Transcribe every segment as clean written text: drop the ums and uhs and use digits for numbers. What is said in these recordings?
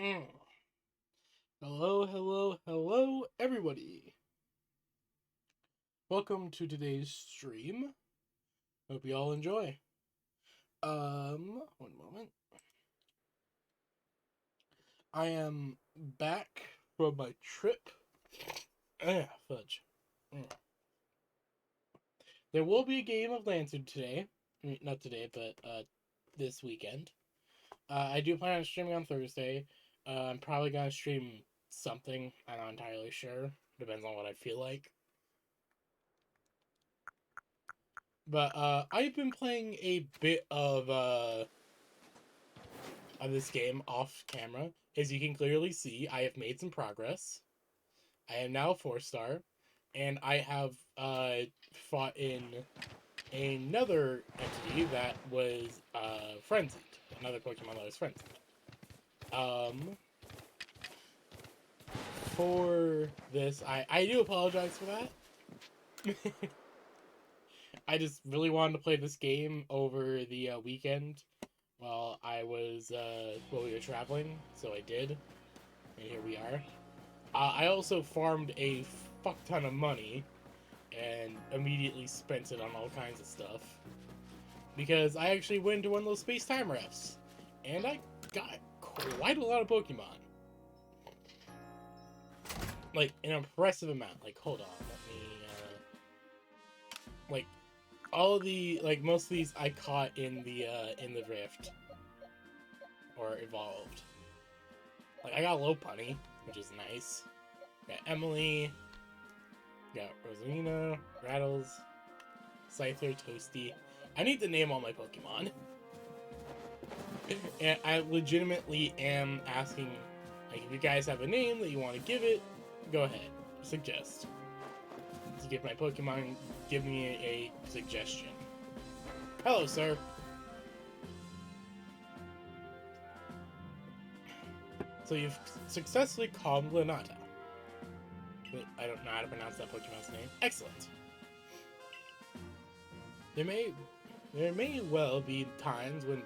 Mm. Hello, hello, hello, everybody. Welcome to today's stream. Hope you all enjoy. One moment. I am back from my trip. Fudge. Mm. There will be a game of Lantern today. Not today, but this weekend. I do plan on streaming on Thursday. I'm probably gonna stream something. I'm not entirely sure. Depends on what I feel like. But I've been playing a bit of this game off camera. As you can clearly see, I have made some progress. I am now 4-star, and I have fought in another entity that was frenzied. Another Pokemon that was frenzied. Um, for this, I do apologize for that. I just really wanted to play this game over the weekend while we were traveling, so I did, and here we are. I also farmed a fuck ton of money and immediately spent it on all kinds of stuff because I actually went into one of those space time refs, and I got quite a lot of Pokemon, like an impressive amount. Like, hold on, let me like most of these I caught in the rift or evolved. Like, I got Lopunny, which is nice. Got Emily. Got Rosalina, Rattles, Scyther, Toasty. I need to name all my Pokemon. And I legitimately am asking, like, if you guys have a name that you want to give it, go ahead. Suggest. To give my Pokemon, give me a suggestion. Hello, sir. So you've successfully calmed Lanata. I don't know how to pronounce that Pokemon's name. Excellent. There may well be times when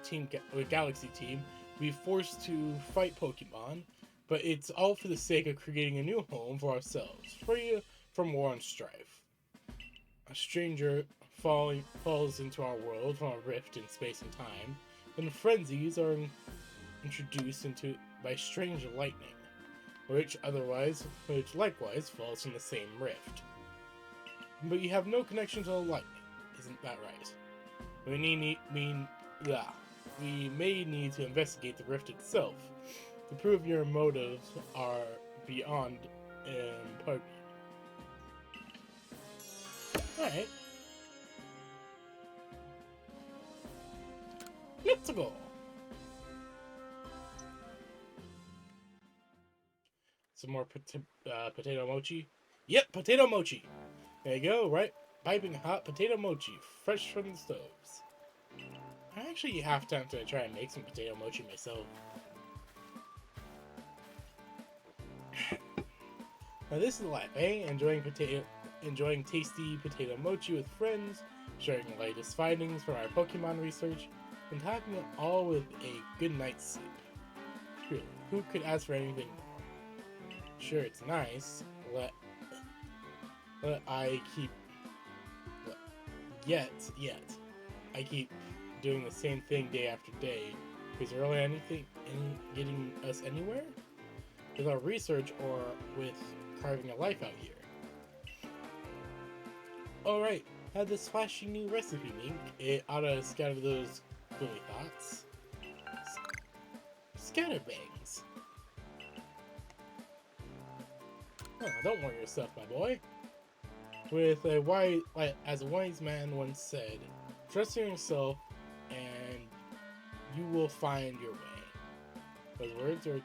with Galaxy Team be forced to fight Pokemon, but it's all for the sake of creating a new home for ourselves, free from war and strife. A stranger falls into our world from a rift in space and time, and frenzies are introduced into by strange lightning, which likewise falls from the same rift. But you have no connection to the lightning, isn't that right? We may need to investigate the rift itself to prove your motives are beyond impertinent. Alright. Let's go! Some more potato mochi. Yep, potato mochi! There you go, right? Piping hot potato mochi, fresh from the stoves. I actually half tempted to try and make some potato mochi myself. Now this is life, eh? Enjoying tasty potato mochi with friends, sharing the latest findings from our Pokemon research, and topping it all with a good night's sleep. Really, who could ask for anything more? Sure, it's nice. Yet, I keep doing the same thing day after day. Is there really anything in getting us anywhere? With our research or with carving a life out here? Alright, have this flashy new recipe, Mink. It ought to scatter those gloomy thoughts. Scatterbangs. Oh, don't worry yourself, my boy. As a wise man once said, trust in yourself and you will find your way. Those words are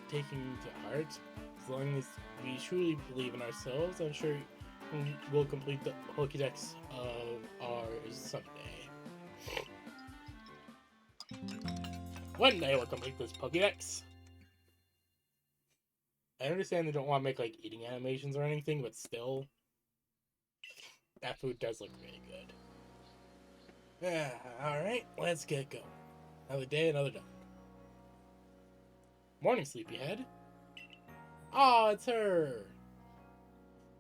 taking to heart. As long as we truly believe in ourselves, I'm sure we'll complete the Pokédex of ours someday. One day we'll complete this Pokédex. I understand they don't want to make like eating animations or anything, but still, that food does look really good. Yeah, alright, let's get going. Another day, another done. Morning, sleepyhead. Ah, it's her.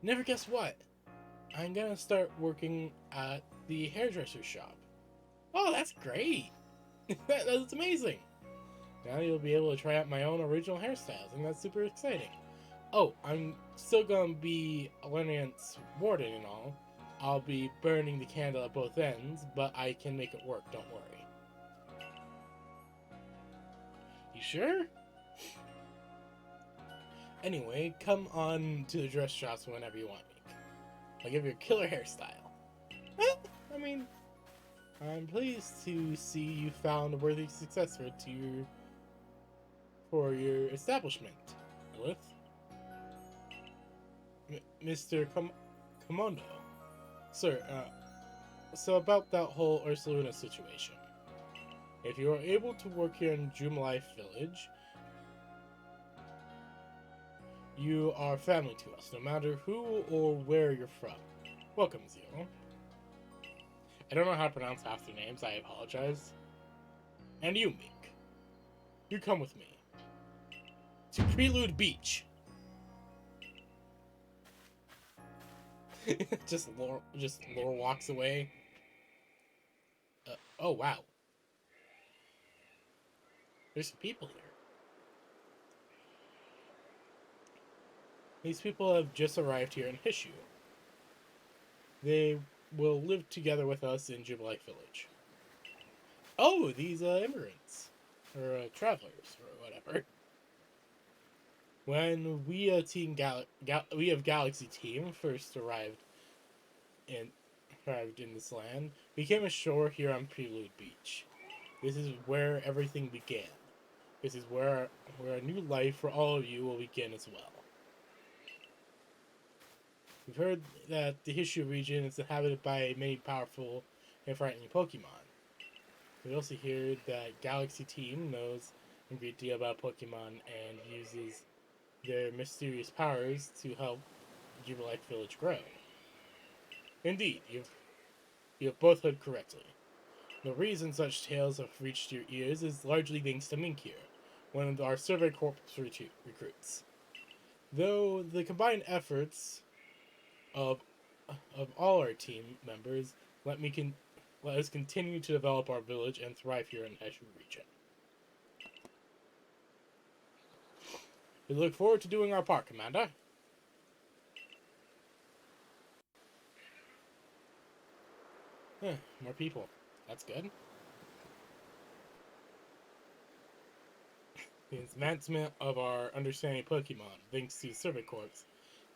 Never guess what? I'm gonna start working at the hairdresser shop. Oh, that's great. That's amazing. Now you'll be able to try out my own original hairstyles, and that's super exciting. Oh, I'm still gonna be learning at warden and all. I'll be burning the candle at both ends, but I can make it work, don't worry. You sure? Anyway, come on to the dress shops whenever you want me. I'll give you a killer hairstyle. I mean, I'm pleased to see you found a worthy successor for your establishment, Lilith. Mr. Komodo. Sir, so about that whole Ursaluna situation. If you are able to work here in Jubilife Village, you are family to us, no matter who or where you're from. Welcome, Zero. I don't know how to pronounce half their names, I apologize. And you, Mink. You come with me. To Prelude Beach. just Lore walks away. Oh, wow. There's some people here. These people have just arrived here in Hishu. They will live together with us in Jubilife Village. Oh, these immigrants. Or travelers, or whatever. When we we of Galaxy Team first arrived in this land, we came ashore here on Prelude Beach. This is where everything began. This is where a new life for all of you will begin as well. We've heard that the Hishu region is inhabited by many powerful and frightening Pokemon. We also hear that Galaxy Team knows a great deal about Pokemon and uses their mysterious powers to help Jubilife Village grow. Indeed, you have both heard correctly. The reason such tales have reached your ears is largely thanks to Mink here, one of our Survey Corps recruits. Though the combined efforts of all our team members, let us continue to develop our village and thrive here in the Hishu region. We look forward to doing our part, Commander. More people. That's good. The advancement of our understanding Pokemon, thanks to Survey Corps,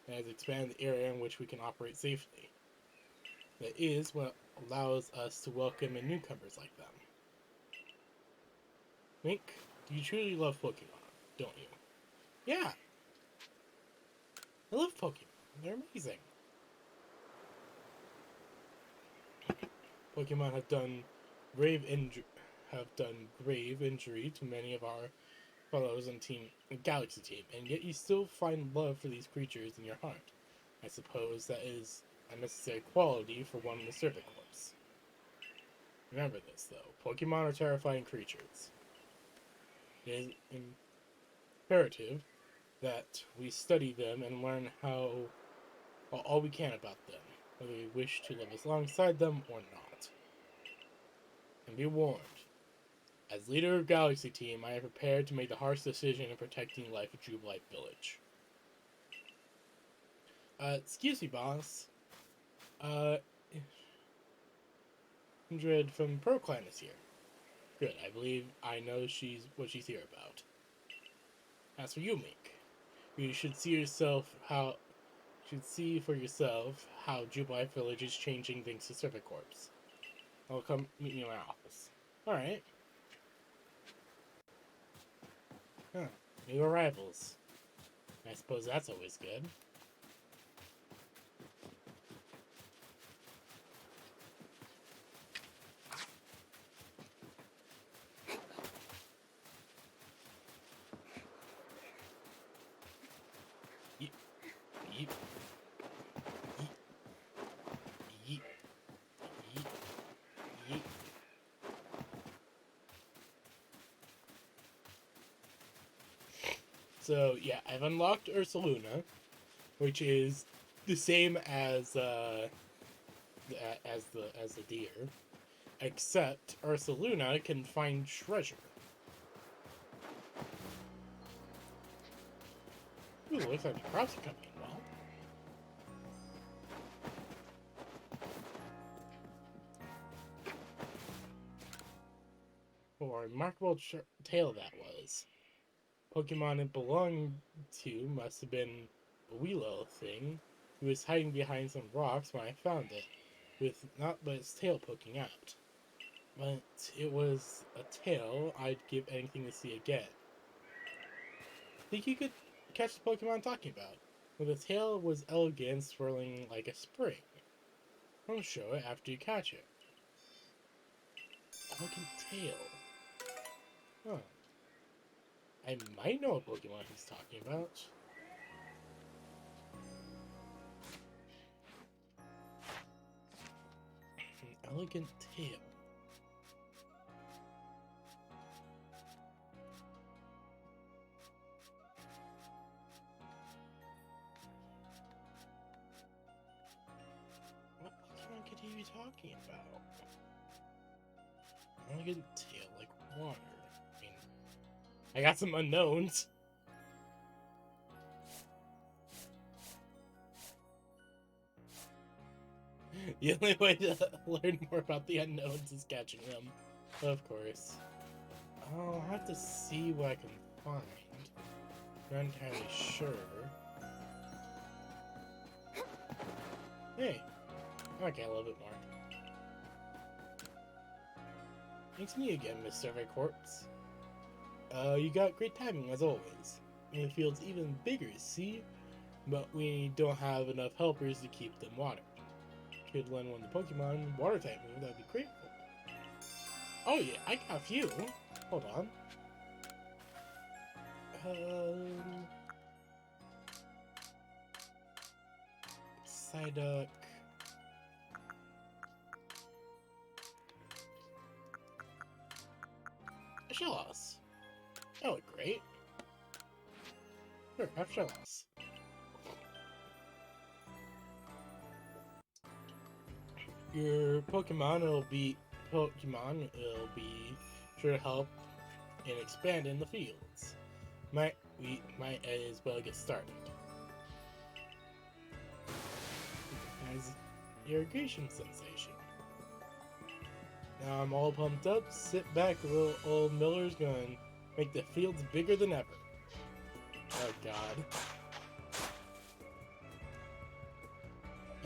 has expanded the area in which we can operate safely. That is what allows us to welcome in newcomers like them. Mink, you truly love Pokemon, don't you? Yeah. I love Pokemon. They're amazing. Pokemon have done grave injury to many of our fellows in Galaxy Team, and yet you still find love for these creatures in your heart. I suppose that is a necessary quality for one in the Survey Corps. Remember this, though. Pokemon are terrifying creatures. It is imperative that we study them and learn all we can about them, whether we wish to live alongside them or not. And be warned, as leader of Galaxy Team, I am prepared to make the harsh decision in protecting life at Jubilife Village. Excuse me, boss. Kindred from Pro Clan is here. Good, I believe I know what she's here about. As for you, Mink, you should see for yourself how Jubilife Village is changing thanks to Survey Corps. I'll come meet you in my office. Alright. Huh. New arrivals. I suppose that's always good. Yeep. Yeep. Yeep. Yeep. Yeep. So yeah, I've unlocked Ursaluna, which is the same as the deer, except Ursaluna can find treasure. Ooh, looks like the crops are coming in well. What a remarkable tale that was. Pokemon it belonged to must have been a wee little thing who was hiding behind some rocks when I found it, with not but its tail poking out. But it was a tail I'd give anything to see again. Think you could catch the Pokemon I'm talking about? Well, the tail was elegant, swirling like a spring. I'll show it after you catch it. Elegant tail. Huh. I might know a Pokemon he's talking about. An elegant tail. What Pokemon could he be talking about? An elegant tail like water. I mean, I got some unknowns. The only way to learn more about the unknowns is catching them. Of course. I'll have to see what I can find. Not entirely sure. Hey. Okay, a little bit more. It's me again, Miss Survey Corpse. You got great timing as always. And the field's even bigger, see? But we don't have enough helpers to keep them watered. Could lend one of the Pokemon water type move, that'd be grateful. Oh yeah, I got a few. Hold on. Psyduck. A Shellos. That would great. Sure, have Shellos. Your Pokemon will be sure to help in expanding the fields. We might as well get started. As irrigation sensation. Now I'm all pumped up. Sit back, little old Miller's gonna make the fields bigger than ever. Oh God.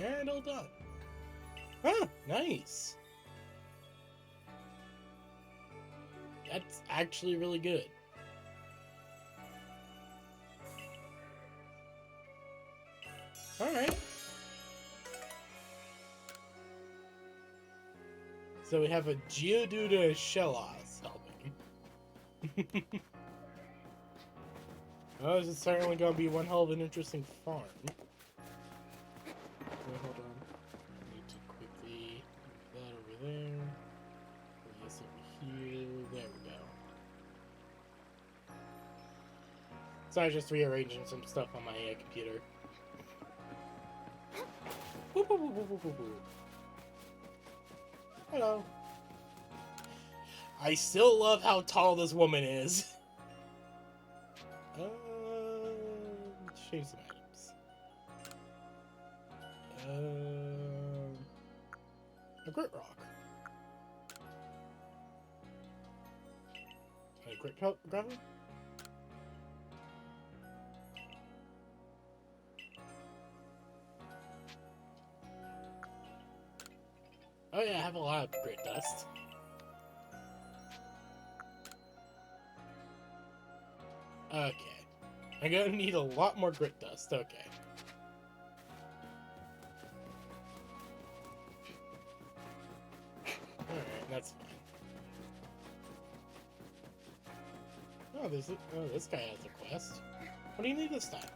And all done. Huh, nice. That's actually really good. Alright. So we have a Geodude Shellos helping. Oh, this is certainly going to be one hell of an interesting farm. Wait, hold on. I need to quickly move that over there. Put this over here. There we go. Sorry, just rearranging some stuff on my computer. Boop, boop, boop, boop, boop, boop. Hello. I still love how tall this woman is. Change some items. A Grit Rock. A Grit Gravel? Oh yeah, I have a lot of Grit Dust. Okay. I'm gonna need a lot more Grit Dust, okay. Alright, that's fine. Oh, this guy has a quest. What do you need this time?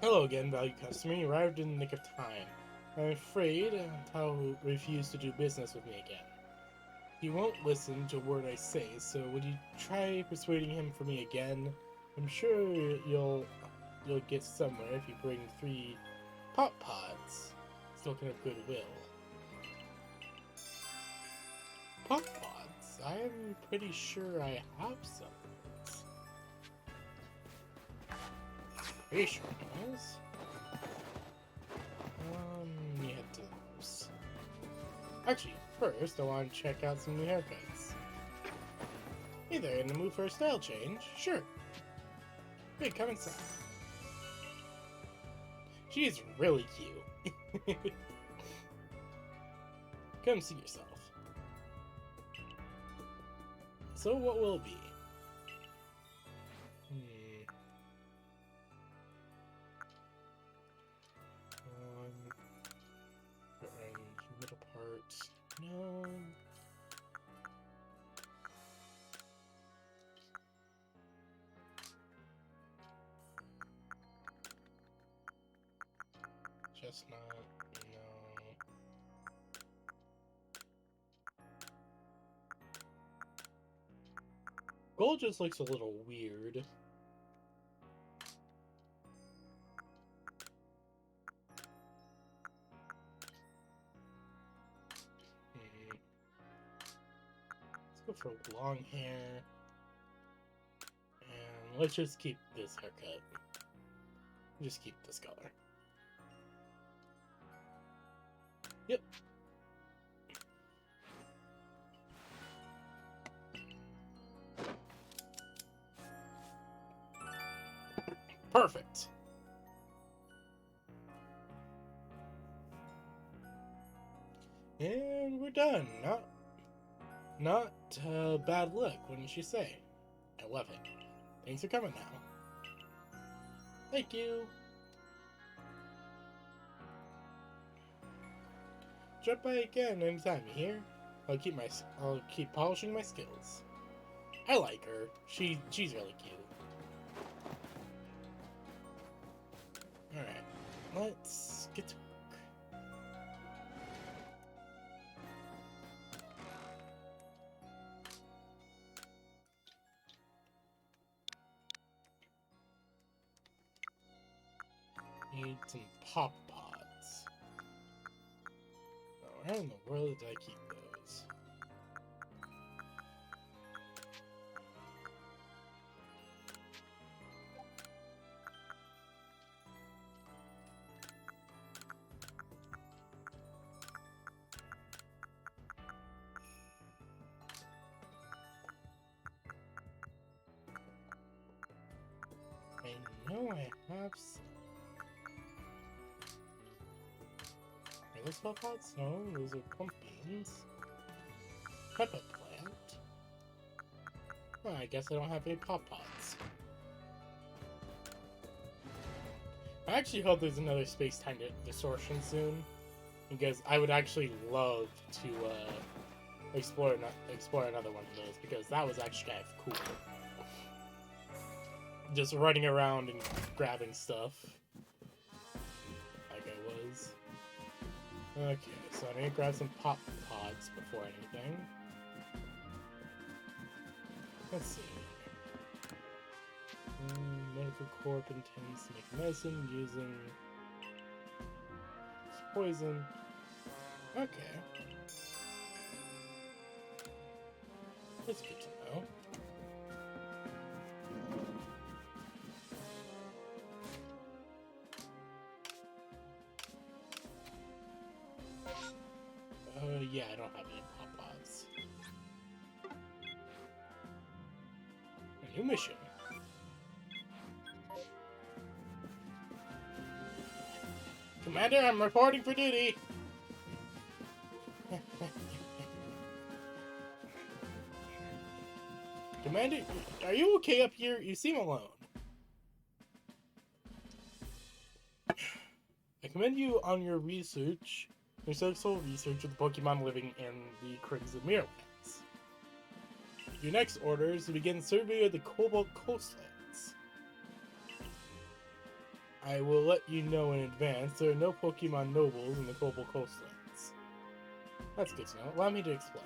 Hello again, valued customer. You arrived in the nick of time. I'm afraid Tao refused to do business with me again. He won't listen to a word I say, so would you try persuading him for me again? I'm sure you'll get somewhere if you bring 3 pop pods. Token of goodwill. Pop pods? I'm pretty sure I have some. Pretty sure it was. Yeah, those. Actually, first I want to check out some new haircuts. Hey there, in the mood for a style change? Sure. Hey, come inside. She is really cute. Come see yourself. So what will it be? Middle part. No. Chestnut. No. Gold just looks a little weird. Let's go for long hair. And let's just keep this haircut. Just keep this color. Yep. Perfect. And we're done. Not bad look, wouldn't you say? I love it. Thanks for coming now. Thank you. Drop by again anytime, you hear? I'll keep polishing my skills. I like her. She's really cute. Alright, let's get to work. Need some pop pods. Oh, where in the world did I keep those? I know I have some. Are those pop pods? No, those are pumpkins. Pepper plant. Oh, I guess I don't have any pop pods. I actually hope there's another space-time distortion soon, because I would actually love to explore another one of those, because that was actually kind of cool. Just running around and grabbing stuff. Like I was. Okay, so I need to grab some pop pods before anything. Let's see. Medical Corp intends to make medicine using poison. Okay. That's good to know. Yeah, I don't have any pop pods. A new mission. Commander, I'm reporting for duty! Commander, are you okay up here? You seem alone. I commend you on your research. Your successful research of the Pokemon living in the Crimson Mirrorlands. Your next order is to begin survey of the Cobalt Coastlands. I will let you know in advance there are no Pokemon nobles in the Cobalt Coastlands. That's good to know. Allow me to explain.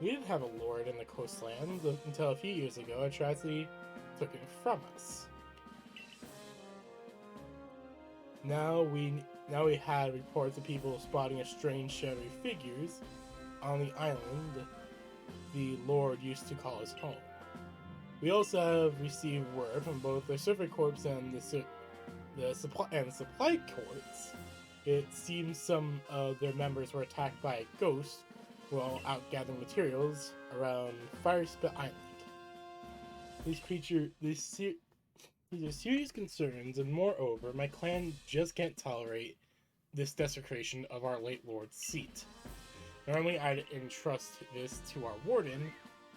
We didn't have a lord in the coastlands until a few years ago. A tragedy took it from us. Now we had reports of people spotting a strange shadowy figures on the island the Lord used to call his home. We also have received word from both the Survey Corps and the supply courts. It seems some of their members were attacked by a ghost while out gathering materials around Firespit Island. These are serious concerns, and moreover, my clan just can't tolerate this desecration of our late lord's seat. Normally, I'd entrust this to our warden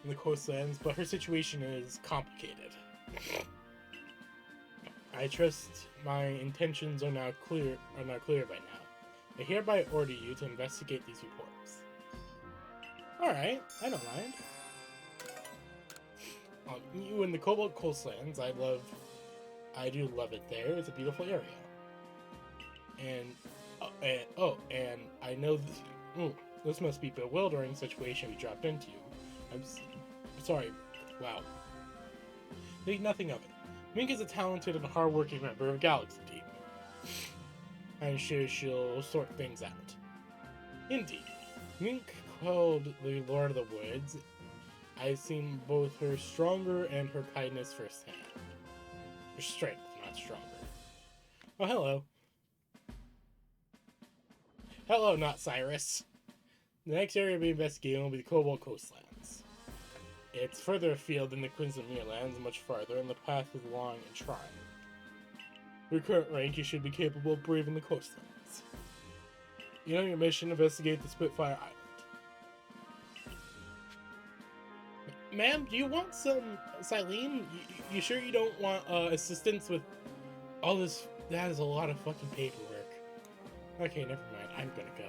in the coastlands, but her situation is complicated. I trust my intentions are now clear by now. I hereby order you to investigate these reports. Alright, I don't mind. You in the Cobalt Coastlands, I do love it there. It's a beautiful area. And I know this must be a bewildering situation we dropped into. I'm sorry. Wow. Think nothing of it. Mink is a talented and hardworking member of Galaxy Team. I'm sure she'll sort things out. Indeed. Mink called the Lord of the Woods. I've seen both her stronger and her kindness firsthand. Her strength, not stronger. Oh, hello. Hello, not Cyrus. The next area we'll be investigating will be the Cobalt Coastlands. It's further afield than the Queensland Lands, and much farther, and the path is long and trying. Your current rank, you should be capable of braving the coastlands. You know your mission: investigate the Spitfire Island. Ma'am, do you want some Silene? You sure you don't want assistance with all this? That is a lot of fucking paperwork. Okay, never mind. I'm gonna go.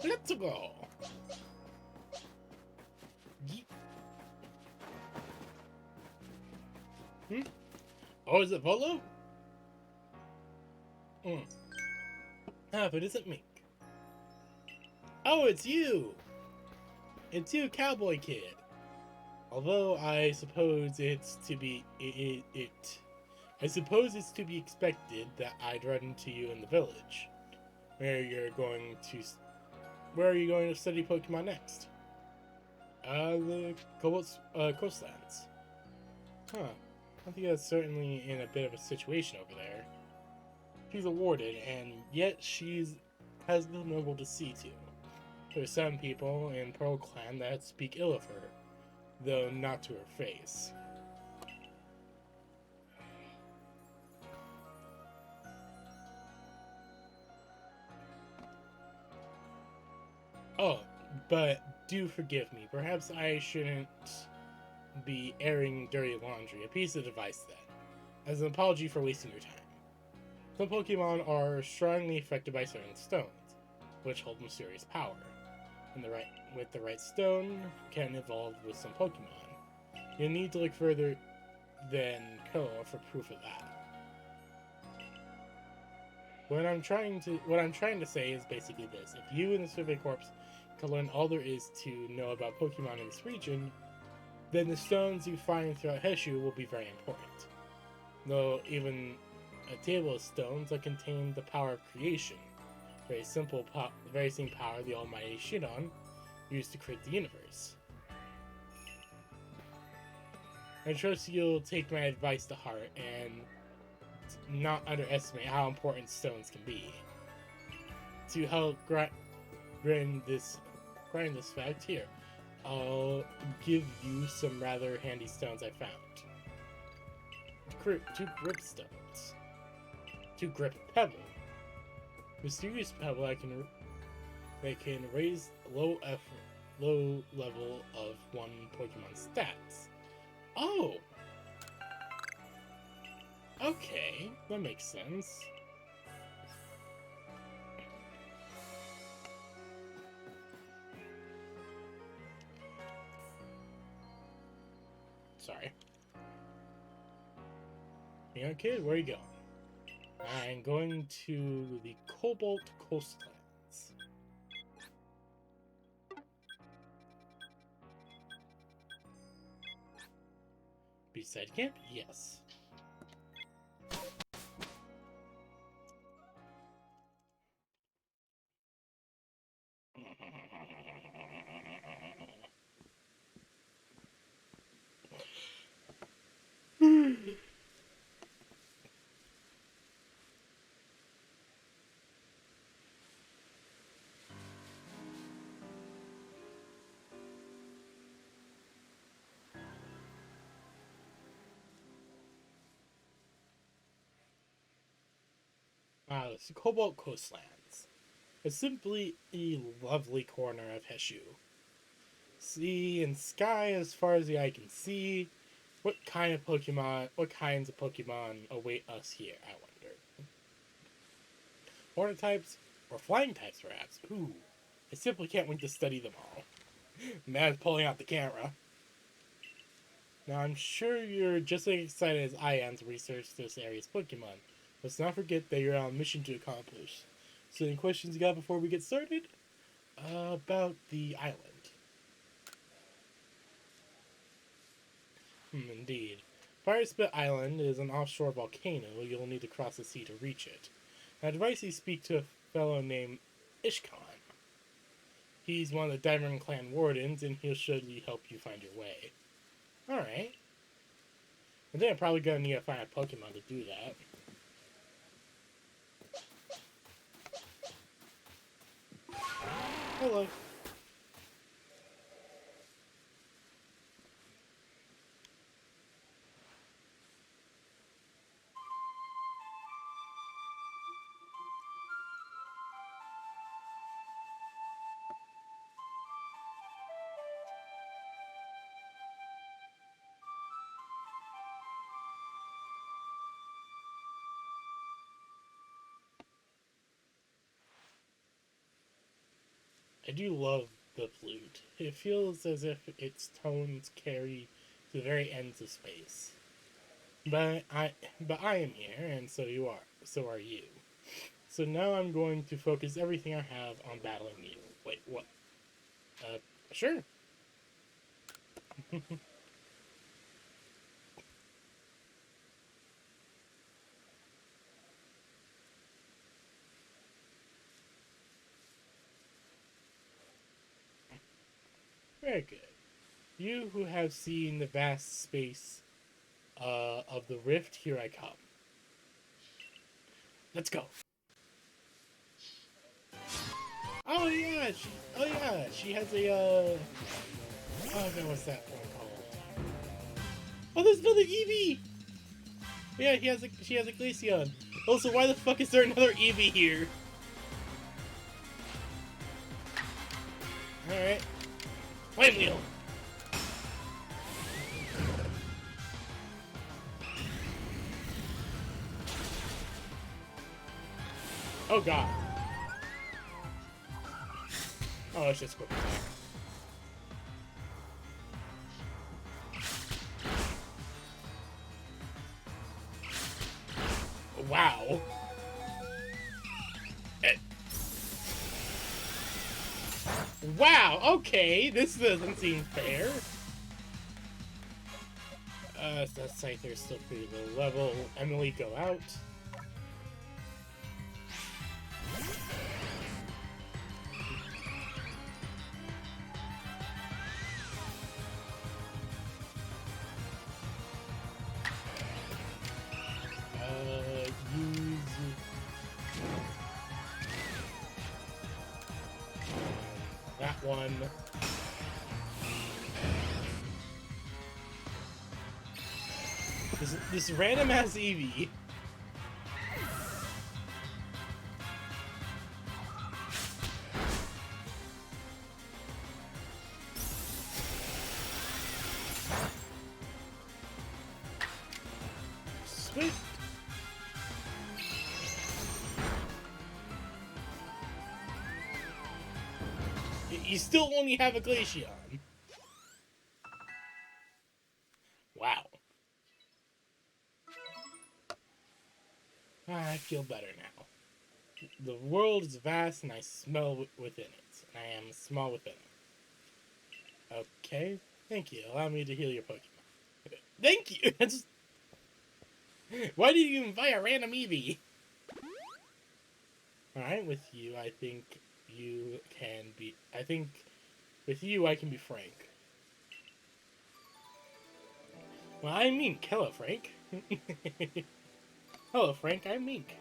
Let's go. Oh, is it Volo? Ah, but isn't Mink. Oh, it's you! It's you, Cowboy Kid. Although I suppose it's to be I suppose it's to be expected that I'd run into you in the village. Where are you going to study Pokemon next? The Cobalt Coastlands. Huh. I think that's certainly in a bit of a situation over there. She's a warden, and yet has no noble to see to. There's some people in Pearl Clan that speak ill of her, though not to her face. Oh, but do forgive me. Perhaps I shouldn't be airing dirty laundry. A piece of advice, then, as an apology for wasting your time. Some Pokemon are strongly affected by certain stones, which hold mysterious power. And with the right stone, can evolve with some Pokemon. You'll need to look further than Koa for proof of that. What I'm trying to say is basically this: if you and the Survey Corps can learn all there is to know about Pokemon in this region, then the stones you find throughout Heshu will be very important. Though even a table of stones that contain the power of creation, the very same power the almighty Shidon used to create the universe. I trust you'll take my advice to heart and not underestimate how important stones can be. To help grind this fact here, I'll give you some rather handy stones I found. Two grip stones. 2 grip pebble. Mysterious pebble that can raise low level of one Pokemon stats. Oh! Okay, that makes sense. Sorry. Yeah, kid, where are you going? I'm going to the Cobalt Coastlands. Beachside camp? Yes. It's the Cobalt Coastlands. It's simply a lovely corner of Heshu. Sea and sky as far as the eye can see. What kinds of Pokemon await us here, I wonder? Hornet types? Or flying types, perhaps? Ooh, I simply can't wait to study them all. Matt's pulling out the camera. Now, I'm sure you're just as excited as I am to research this area's Pokemon. Let's not forget that you're on a mission to accomplish. So, any questions you got before we get started? About the island. Indeed. Fire Spit Island is an offshore volcano. You'll need to cross the sea to reach it. I'd advise you speak to a fellow named Ishkan. He's one of the Diamond Clan wardens, and he'll surely help you find your way. Alright. And then I'm probably gonna need to find a Pokemon to do that. Hello. I do love the flute. It feels as if its tones carry to the very ends of space. But I am here, and so you are. So are you. So now I'm going to focus everything I have on battling you. Wait, what? Sure. Very good. You who have seen the vast space of the rift, here I come. Let's go. She has a oh no, what's that one called? Oh, there's another Eevee. Yeah, she has a Glaceon. Also, why the fuck is there another Eevee here? All right, Flame Wheel. Oh god. Oh, let's just quick attack. Wow. Wow, okay, this doesn't seem fair. That Scyther's still pretty low level. Emily, go out. Use that one. This random ass Eevee. Swift. You still only have a Glaceon. Wow. I feel better now. The world is vast and I smell within it. And I am small within it. Okay, thank you. Allow me to heal your Pokemon. Thank you! Why did you invite a random Eevee? Alright, with you, I think you can be... I think with you, I can be frank. Well, I mean, hello, Frank. Hello, Frank, I'm Mink.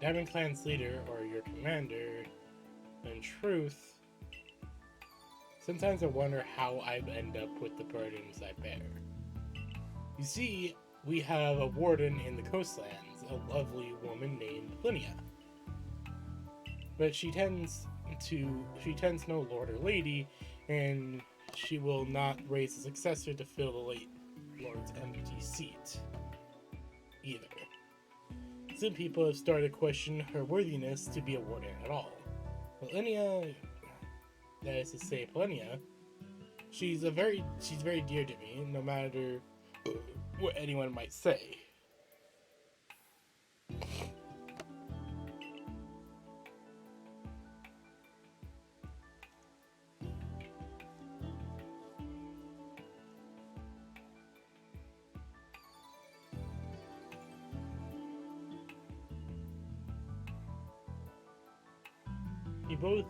Diamond Clan's leader, or your commander, in truth, sometimes I wonder how I end up with the burdens I bear. You see, we have a warden in the coastlands, a lovely woman named Linnea. But she tends no lord or lady, and she will not raise a successor to fill the late lord's empty seat either. Some people have started to question her worthiness to be a warden at all. But Linnea, that is to say, Linnea, she's very dear to me, no matter what anyone might say. We both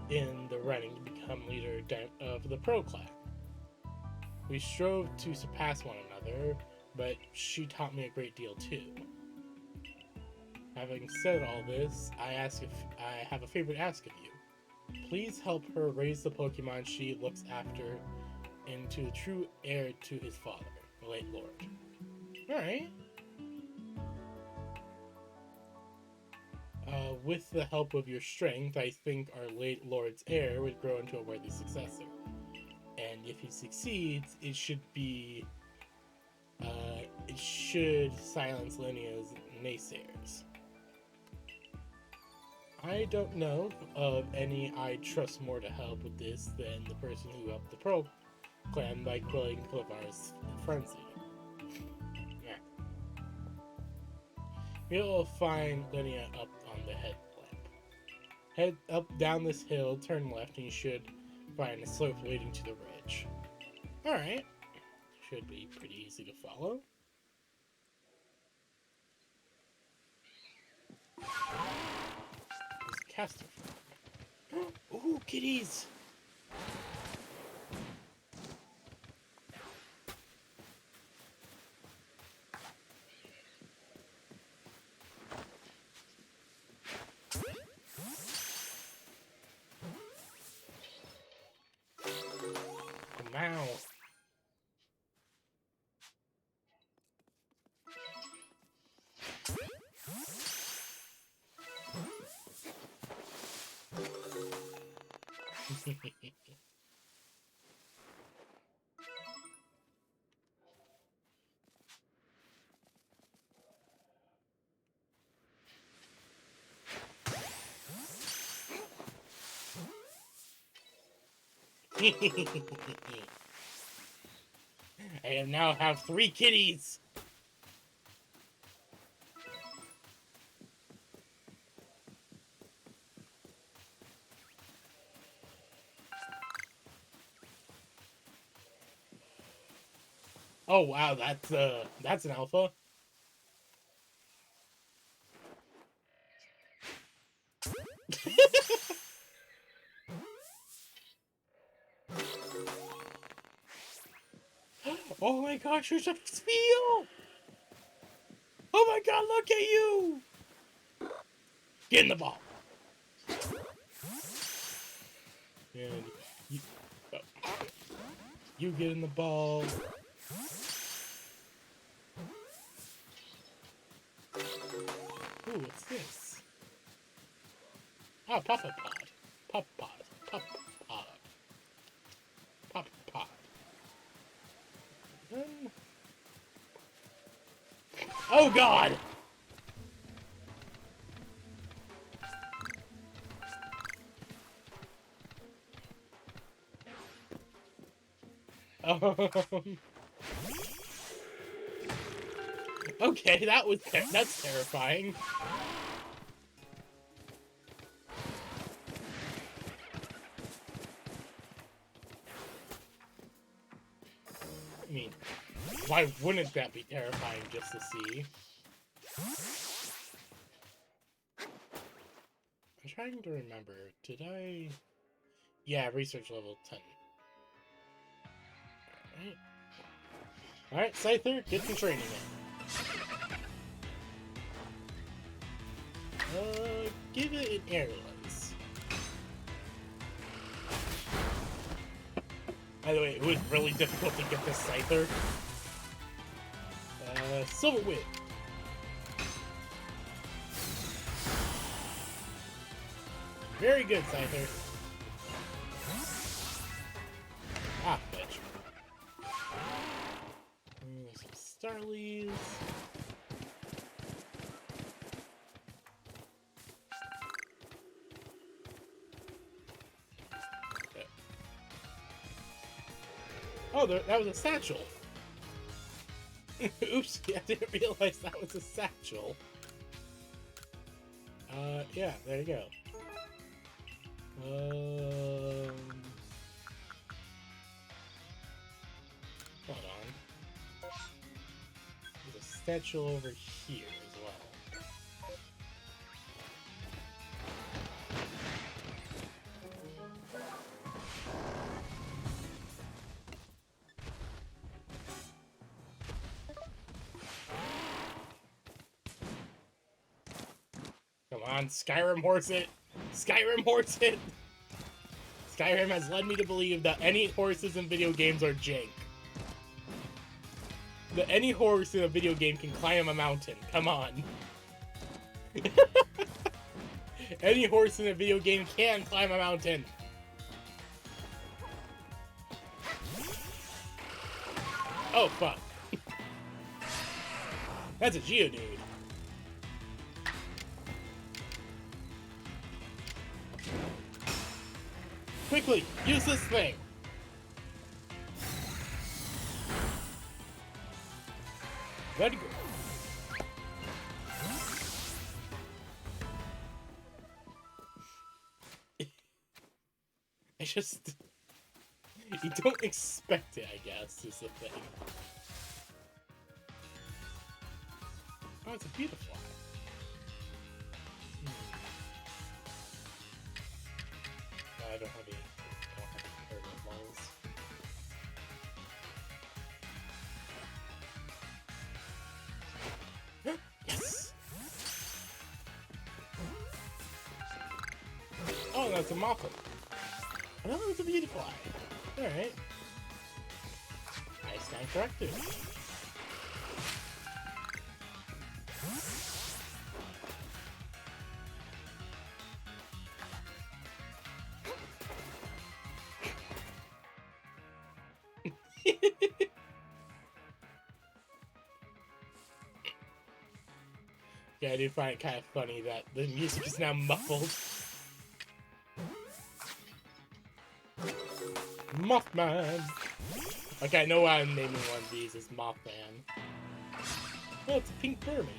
in the running to become leader of the Pro Clan. We strove to surpass one another, but she taught me a great deal too. Having said all this, I have a favor to ask of you. Please help her raise the Pokemon she looks after into the true heir to his father, the late Lord. Alright. With the help of your strength, I think our late Lord's heir would grow into a worthy successor. And if he succeeds, it should silence Linnea's naysayers. I don't know of any I trust more to help with this than the person who helped the Pro Clan by quelling Clovar's frenzy. Yeah. You'll find Linnea up on the headlamp. Head up down this hill, turn left, and you should find a slope leading to the ridge. Alright. Should be pretty easy to follow. There's a caster farm. Ooh, kitties! Wow. I now have 3 kitties! Oh wow, that's an alpha. Oh my gosh, you're such a feel! Oh my god, look at you! Get in the ball! And you get in the ball. Ooh, what's this? Oh, Papa Pod. Pop Pod. Pop Pod. Oh god! Okay, that's terrifying. I mean, why wouldn't that be terrifying just to see? I'm trying to remember. Did I... Yeah, research level 10. Alright. Alright, Scyther, get some training in. Give it an air release. By the way, it was really difficult to get this Scyther. Silver Whip. Very good, Scyther. Ah, bitch. Some Starlies. Okay. Oh, that was a satchel. Oops, I didn't realize that was a satchel. Yeah, there you go. Hold on. There's a satchel over here as well. Come on, Skyrim horse it! Skyrim horse it! Skyrim has led me to believe that any horses in video games are jank. That any horse in a video game can climb a mountain. Come on. Any horse in a video game can climb a mountain. Oh, fuck. That's a Geodude. Quickly, use this thing! Let it go. I just... You don't expect it, I guess, is the thing. Oh, it's a beautiful eye. I don't have any comparative balls. Yes! Oh, that's a Mothra. Oh, it's a beautiful eye. Alright. I stand corrected. Yeah, I do find it kind of funny that the music is now muffled. Mothman! Okay, I know why I'm naming one of these as Mothman. Oh, it's a pink Burmy.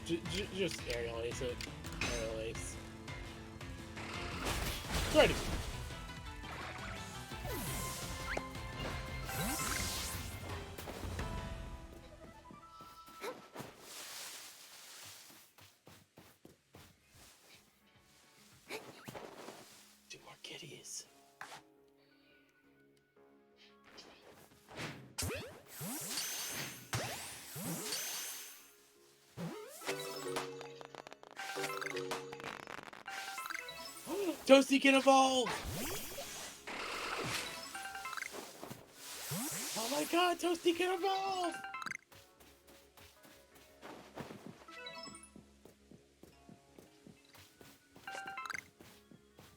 Just aerial ace it. Aerial ace. Ready! Two more kitties. Toasty can evolve! Oh my god, Toasty can evolve!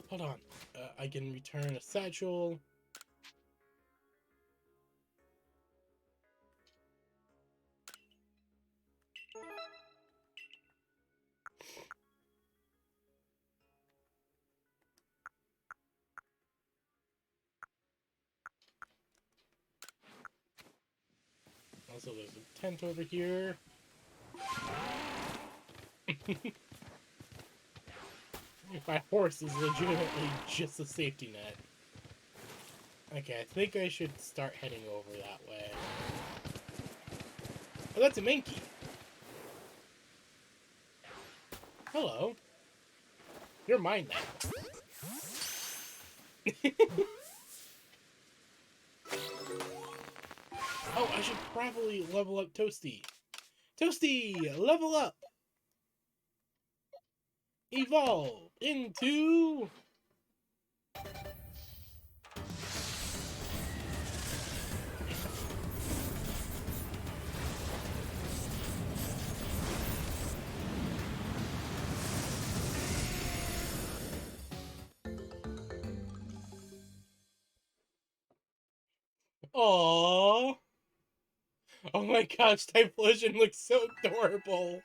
Hold on. I can return a satchel. Also, there's a tent over here. My horse is legitimately just a safety net. Okay, I think I should start heading over that way. Oh, that's a Mankey. Hello. You're mine now. Oh, I should probably level up Toasty. Toasty, level up! Evolve into... Aww. Oh my gosh, Typhlosion looks so adorable.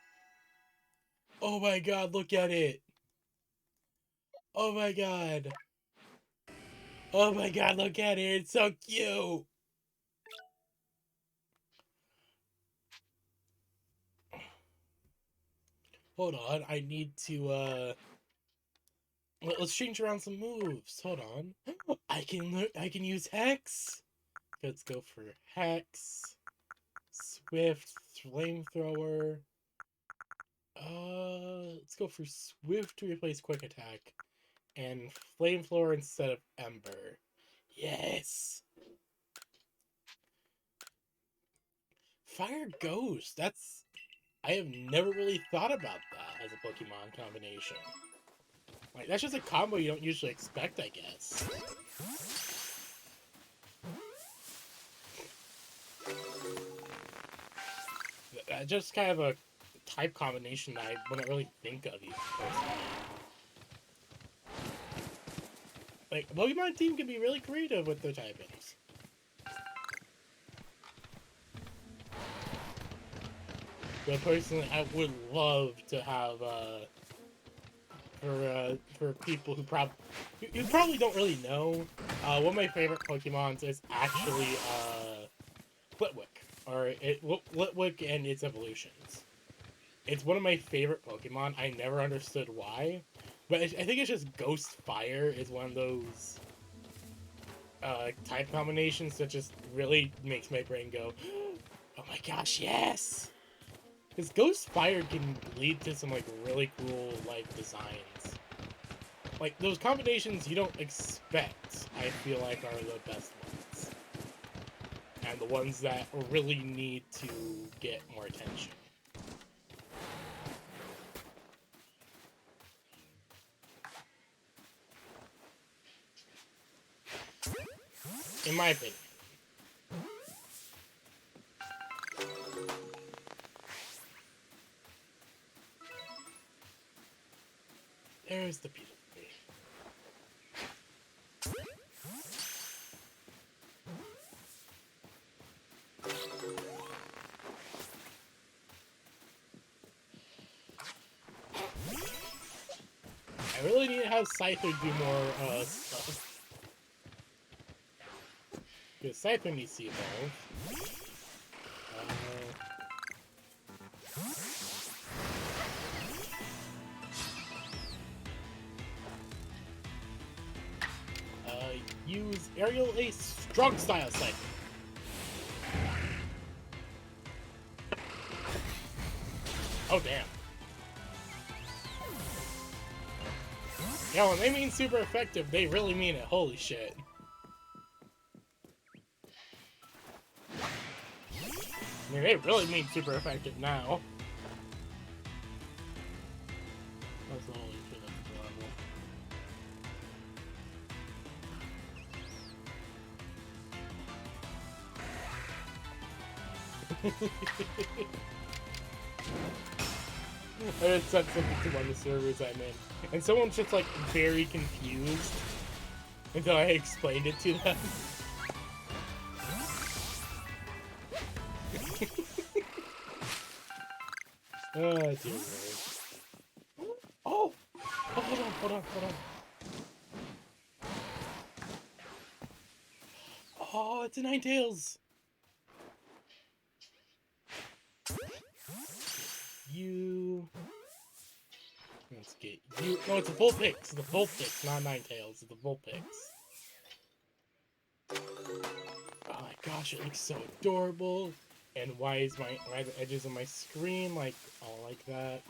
Oh my god, look at it. Oh my god. Oh my god, look at it. It's so cute. Hold on, I need to, let's change around some moves. Hold on. I can use Hex. Let's go for Hex. Swift, Flamethrower. Let's go for Swift to replace Quick Attack. And Flamethrower instead of Ember. Yes! Fire Ghost. I have never really thought about that as a Pokemon combination. Like, that's just a combo you don't usually expect, I guess. Just kind of a type combination that I wouldn't really think of even personally. Like, a Pokemon team can be really creative with their typings. But personally, I would love to have, for people who probably don't really know, one of my favorite Pokemons is actually, Flitwick. Or, Flitwick and its evolutions. It's one of my favorite Pokemon. I never understood why. But I think it's just Ghost Fire is one of those, type combinations that just really makes my brain go, oh my gosh, yes! Because Ghost Fire can lead to some, like, really cool, like, designs. Like, those combinations you don't expect, I feel like, are the best ones. And the ones that really need to get more attention. In my opinion. There's the beautiful thing. I really need to have Scyther do more, stuff. Because Scyther needs to evolve. Use Aerial Ace Strong Style Scyther. Oh, damn. Yeah, when they mean super effective, they really mean it. Holy shit. I mean, they really mean super effective now. That's the holy shit, that's adorable. I had said something to one of the servers I'm in, and someone's just like very confused until I explained it to them. Oh, dear Lord. Oh! Oh, hold on. Oh, it's a Ninetales! You... Let's get you... No, it's a Vulpix! It's a Vulpix, not Ninetales. It's a Vulpix. Oh my gosh, it looks so adorable. And why are the edges of my screen like all like that?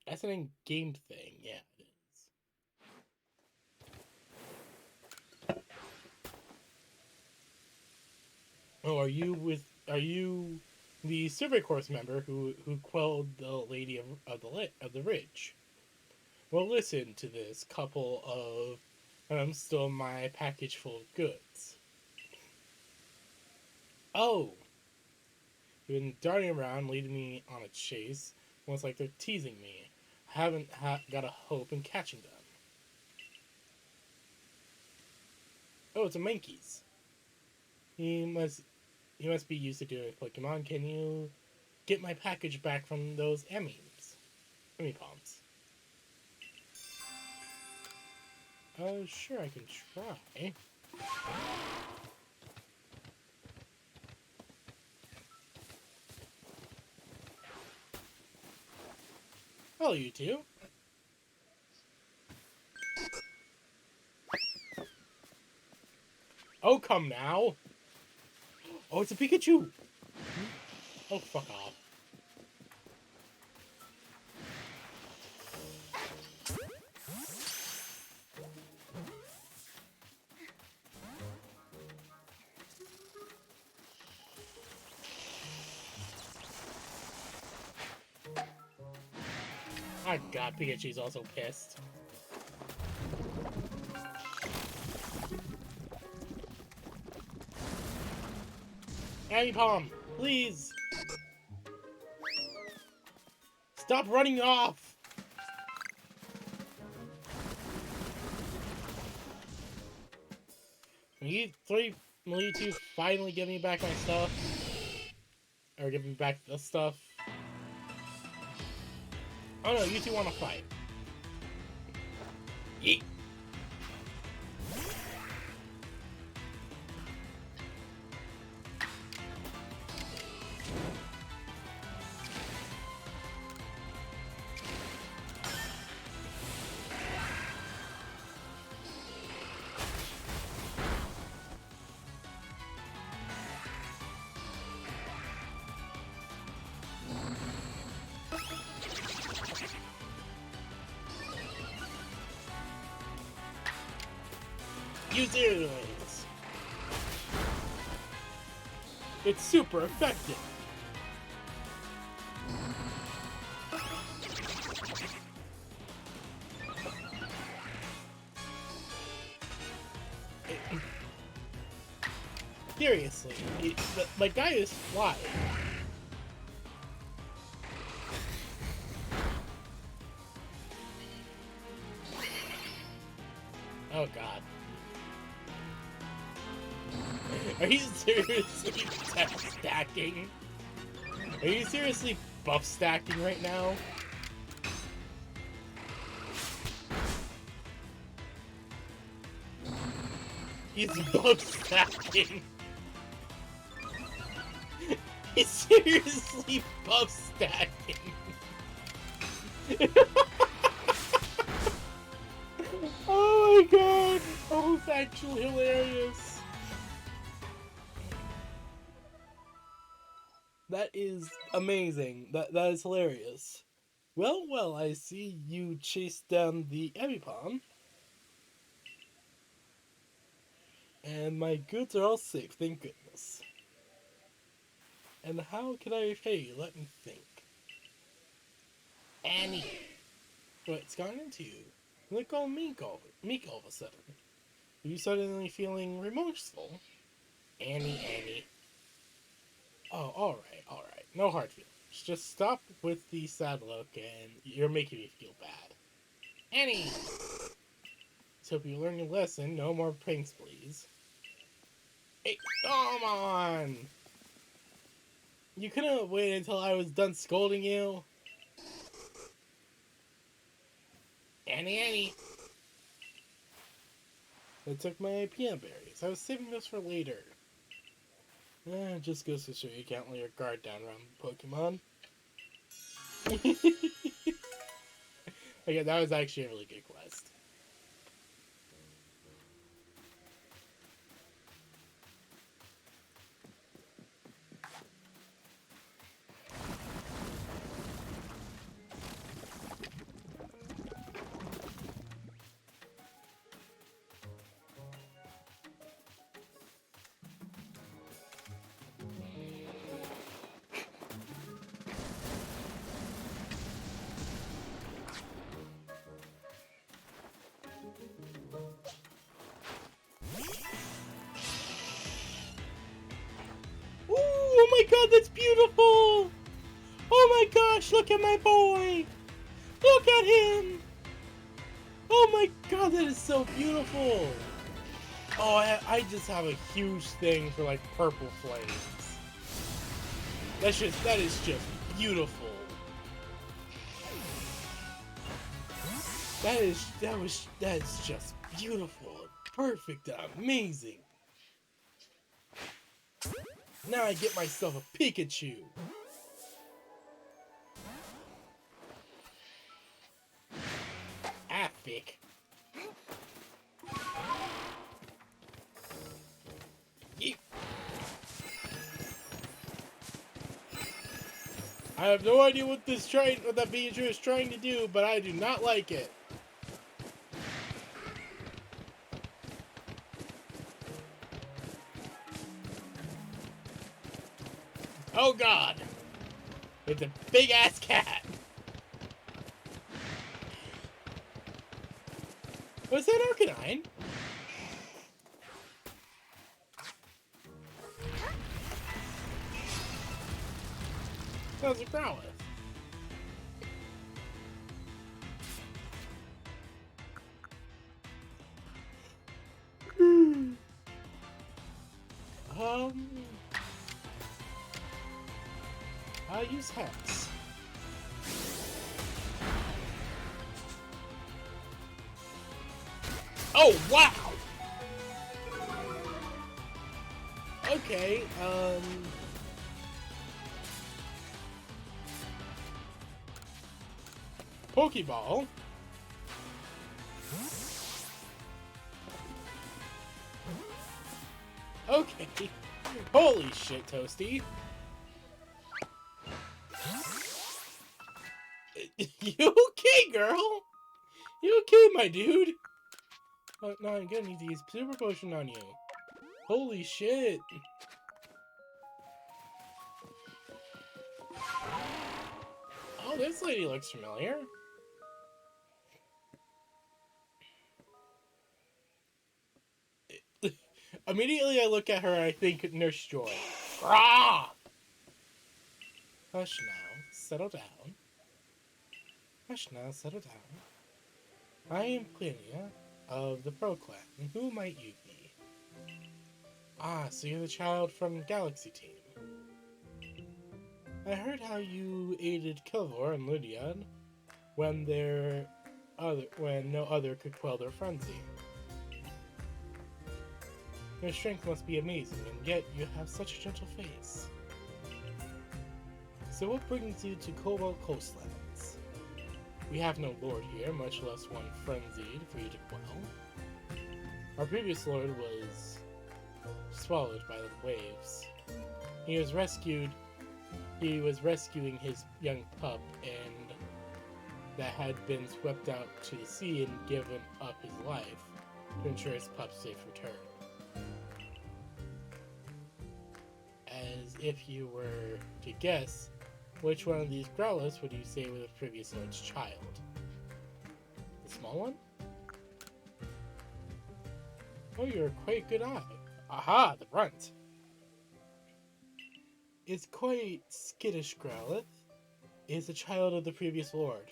That's an in-game thing, yeah, it is. Oh, are you the survey course member who quelled the Lady of the Ridge? Well, listen to this couple of and I'm still my package full of goods. Oh, you've been darting around, leading me on a chase. Almost like they're teasing me. I haven't got a hope in catching them. Oh, it's a Mankey's. He must he must be used to dealing with Pokemon. Can you get my package back from those Emmy Palms? Oh, sure, I can try. Hello, you two. Oh, come now. Oh, it's a Pikachu. Oh, fuck off. My god, Pikachu's also pissed. Emmy Palm, please. Stop running off. Will you two finally give me back my stuff? Or give me back the stuff? Oh no, you two want to fight. Yeet. Use Airways. It's super effective. Seriously, my guy is flying. Oh god. Are you seriously tech stacking? Are you seriously buff stacking right now? He's buff stacking. He's seriously buff stacking. Oh my god! Oh, it's actually hilarious. That is amazing. That is hilarious. Well, I see you chased down the Emipom. And my goods are all safe, thank goodness. And how can I repay you? Let me think. Annie! What's gone into you? You look all meek all of a sudden. Are you suddenly feeling remorseful? Annie. Oh, alright. No hard feelings. Just stop with the sad look and you're making me feel bad. Annie! Let's hope you learn your lesson. No more pranks, please. Hey, come on! You couldn't have waited until I was done scolding you. Annie. I took my peanut berries. I was saving those for later. It just goes to show you can't lay your guard down around Pokemon. Okay, that was actually a really good quest. Oh my god, that's beautiful! Oh my gosh, look at my boy! Look at him! Oh my god, that is so beautiful! Oh, I just have a huge thing for like purple flames. That is just beautiful. That's just beautiful. Perfect, amazing. Now I get myself a Pikachu. Epic. Yeet. I have no idea what that Pikachu is trying to do, but I do not like it. Oh god! It's a big ass cat! Was that Arcanine? That was a Growlithe. I'll use Hex. Oh, wow! Okay, Pokeball. Okay. Holy shit, Toasty. You okay, girl? You okay, my dude? Oh, no, I'm gonna need to use Super Potion on you. Holy shit. Oh, this lady looks familiar. Immediately I look at her and I think Nurse Joy. Grah! Hush now, settle down. Hush now, settle down. I am Plinia of the Pro Clan. Who might you be? Ah, so you're the child from Galaxy Team. I heard how you aided Kilvor and Ludian when no other could quell their frenzy. Your strength must be amazing, and yet you have such a gentle face. So what brings you to Cobalt Coastlands? We have no lord here, much less one frenzied for you to quell. Our previous lord was swallowed by the waves. He was rescuing his young pup, and that had been swept out to the sea and given up his life to ensure his pup's safe return. As if you were to guess, which one of these Growlithes would you say was the previous lord's child? The small one? Oh, you're a quite good eye. Aha, the runt. Is quite skittish Growlithe is a child of the previous lord.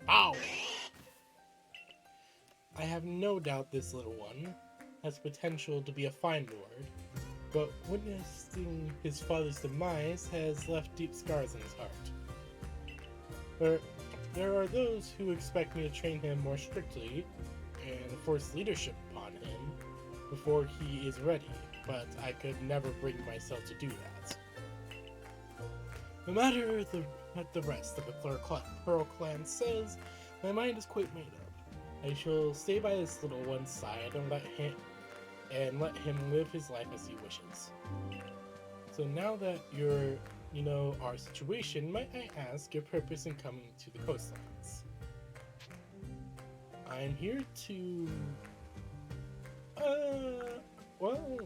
Ow! I have no doubt this little one has potential to be a fine lord, but witnessing his father's demise has left deep scars in his heart. There are those who expect me to train him more strictly and force leadership upon him before he is ready, but I could never bring myself to do that. No matter what the rest of the Pearl Clan says, my mind is quite made up. I shall stay by this little one's side and let him live his life as he wishes. So now that you know our situation, might I ask your purpose in coming to the coastlines? I'm here to... well...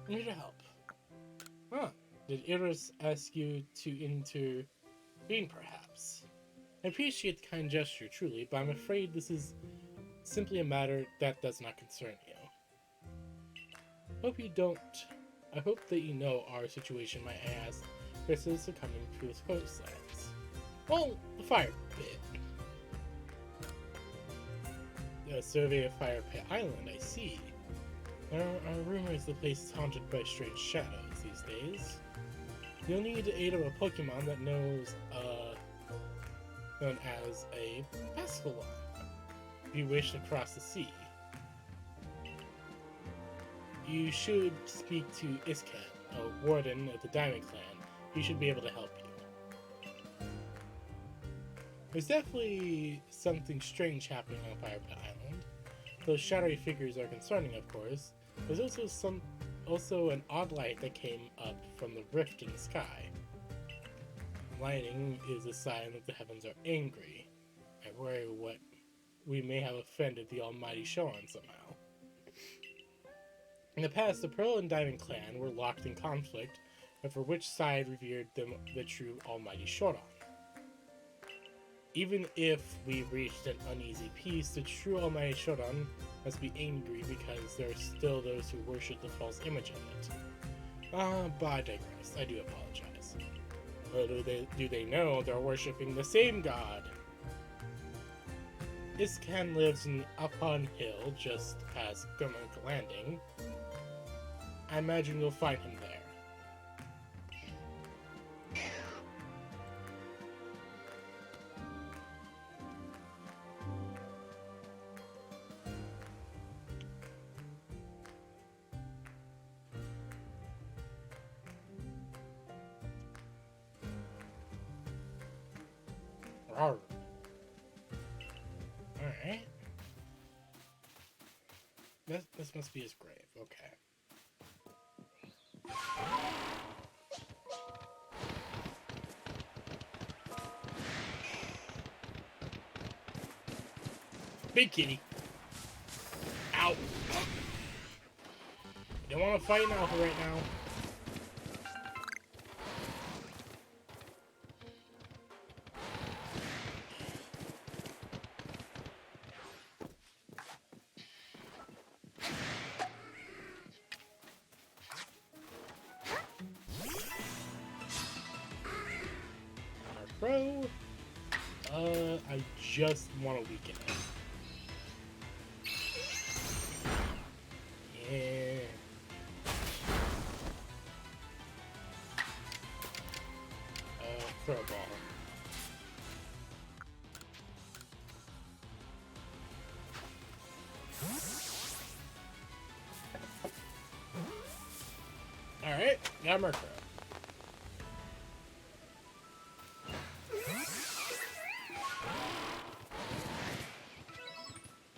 I'm here to help. Huh. Did Iris ask you to intervene, perhaps? I appreciate the kind gesture, truly, but I'm afraid this is simply a matter that does not concern you. I hope that you know our situation might ask versus succumbing to the coastlands. Well, the fire pit. A survey of Fire Pit Island, I see. There are rumors the place is haunted by strange shadows these days. You'll need the aid of a Pokemon that known as a Basculon, if you wish to cross the sea. You should speak to Isken, a warden of the Diamond Clan. He should be able to help you. There's definitely something strange happening on Fire Pit Island. Those shadowy figures are concerning, of course. There's also an odd light that came up from the rift in the sky. Lightning is a sign that the heavens are angry. I worry what we may have offended the almighty Shohan somehow. In the past, the Pearl and Diamond Clan were locked in conflict over which side revered the true almighty Shohan. Even if we reached an uneasy peace, the true almighty Shohan must be angry because there are still those who worship the false image of it. But I digress. I do apologize. Or do they know they're worshipping the same god? Iskan lives in Upon Hill, just past Gurmuk Landing. I imagine you'll find him there. Alright. This must be his grave. Okay. Big kitty. Ow. You don't want to fight now right now. Bro, I just want to weaken it. Yeah. Throw a ball. Alright, got Murkrow.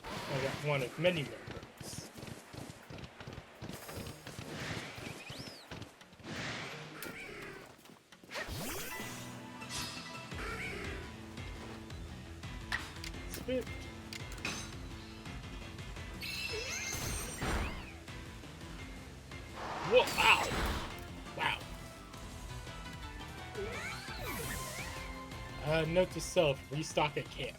I got one of many Murkrows. Spit. Whoa, ow! Wow. Note to self, restock at camp.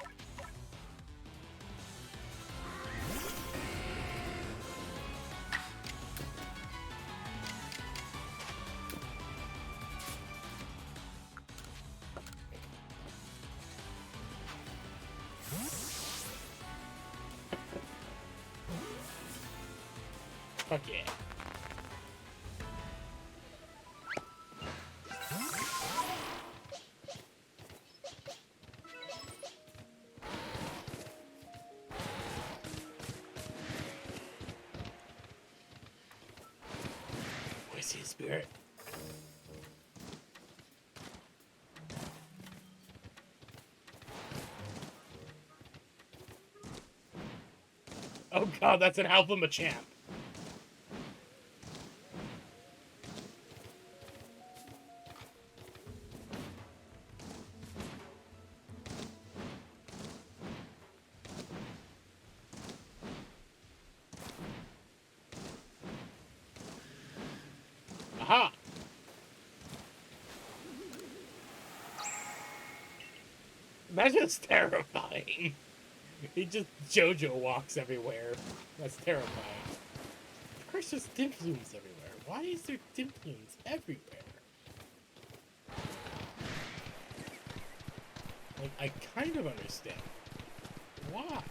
Fuck yeah. Where's his spirit? Oh god, that's an Alpha Machamp. Aha! Imagine it's terrifying. He just JoJo walks everywhere. That's terrifying. Of course there's Dimplooms everywhere. Why is there Dimplooms everywhere? Like, I kind of understand. Why?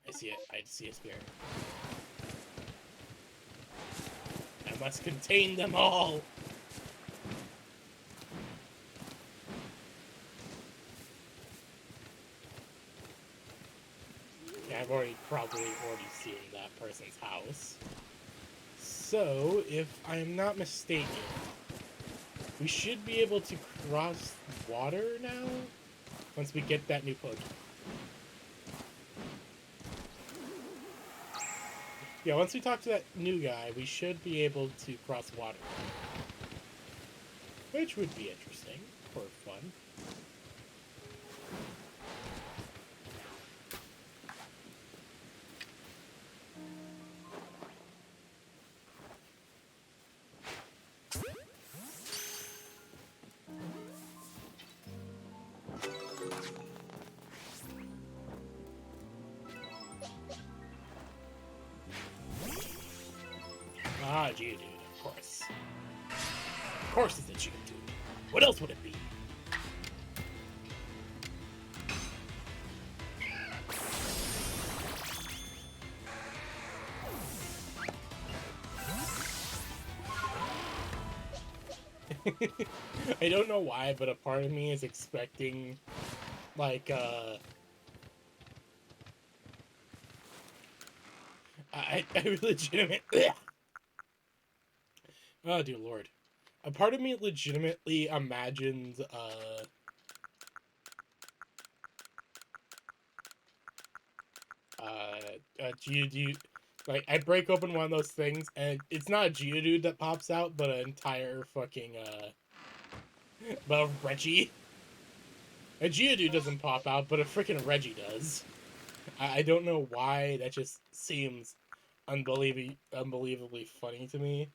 I see it. I see a spirit. I must contain them all! Yeah, I've probably already seen that person's house. So, if I'm not mistaken, we should be able to cross water now? Once we get that new Pokemon. Yeah, once we talk to that new guy, we should be able to cross water. Which would be interesting, or fun. Ah, Geodude, of course. Of course it's a Geodude. What else would it be? I don't know why, but a part of me is expecting, like, I legitimately... Oh, dear lord. A part of me legitimately imagines, Geodude... Like, I break open one of those things, and it's not a Geodude that pops out, but an entire fucking, but a Reggie. A Geodude doesn't pop out, but a freaking Reggie does. I don't know why, that just seems unbelievably funny to me.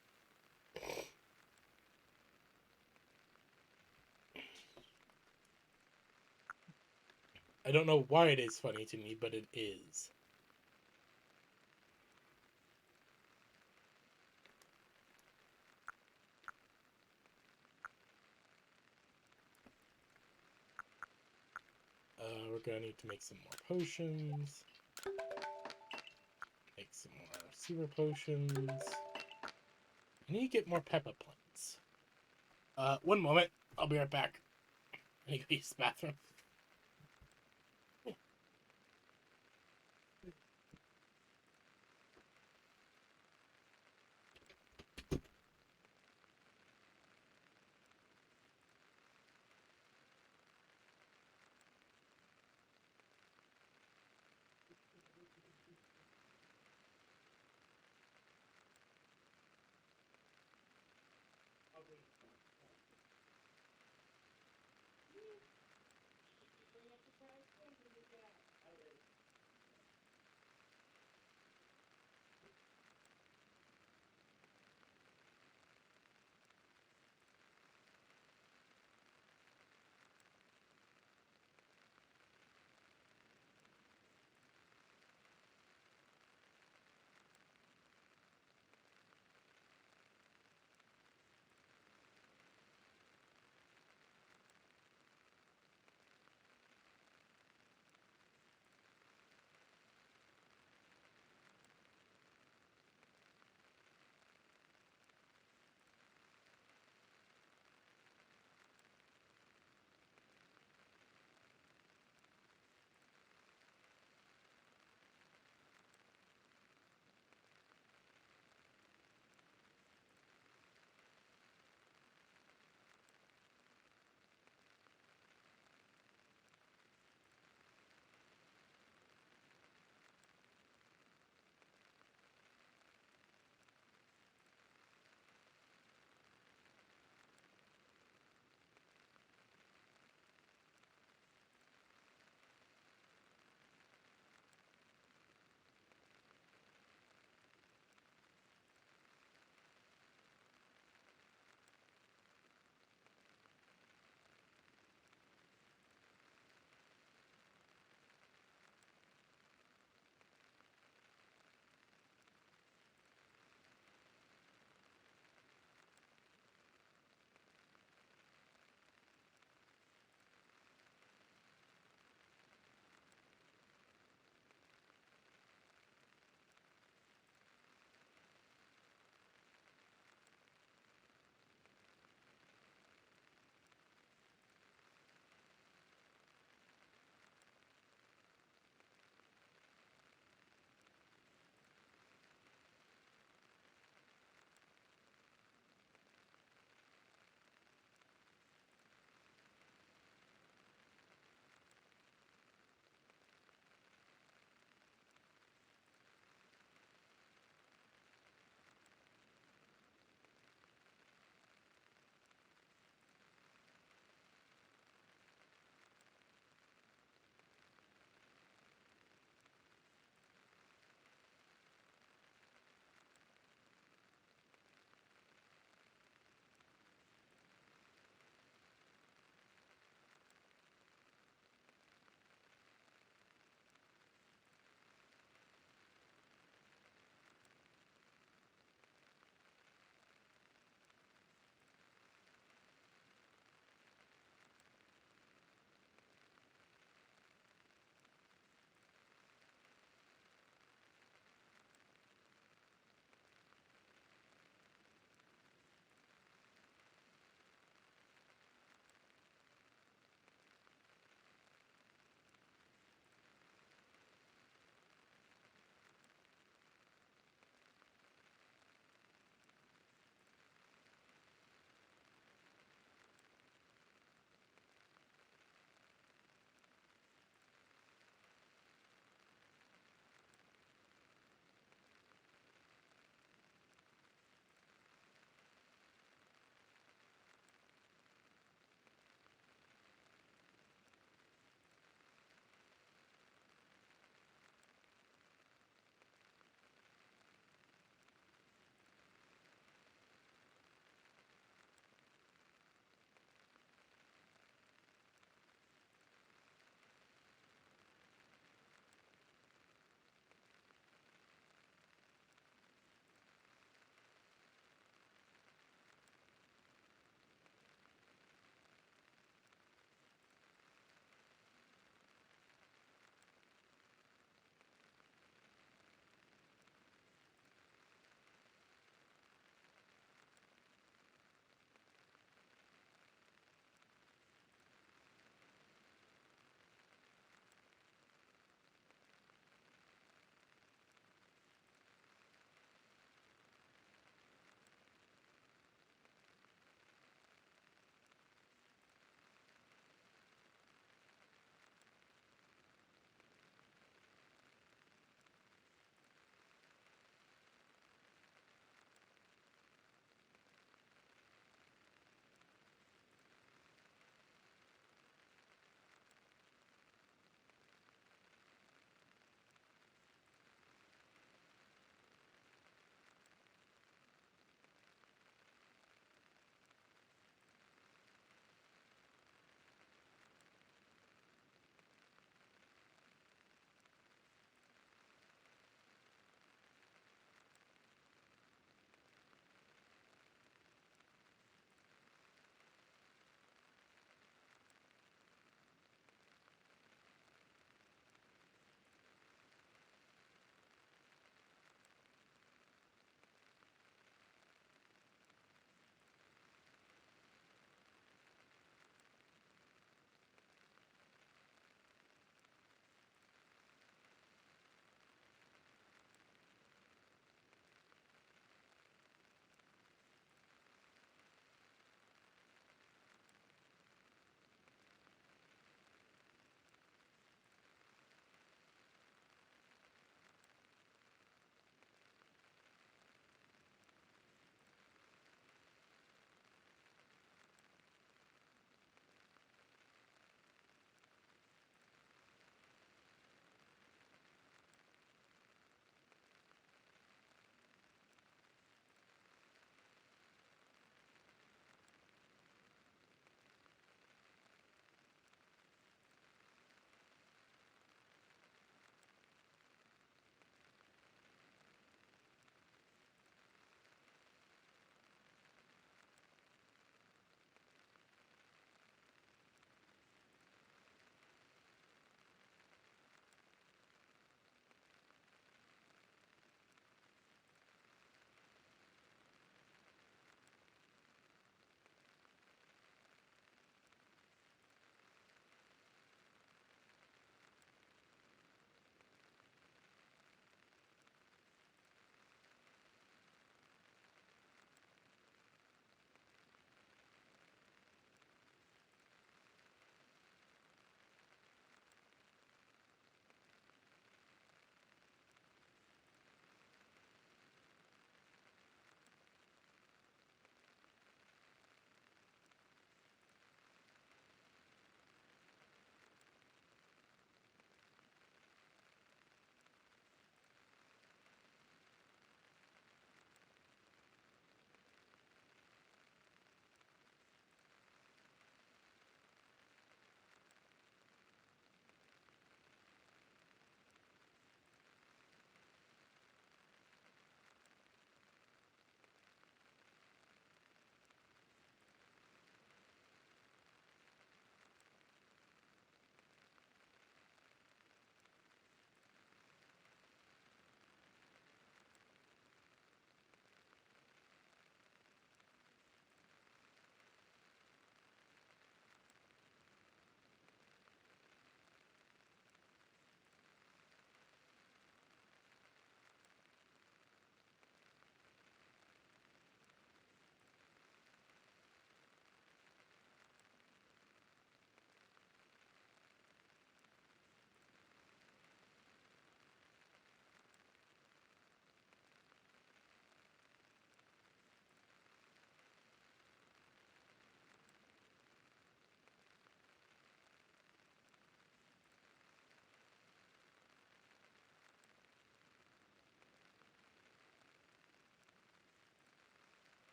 I don't know why it is funny to me, but it is. We're gonna need to make some more potions. Make some more super potions. I need to get more peppa plants. One moment. I'll be right back. I need to use the bathroom.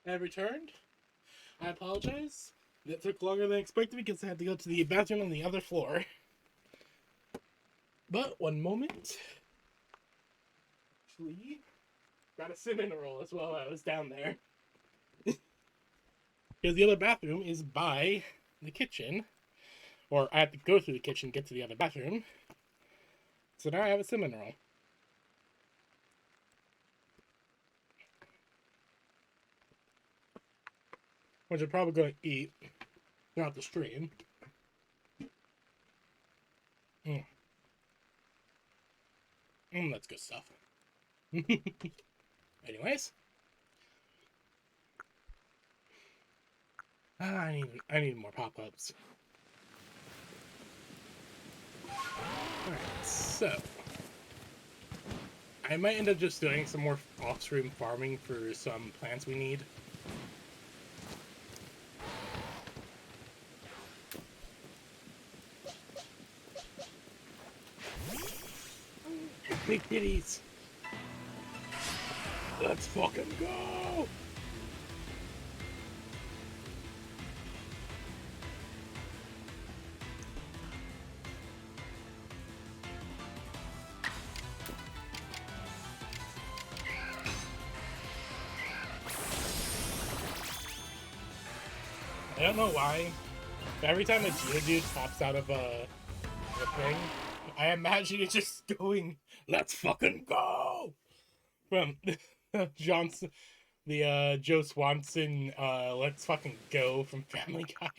I returned. I apologize. That took longer than expected because I had to go to the bathroom on the other floor. But one moment. Actually, got a cinnamon roll as well. I was down there. Because the other bathroom is by the kitchen. Or I have to go through the kitchen to get to the other bathroom. So now I have a cinnamon roll. Which I'm probably going to eat throughout the stream. That's good stuff. Anyways. I need more pop-ups. Alright, so I might end up just doing some more off-stream farming for some plants we need. Big kitties! Let's fucking go! I don't know why, but every time a Geodude pops out of a thing, I imagine it just going, "Let's fucking go!" From Johnson, the Joe Swanson, "Let's fucking go" from Family Guy.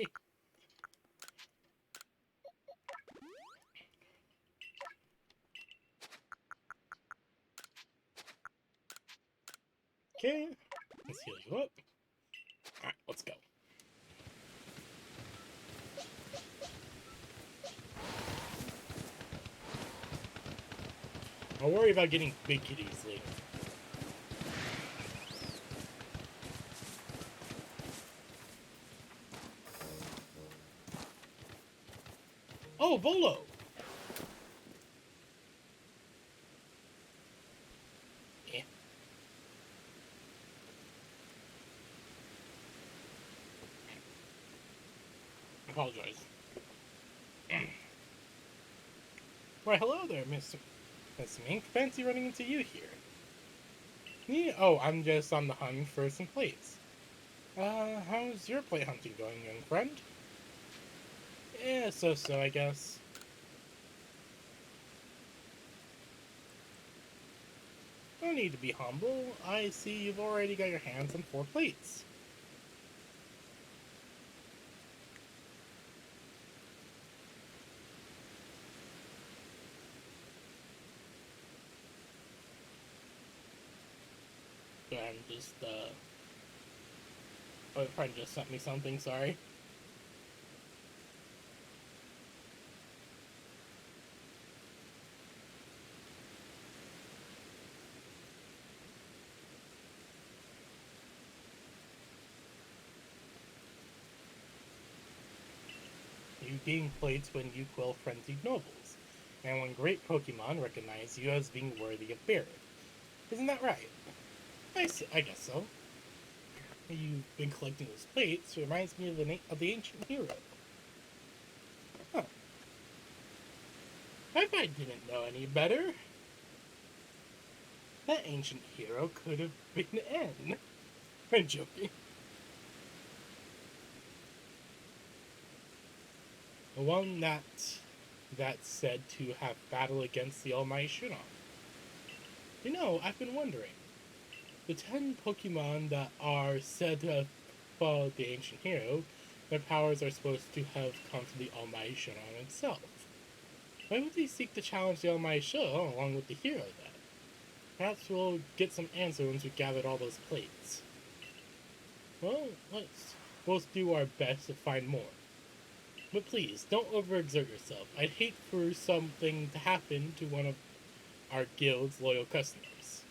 Okay, let's heal you up. Alright, let's go. I'll worry about getting big kitties later. Oh, Volo! Yeah. I apologize. Why, hello there, Miss Mink. Fancy running into you here. Yeah, oh, I'm just on the hunt for some plates. How's your plate hunting going, young friend? Yeah, so-so, I guess. No need to be humble. I see you've already got your hands on 4 plates. And just, oh, my friend just sent me something, sorry. You gain plates when you quell frenzied nobles, and when great Pokemon recognize you as being worthy of bearing. Isn't that right? I guess so. You've been collecting those plates reminds me of the ancient hero. Huh. If I didn't know any better, that ancient hero could have been N. I'm joking. The one that's said to have battled against the Almighty Shunon. You know, I've been wondering. The 10 Pokemon that are said to have followed the ancient hero, their powers are supposed to have come from the Almighty Shunon himself. Why would they seek to challenge the Almighty Shunon along with the hero then? Perhaps we'll get some answers once we've gathered all those plates. Well, let's both do our best to find more. But please, don't overexert yourself. I'd hate for something to happen to one of our guild's loyal customers.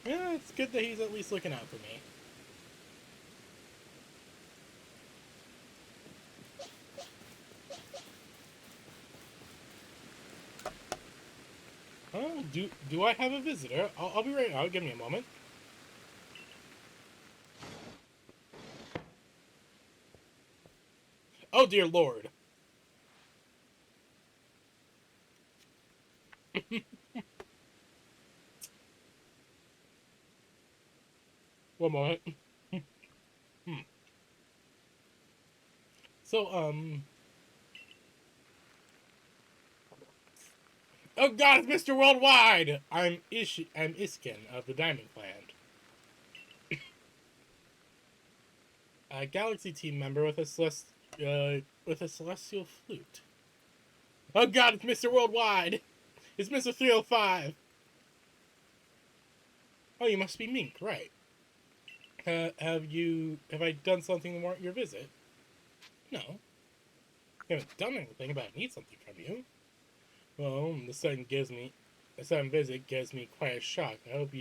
Yeah, it's good that he's at least looking out for me. Oh, do I have a visitor? I'll be right out. Give me a moment. dear lord. One moment. Hmm. So, oh god, it's Mr. Worldwide! I'm Iskin of the Diamond Clan. A Galaxy team member with a celestial flute. Oh god, it's Mr. Worldwide! It's Mr. 305! Oh, you must be Mink, right. Have I done something to warrant your visit? No. I haven't done anything, but I need something from you. Well, the sudden visit gives me quite a shock. I hope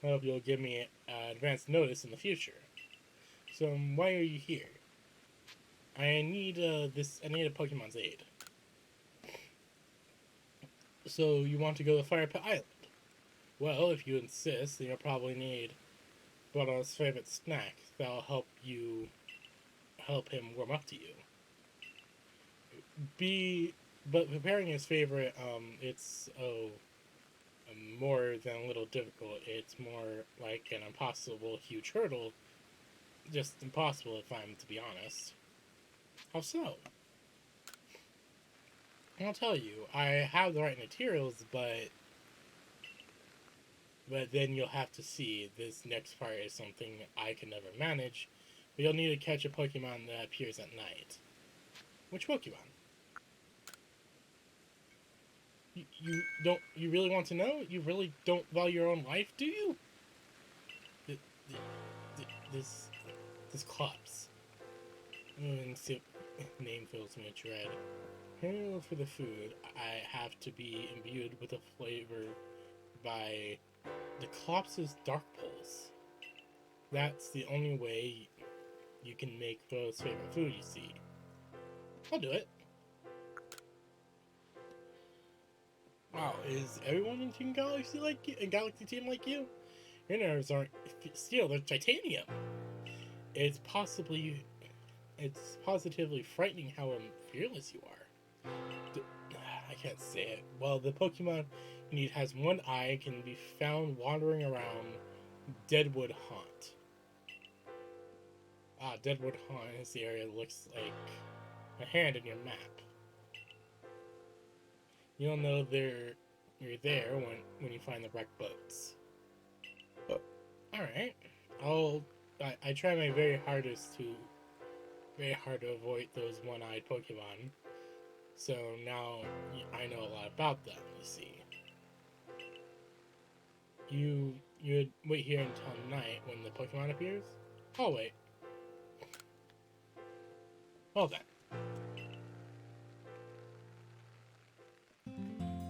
you'll give me advance notice in the future. So, why are you here? I need I need a Pokemon's aid. So, you want to go to Fire Pit Island? Well, if you insist, then you'll probably need Bono's favorite snack that'll help him warm up to you. Be but preparing his favorite, it's more than a little difficult. It's more like an impossible huge hurdle. Just impossible if I'm to be honest. How so? I'll tell you. I have the right materials, but then you'll have to see. This next part is something I can never manage. But you'll need to catch a Pokemon that appears at night. Which Pokemon? You don't. You really want to know? You really don't value your own life, do you? Th- this this collapse. Name fills me with dread. Here for the food, I have to be imbued with a flavor by the Clops's Dark Pulse. That's the only way you can make Rose favorite food, you see. I'll do it. Wow, is everyone in Team Galaxy like you? A Galaxy team like you? Your nerves aren't steel, they're titanium. It's possibly, it's positively frightening how fearless you are. I can't say it. Well, the Pokemon you need has one eye and can be found wandering around Deadwood Haunt. Ah, Deadwood Haunt is the area that looks like a hand in your map. You'll know you're there when you find the wrecked boats. Alright. I try my very hard to avoid those one-eyed Pokemon. So now I know a lot about them, you see. You'd wait here until night when the Pokemon appears? I'll wait. Well then.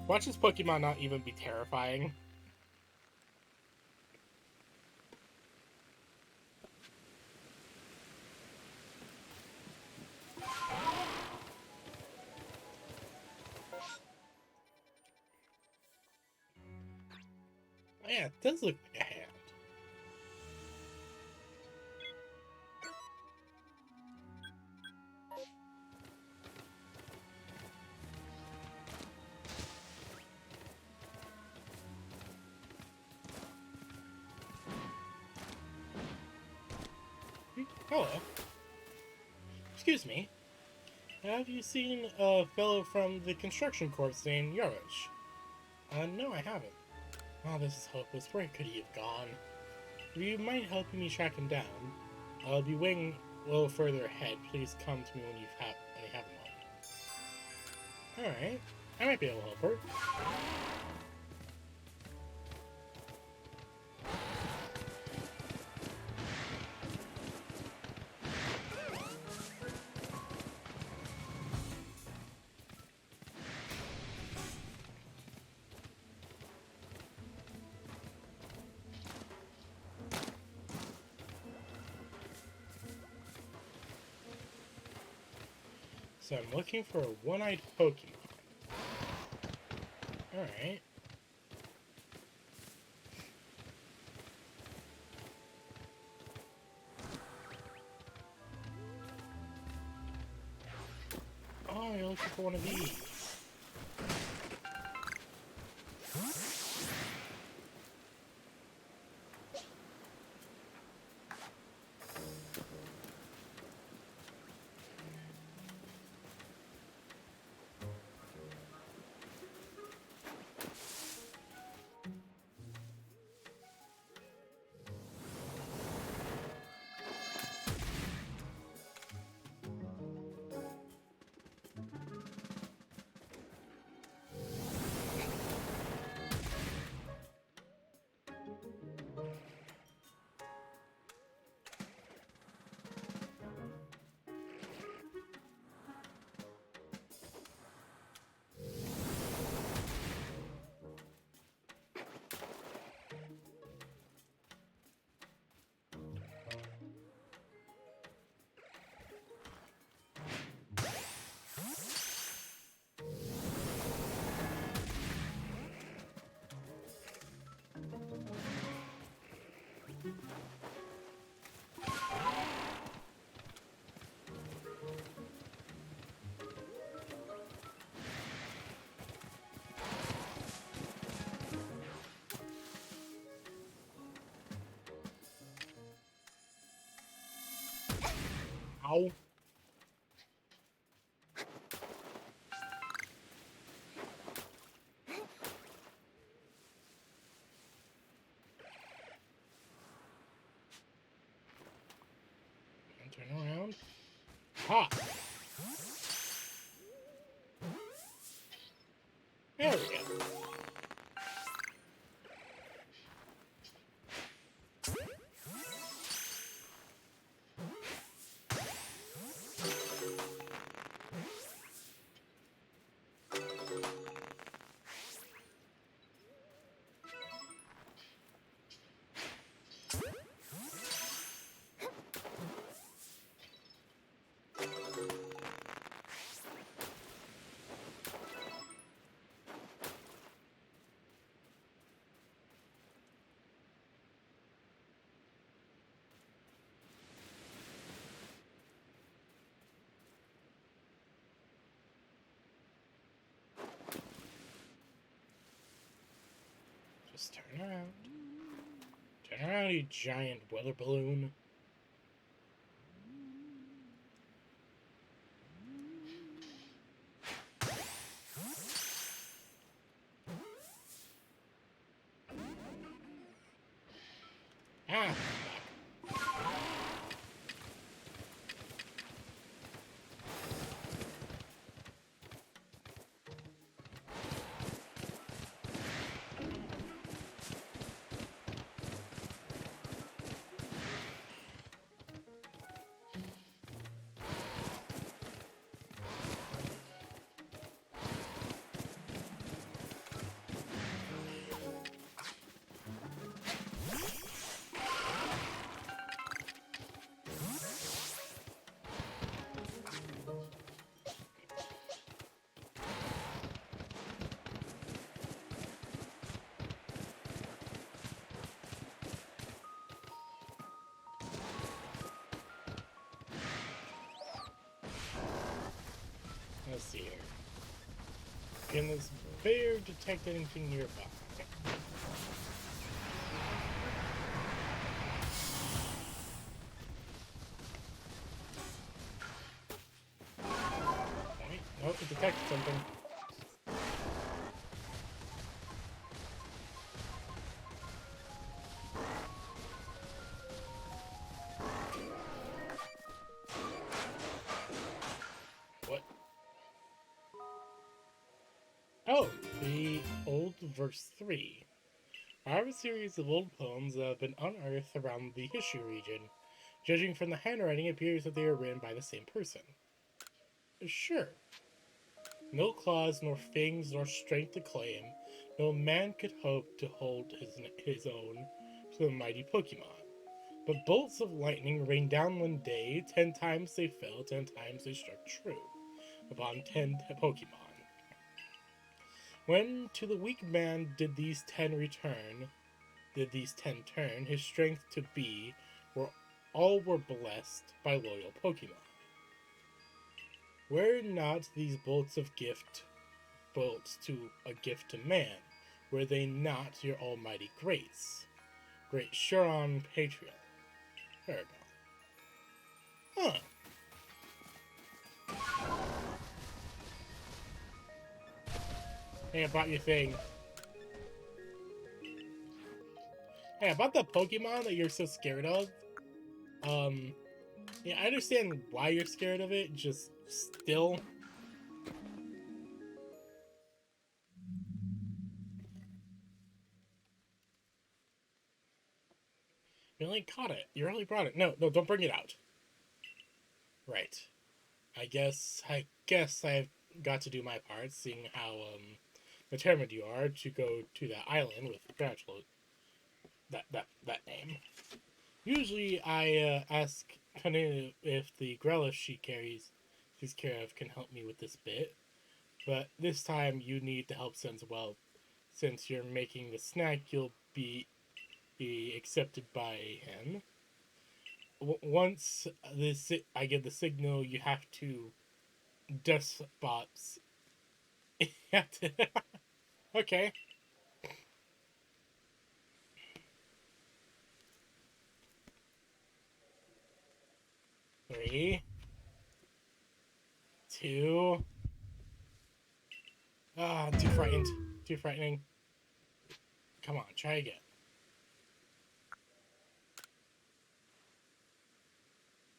Watch this Pokemon not even be terrifying. Oh, yeah, it does look like a hand. Hello. Excuse me. Have you seen a fellow from the construction corps named Yarosh? No, I haven't. Oh, this is hopeless. Where could he have gone? If you mind helping me track him down, I'll be waiting a little further ahead. Please come to me when you have a moment. Alright. I might be able to help her. So I'm looking for a one-eyed Pokemon. Alright. for one of these. Ow. And turn around. Ha! There we go. Just turn around. Turn around, you giant weather balloon. Ah! Let's see here. Can this bear detect anything nearby? Wait, nope, it detected something. What? Oh, the Old Verse 3. I have a series of old poems that have been unearthed around the Hishu region. Judging from the handwriting, it appears that they were written by the same person. Sure. No claws, nor fangs, nor strength to claim, no man could hope to hold his own to the mighty Pokemon. But bolts of lightning rained down one day, 10 times they fell, 10 times they struck true upon 10 Pokemon. When to the weak man did these 10 turn, his strength to be, were all were blessed by loyal Pokemon. Were not these bolts of gift bolts to a gift to man? Were they not your almighty grace? Great Shuron Patriarch. Paragon. Huh. Hey, I brought your thing. Hey, about the Pokemon that you're so scared of, yeah, I understand why you're scared of it, just still. You only caught it. You only brought it. No, no, don't bring it out. Right. I guess I've got to do my part, seeing how, determined you are to go to that island with Bachelor. That name. Usually, I ask Kanina if the Grellish she carries, she's care of, can help me with this bit. But this time, you need the help since, well, since you're making the snack, you'll be accepted by him. Once I give the signal, you have to despots. You have to. Okay. 3, 2. Ah, I'm too frightened. Too frightening. Come on, try again.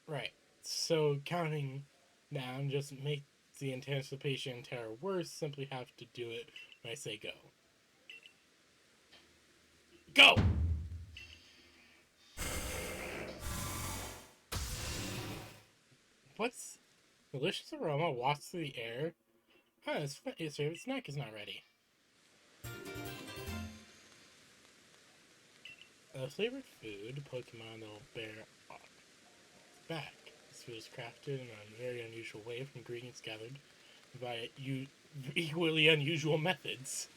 Right. So counting down just makes the anticipation and terror worse. Simply have to do it when I say go. Go! What's delicious aroma wafts through the air? Huh, his favorite snack is not ready. A flavored food, Pokemon that will bear back. This food is crafted in a very unusual way from ingredients gathered by equally unusual methods.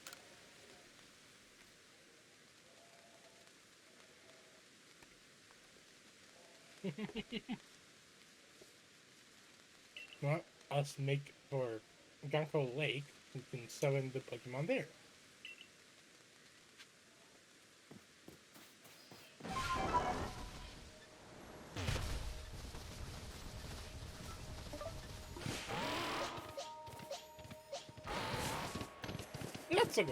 Well, us make for Gunko Lake, we can summon the Pokemon there. Let's go!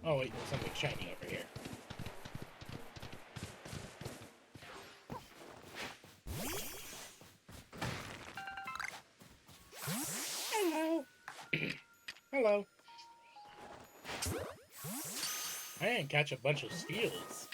Oh wait, there's something shiny over here. Hello! Hello! I didn't catch a bunch of steals.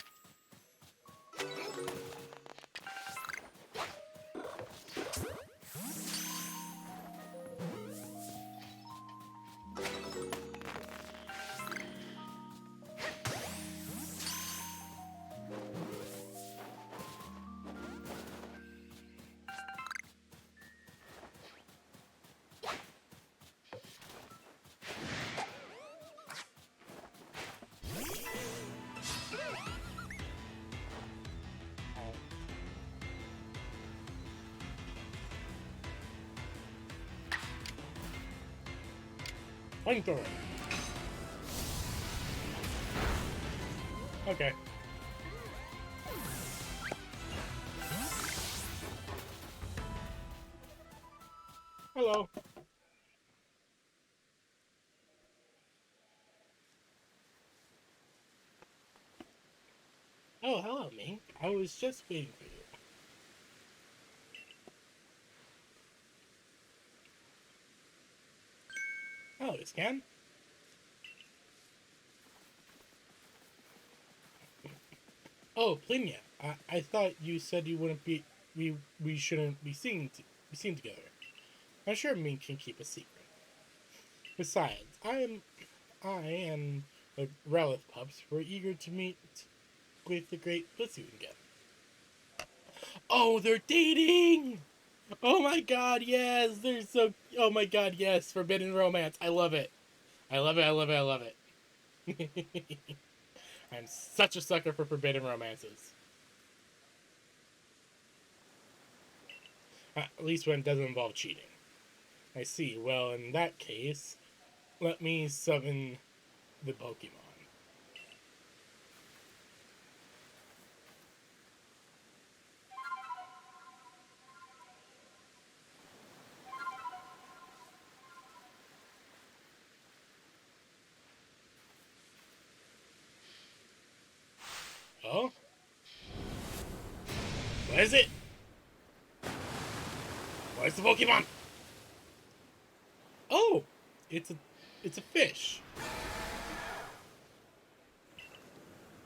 Flamethrower. Okay. Hello. Oh, hello, Mink. I was just waiting for you. Oh, it's Ken? Oh, Plinia. I thought you said you wouldn't be. We shouldn't be seen together. I'm sure Mink can keep a secret. Besides, I and the Relic pups were eager to meet with the great pussy again. Oh, they're dating! Oh my god, yes! They're so. Oh my god, yes! Forbidden romance. I love it. I love it. I love it. I love it. I'm such a sucker for forbidden romances. At least when it doesn't involve cheating. I see. Well, in that case, let me summon the Pokemon. Oh? What is it? Where's the Pokemon? Oh! It's a fish.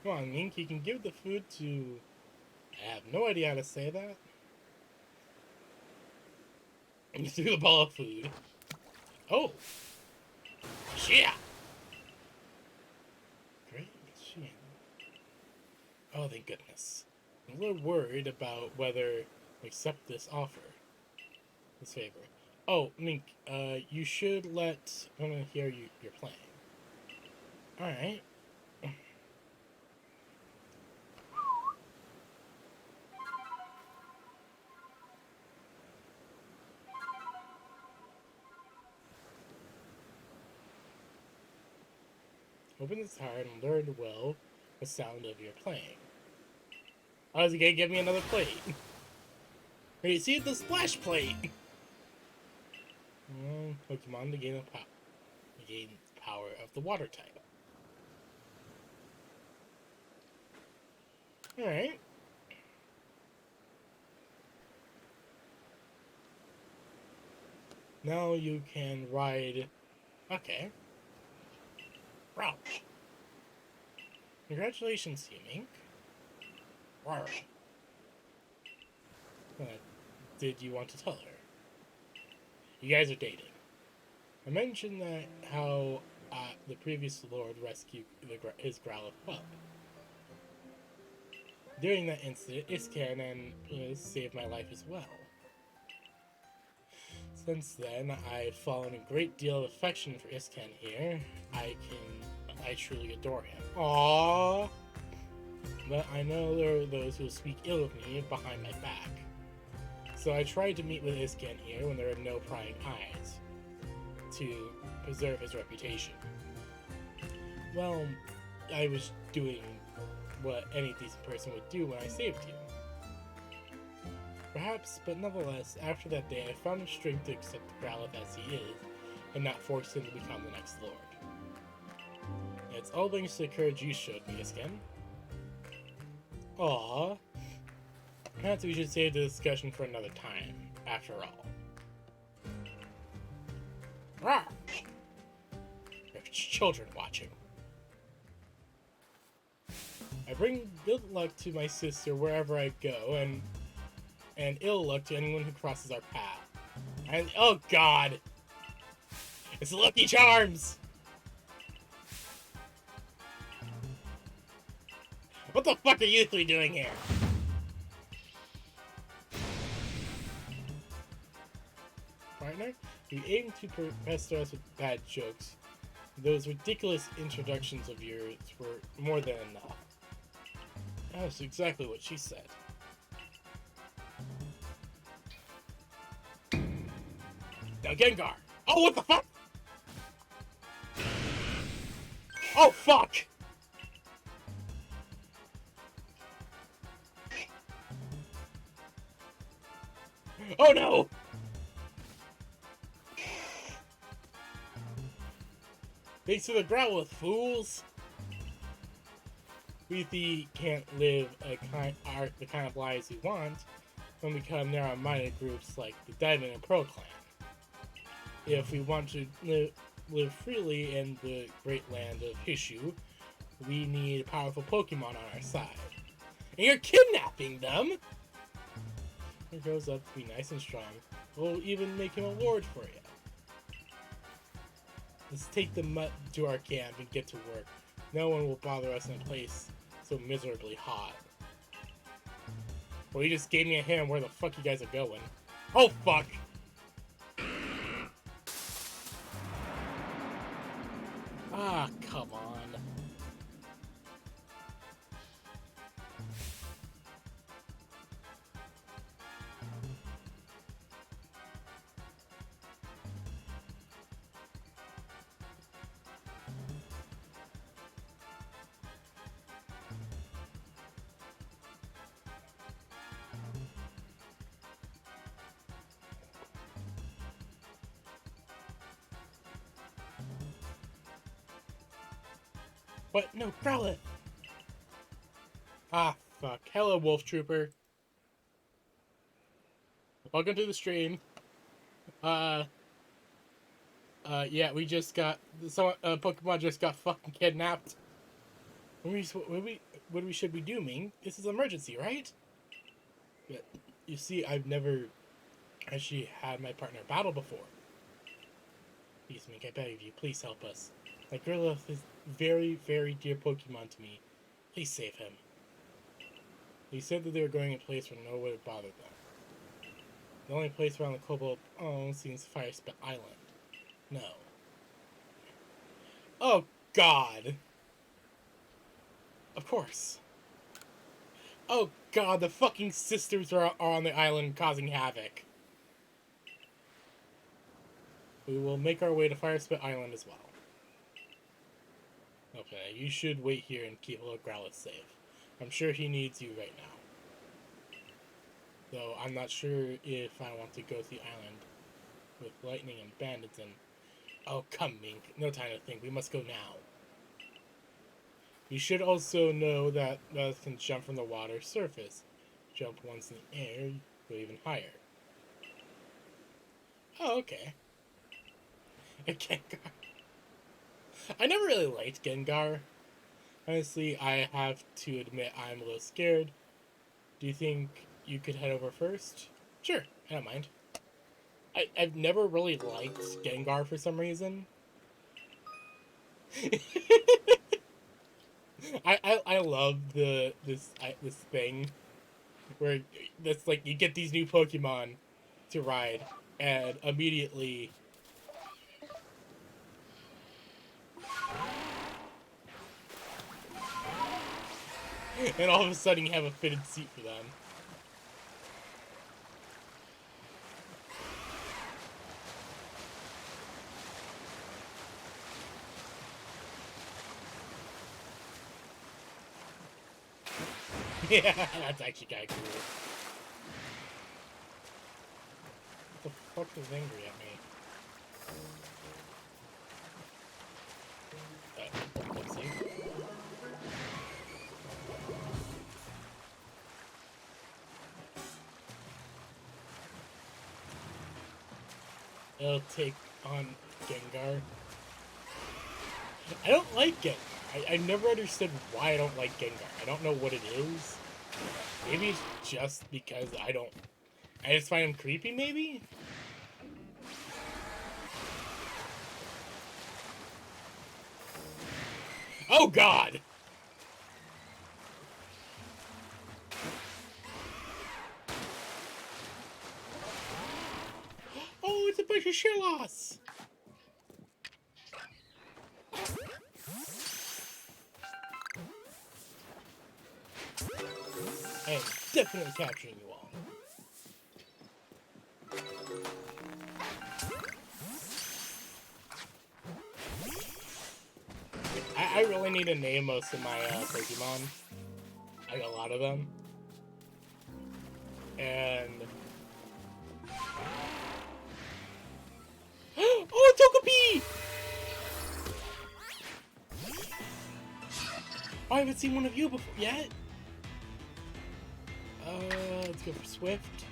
Come on, Link, you can give the food to... I have no idea how to say that. And you threw the ball of food. Oh! Yeah! Great machine. Oh, thank goodness. I'm a little worried about whether to accept this offer. This favor. Oh, Link, you should let... I'm gonna hear you're playing. Alright. Open this heart and learn well the sound of your playing. Oh, is he gonna give me another plate? Hey, see the splash plate! Pokemon to gain power of the water type. Alright. Now you can ride... Okay. Wow. Congratulations, Mink. Wow. Did you want to tell her? You guys are dating. I mentioned that how the previous Lord rescued his Growlithe pup. During that incident, Iscan and saved my life as well. Since then, I've fallen a great deal of affection for Iscan here. I truly adore him. Aww. But I know there are those who speak ill of me behind my back. So I tried to meet with Iscan here when there are no prying eyes, to preserve his reputation. Well, I was doing what any decent person would do when I saved you. Perhaps, but nonetheless, after that day, I found the strength to accept Growlithe as he is, and not force him to become the next Lord. It's all thanks to the courage you showed me, Iscan. Aww. Perhaps we should save the discussion for another time, after all. Rawr! There's children watching. I bring good luck to my sister wherever I go, and ill luck to anyone who crosses our path. And oh god! It's Lucky Charms! What the fuck are you three doing here? Partner, you aim to pester us with bad jokes. Those ridiculous introductions of yours were more than enough. That's exactly what she said. Now Gengar! Oh, what the fuck? Oh, fuck! Oh no! Thanks to the Growlithe, fools! We can't live the kind of lives we want when we become narrow-minded groups like the Diamond and Pearl Clan. If we want to live freely in the great land of Hishu, we need powerful Pokemon on our side. And you're kidnapping them! He grows up to be nice and strong. We'll even make him a lord for you. Let's take the mutt to our camp and get to work. No one will bother us in a place so miserably hot. Well, you just gave me a hint where the fuck you guys are going. Oh, fuck! Ah, come on. What? No, Growlithe! Ah, fuck. Hello, Wolf Trooper. Welcome to the stream. Yeah, we just got... Pokemon just got fucking kidnapped. What should we do, Ming? This is an emergency, right? But, you see, I've never actually had my partner battle before. Please, Ming, I beg of you, please help us. My Growlithe is very, very dear Pokemon to me. Please save him. He said that they were going in a place where no one would bother them. The only place around the Cobalt seems Fire Spit Island. No. Oh, God! Of course. Oh, God, the fucking sisters are on the island causing havoc. We will make our way to Fire Spit Island as well. Okay, you should wait here and keep little Growlithe safe. I'm sure he needs you right now. Though I'm not sure if I want to go to the island with lightning and bandits and... Oh, come, Mink. No time to think. We must go now. You should also know that Growlithe can jump from the water surface. Jump once in the air, go even higher. Oh, okay. A Gengar. I never really liked Gengar. Honestly, I have to admit I'm a little scared. Do you think you could head over first? Sure, I don't mind. I've never really liked Gengar for some reason. I love this thing where that's like you get these new Pokemon to ride and immediately and all of a sudden you have a fitted seat for them. Yeah, that's actually kind of cool. What the fuck is angry at me? Let's see. It'll take on Gengar. I don't like Gengar. I never understood why I don't like Gengar. I don't know what it is. Maybe it's just because I just find him creepy, maybe? Oh, God! Oh, it's a bunch of Shilloss! I am definitely capturing you all. I really need to name most of my Pokemon. I got a lot of them. And... Oh, Togepi! I haven't seen one of you before yet. Let's go for Swift.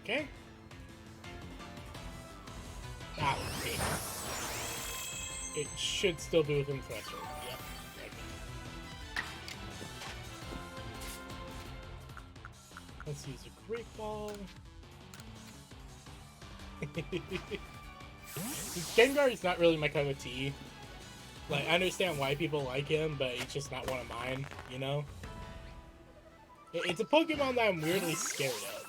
Okay. That was it. It should still be within threshold. Yep. Let's use a Great Ball. Gengar is not really my cup of tea. Like, I understand why people like him, but it's just not one of mine, you know? It's a Pokemon that I'm weirdly scared of.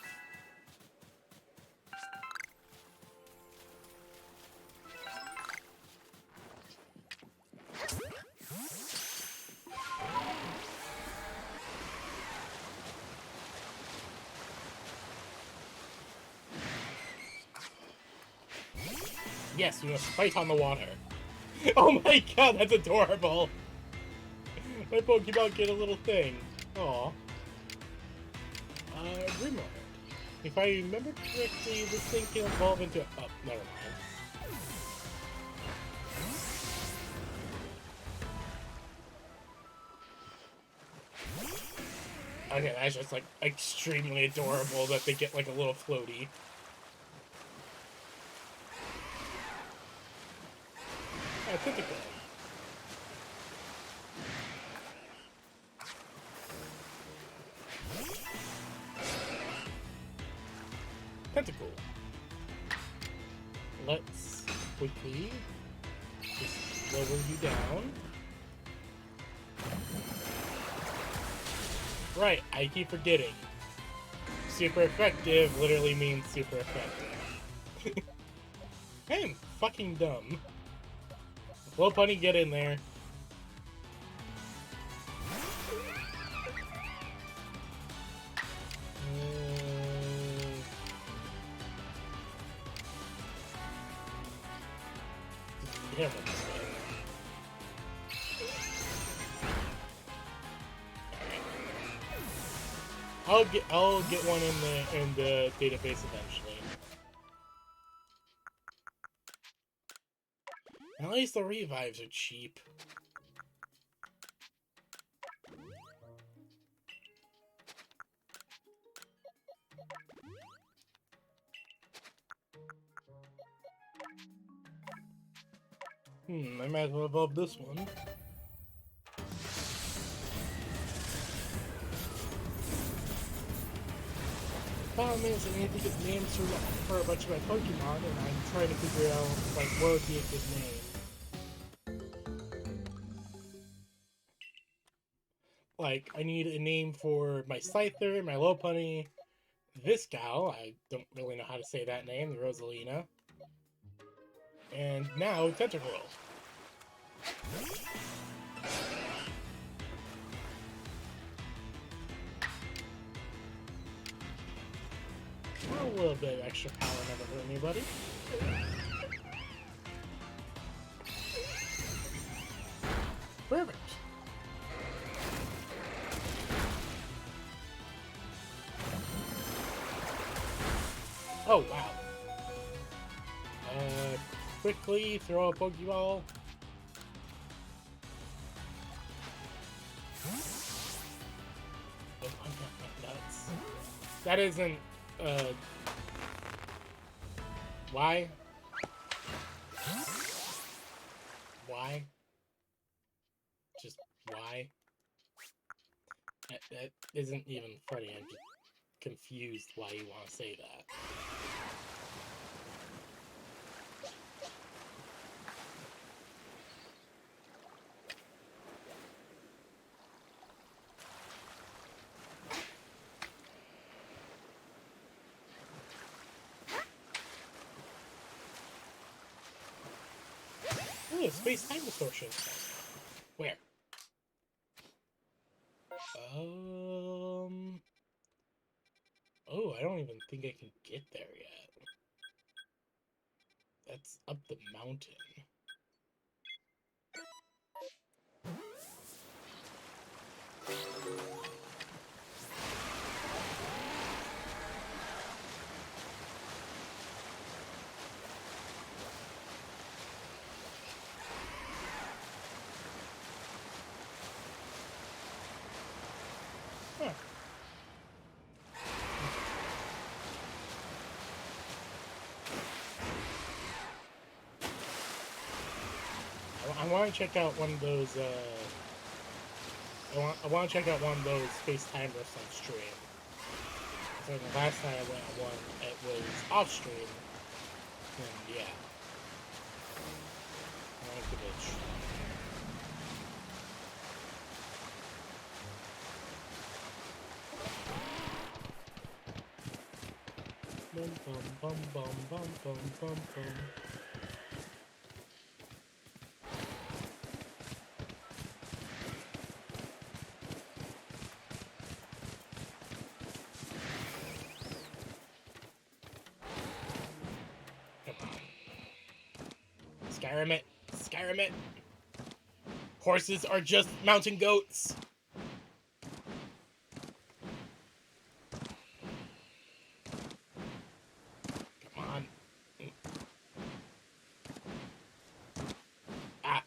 Yes, we must fight on the water. Oh my god, that's adorable! My Pokemon get a little thing. Aw. Rumor. If I remember correctly, this thing can evolve into... Oh, never mind. Okay, that's just like extremely adorable that they get like a little floaty. Typical. Tentacle. Let's quickly just lower you down. Right, I keep forgetting. Super effective literally means super effective. I am fucking dumb. Well, Bunny, get in there. Hit him with this way. I'll get one in the database eventually. At least the revives are cheap. I might as well evolve this one. Problem is, I need to get names for a bunch of my Pokemon, and I'm trying to figure out, like, what would be a good name. Like, I need a name for my Scyther, my Lopunny, this gal, I don't really know how to say that name, the Rosalina, and now Tentacruel. A little bit of extra power never hurt anybody. Perfect. Oh, wow. Quickly throw a Pokeball. Oh, I'm not nuts. That isn't, why? Why? Just why? That isn't even funny. I'm just confused why you want to say that. Ooh, space-time distortion. Where? Oh, I don't even think I can get there yet. That's up the mountain. Huh. I want to check out one of those, I want to check out one of those space-time bursts on stream. So the last time I went on one, it was off-stream. And yeah. I like the bitch. Bum bum bum bum bum bum bum. Skyrim it. Skyrim it. Horses are just mountain goats. Come on. Ah.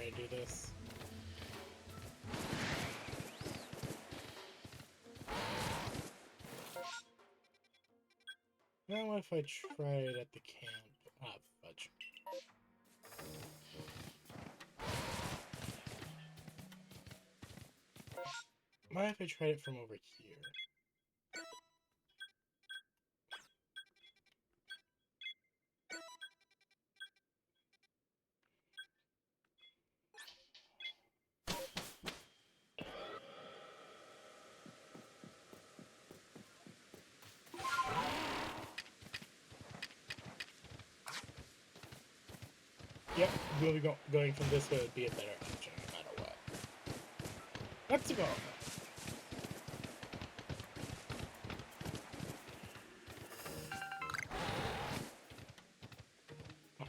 try to do this. Now what if I try it at the camp? Ah, fudge. What if I tried it from over here? Yep, going from this way would be a better option, no matter what. Let's go!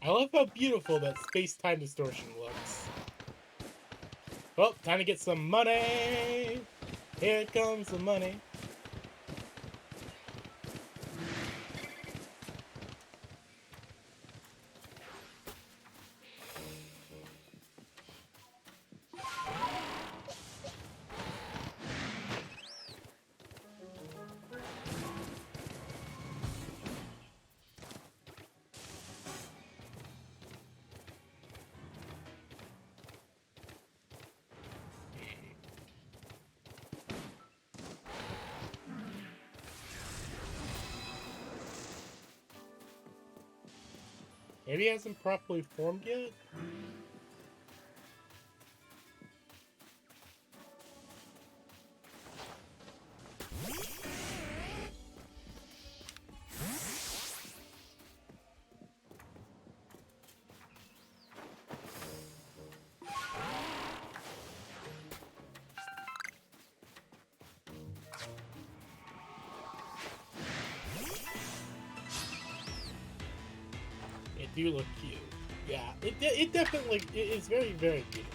I love how beautiful that space-time distortion looks. Well, time to get some money! Here comes the money! Maybe it hasn't properly formed yet? It do look cute. Yeah, it definitely it's very, very beautiful.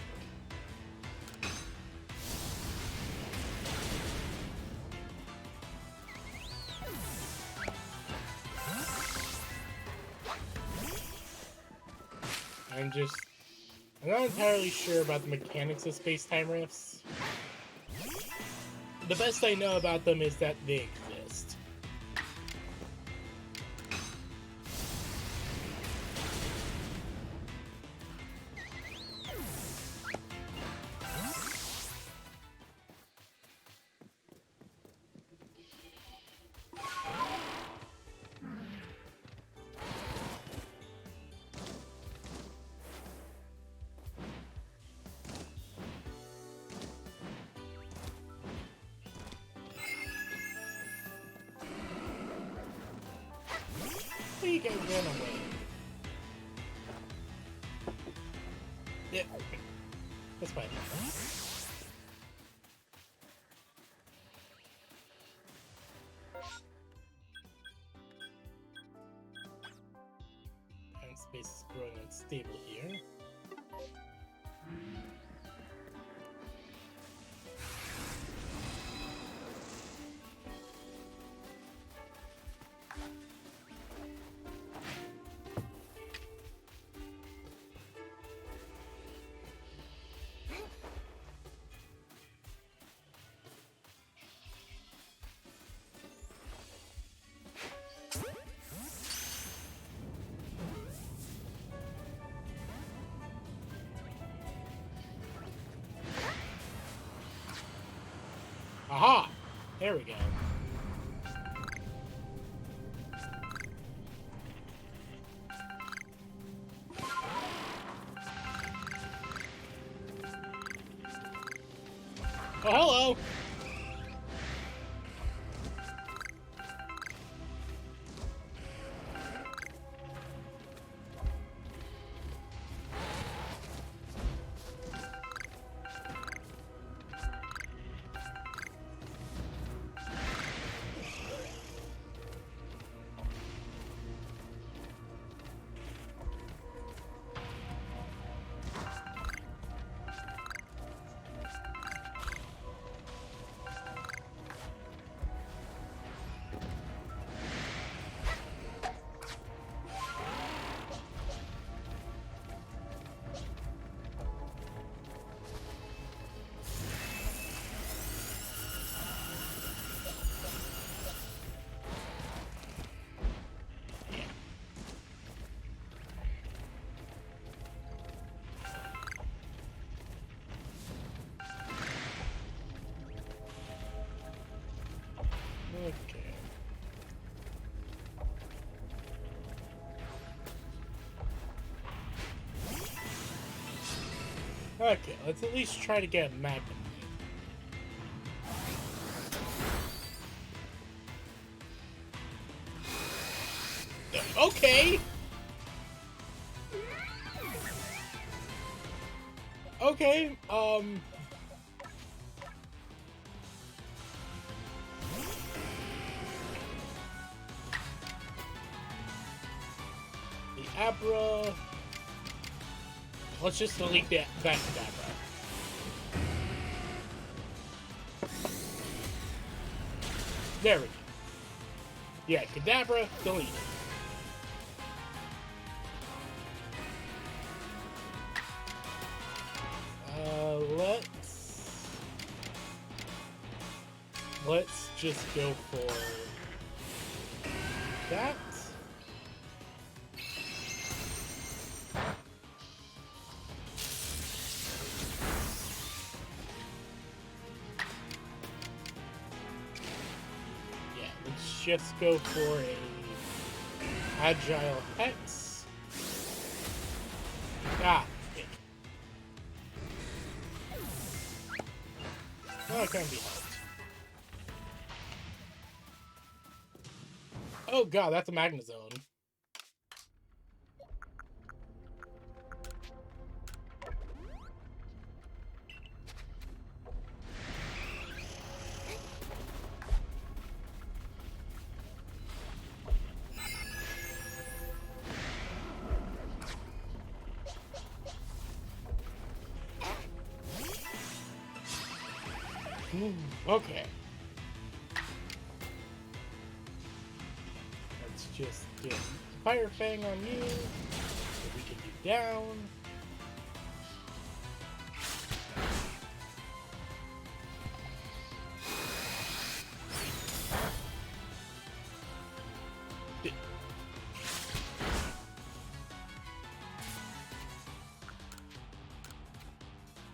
I'm not entirely sure about the mechanics of space-time rifts. The best I know about them is that they exist. You guys ran away. Yeah. That's fine. And space is growing unstable here. Aha! There we go. Oh, hello! Okay, let's at least try to get a Magnum. Okay! Okay, the Abra... Let's just delete that Abra. There we go. Yeah, Kadabra, delete it. Let's just go for that. Yeah, let's just go for a Agile Hex. Ah, okay. Oh, it can't be helped. Oh god, that's a Magnezone. Okay. Let's just do Fire Fang on you. So we can do down.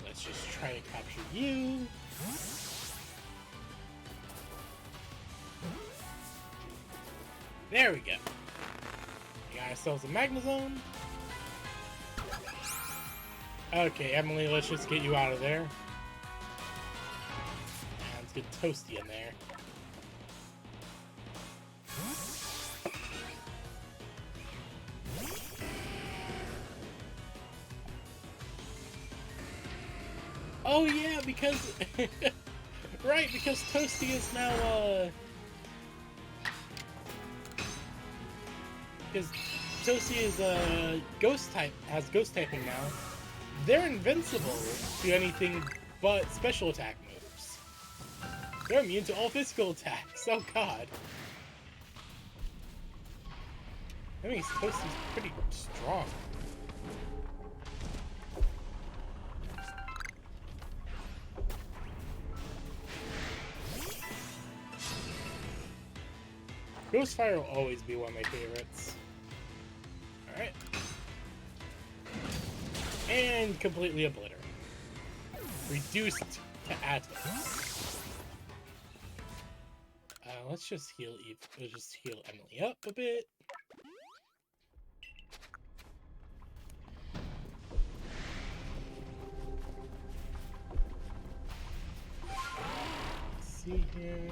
Let's just try to capture you. There we go. We got ourselves a Magnezone. Okay, Emily, let's just get you out of there. And let's get Toasty in there. Oh yeah, because... right, because Toasty is now, because Toasty is ghost type, has ghost typing now. They're invincible to anything but special attack moves. They're immune to all physical attacks. Oh god. That means Toasty's pretty strong. Ghost Fire will always be one of my favorites. Alright. And completely obliterate. Reduced to atoms. Let's just heal Eve. Let's just heal Emily up a bit. Let's see here.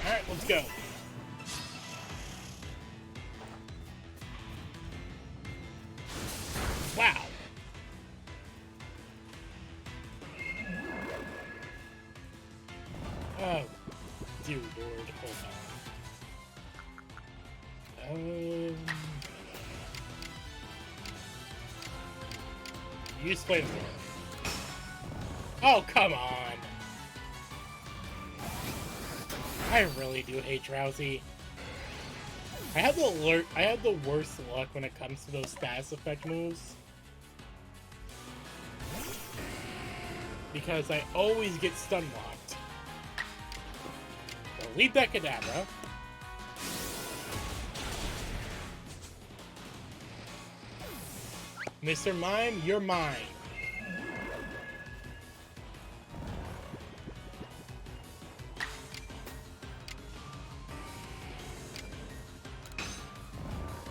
Alright, let's go. Wow. Oh, dear lord, hold on. Use Flamethrower. Oh, come on. I really do hate Drowsy. I have the worst luck when it comes to those status effect moves. Because I always get stun locked. So leave that Kadabra. Mr. Mime, you're mine.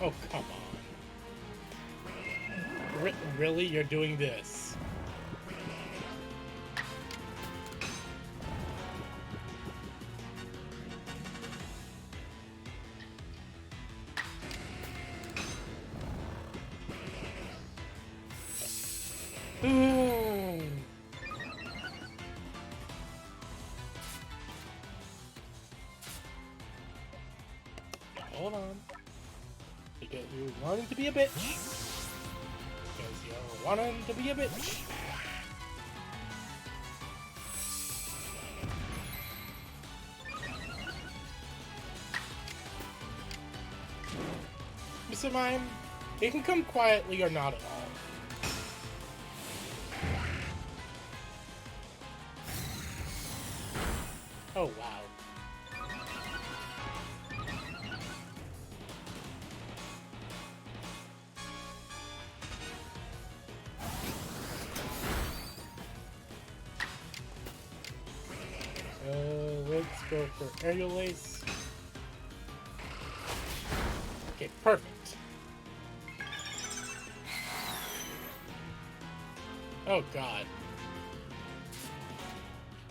Oh, come on. Really? You're doing this? Hold on. Because you're wanting to be a bitch. Because you're wanting to be a bitch. Mr. Mime, it can come quietly or not at all. Oh, wow. Let's go for Aerial Ace. Okay, perfect. Oh, God.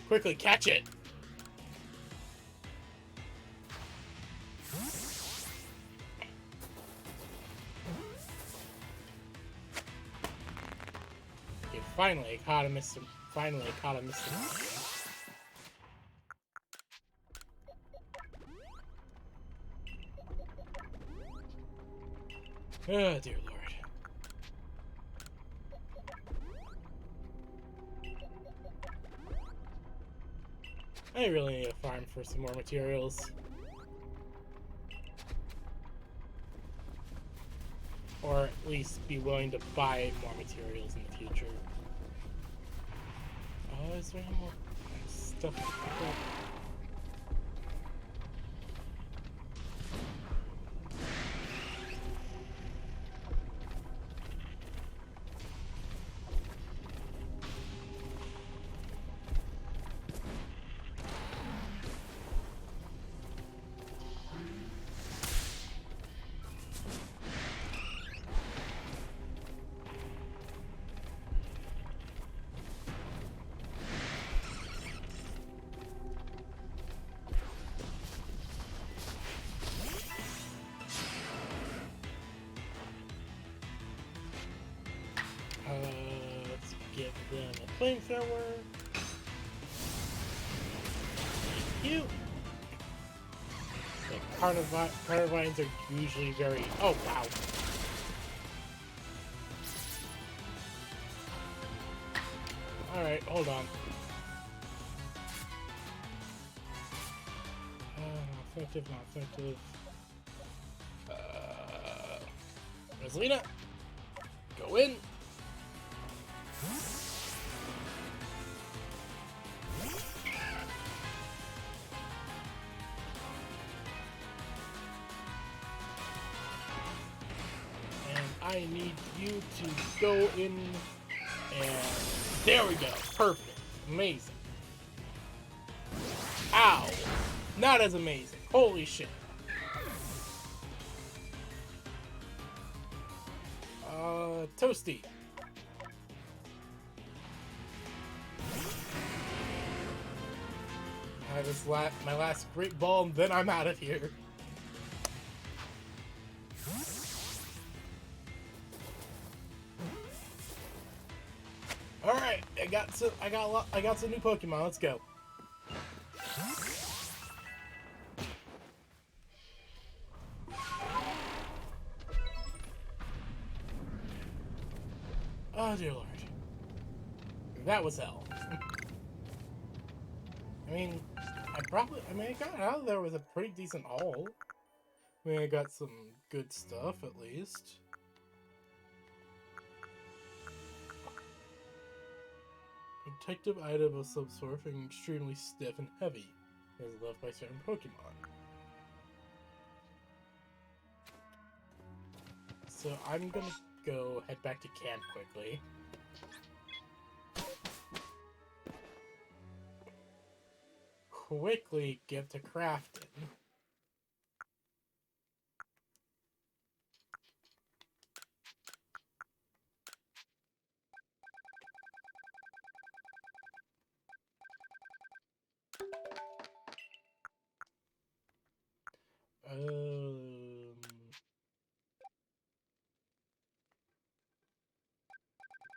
Quickly, catch it! Okay, finally, I caught him, Mr. Finally, I caught him, Mr. Oh, dear Lord. I really need to farm for some more materials. Or at least be willing to buy more materials in the future. Oh, is there any more stuff to pick up? Let's give them a flamethrower. Thank you. The Carnivines are usually very... Oh, wow. Alright, hold on. Not effective, not effective. Rosalina, go in. And I need you to go in, and there we go. Perfect. Amazing. Ow. Not as amazing. Holy shit. Toasty. My last great ball, and then I'm out of here. All right, I got some new Pokemon. Let's go. Oh dear Lord, that was hell. I mean, I mean, I got out of there with a pretty decent haul. I mean, I got some good stuff, at least. Protective item of some sort, being extremely stiff and heavy. It is loved by certain Pokemon. So I'm gonna go head back to camp quickly. Quickly get to crafting.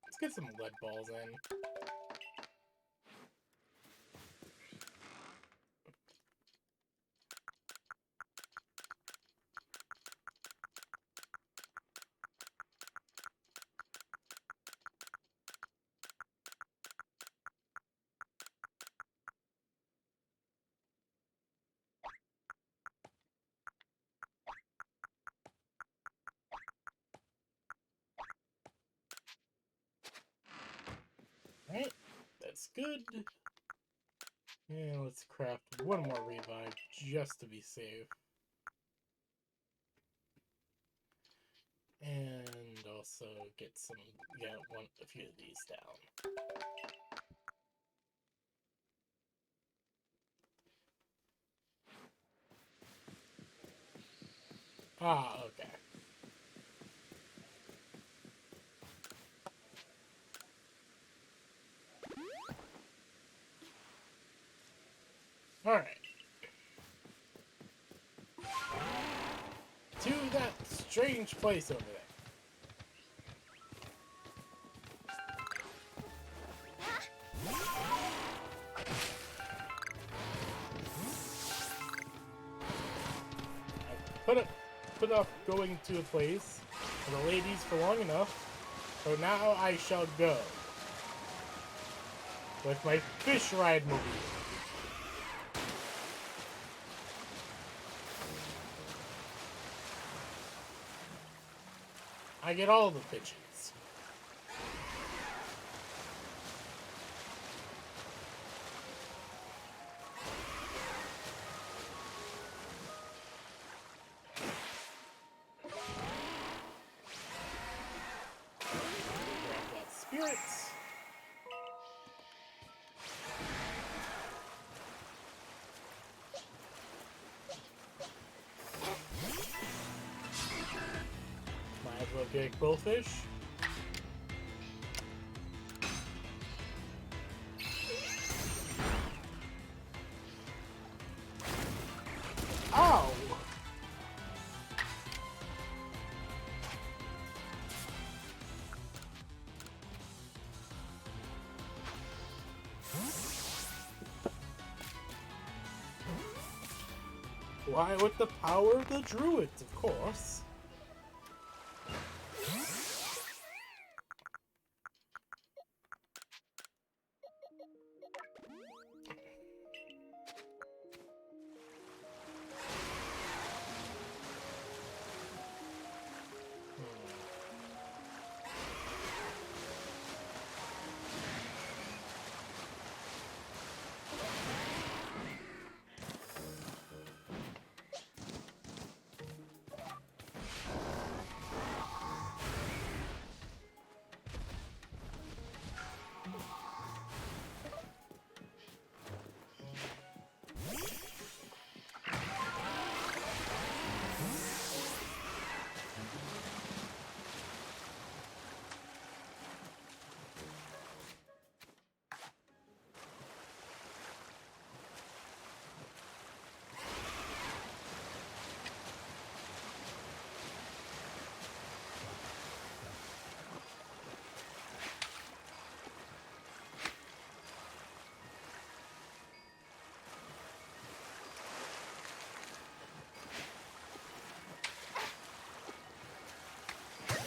Let's get some lead balls in. Right, that's good. And let's craft one more revive just to be safe. And also get a few of these down. Ah, okay. Alright. To that strange place over there. Put off going to a place for the ladies for long enough, so now I shall go with my fish ride mobile. I get all the bitches. Spirits. Might as well get Bullfish. Ow! Why, with the power of the druids, of course.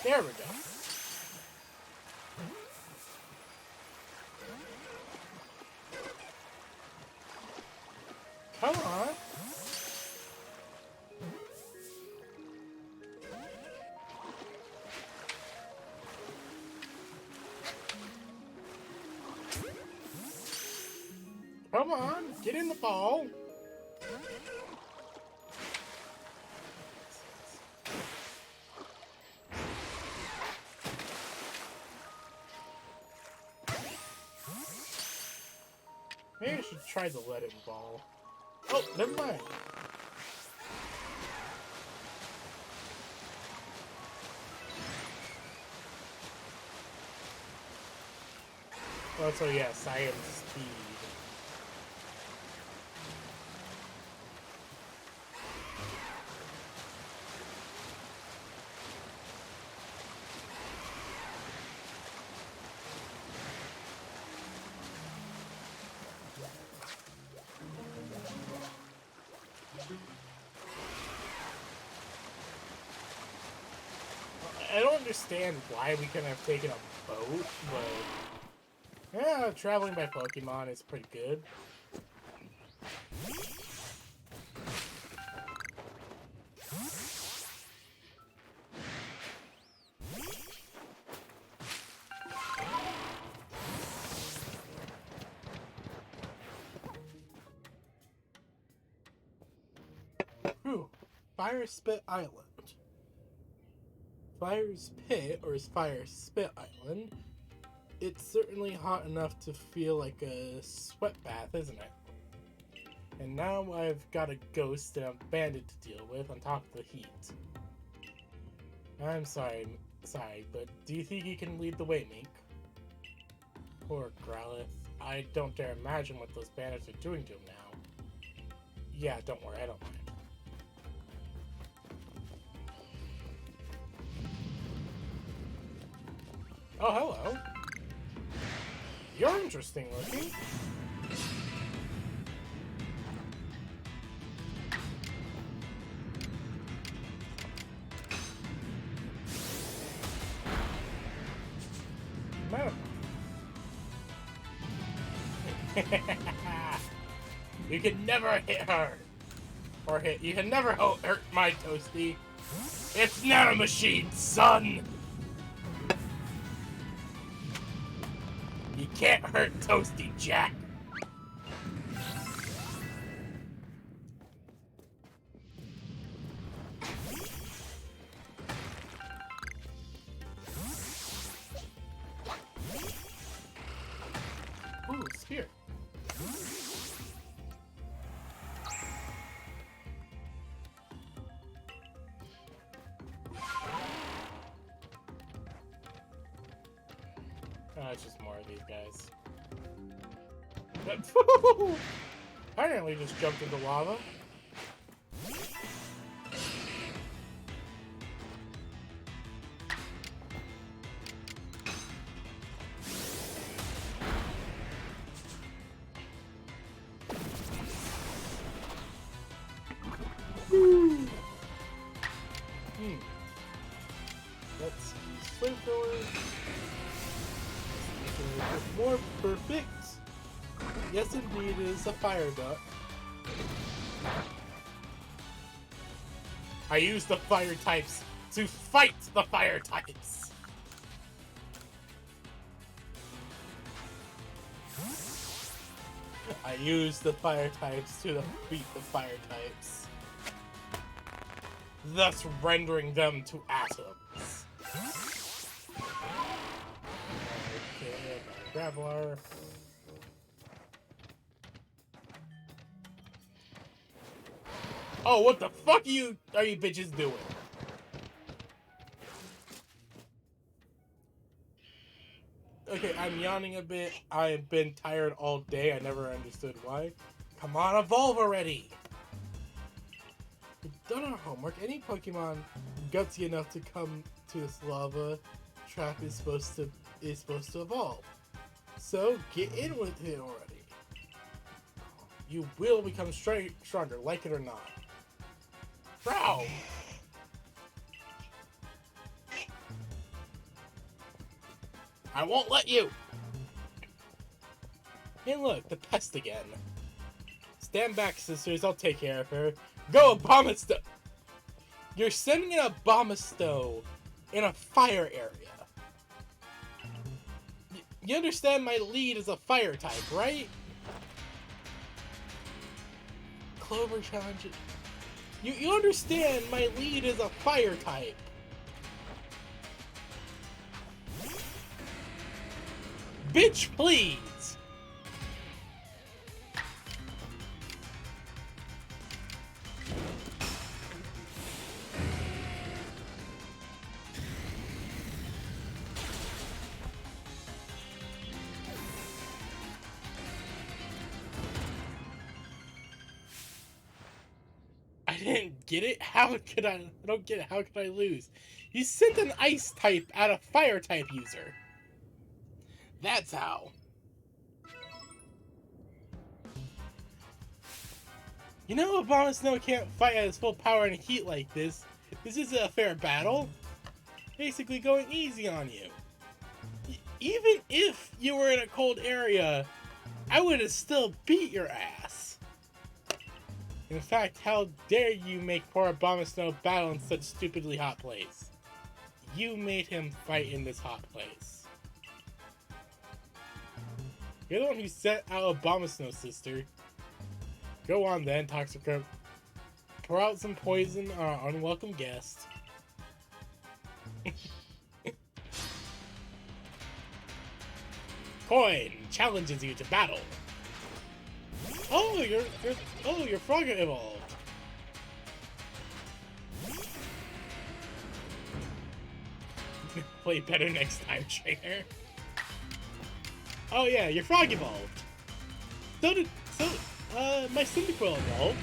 There we go. Come on. Come on, get in the ball. Maybe I should try the let it ball. Oh, never mind. Oh, so yes, I am speed. I don't understand why we couldn't have taken a boat, but yeah, traveling by Pokemon is pretty good. Whew. Fire Spit Island. Fire's Pit, or is Fire Spit Island? It's certainly hot enough to feel like a sweat bath, isn't it? And now I've got a ghost and a bandit to deal with on top of the heat. I'm sorry, but do you think you can lead the way, Mink? Poor Growlithe. I don't dare imagine what those bandits are doing to him now. Yeah, don't worry, I don't mind. Oh, hello. You're interesting looking. No. You can never hit her. You can never hurt my Toasty. It's not a machine, son! You can't hurt Toasty Jack. Ooh, spear. Oh, it's just more of these guys. I nearly just jumped into lava. Let's use flamethrowers. More perfect. Yes, indeed, it is a fire duck. I use the fire types to fight the fire types. I use the fire types to defeat the fire types, thus rendering them to atoms. Okay, Graveler. Oh, what the fuck are you bitches doing? Okay, I'm yawning a bit. I've been tired all day. I never understood why. Come on, evolve already! We've done our homework. Any Pokemon gutsy enough to come to this lava trap is supposed to evolve. So get in with it already. You will become stronger, like it or not. Bro! I won't let you! Hey look, the pest again. Stand back, sisters. I'll take care of her. Go, Abomasto! You're sending an Abomasto in a fire area. You understand my lead is a fire type, right? Clover challenge. You understand my lead is a fire type. Bitch, please! I didn't get it? How could I don't get it. How could I lose? You sent an ice type at a fire type user. That's how. You know Abomasnow can't fight at his full power in heat like this. This isn't a fair battle. Basically going easy on you. Even if you were in a cold area, I would have still beat your ass. In fact, how dare you make poor Abomasnow battle in such stupidly hot place? You made him fight in this hot place. You're the one who set out Abomasnow, sister. Go on then, Toxicroak. Pour out some poison on our unwelcome guest. Coin challenges you to battle. Oh, your frog evolved. Play better next time, trainer. Oh yeah, your frog evolved. My Cyndaquil evolved.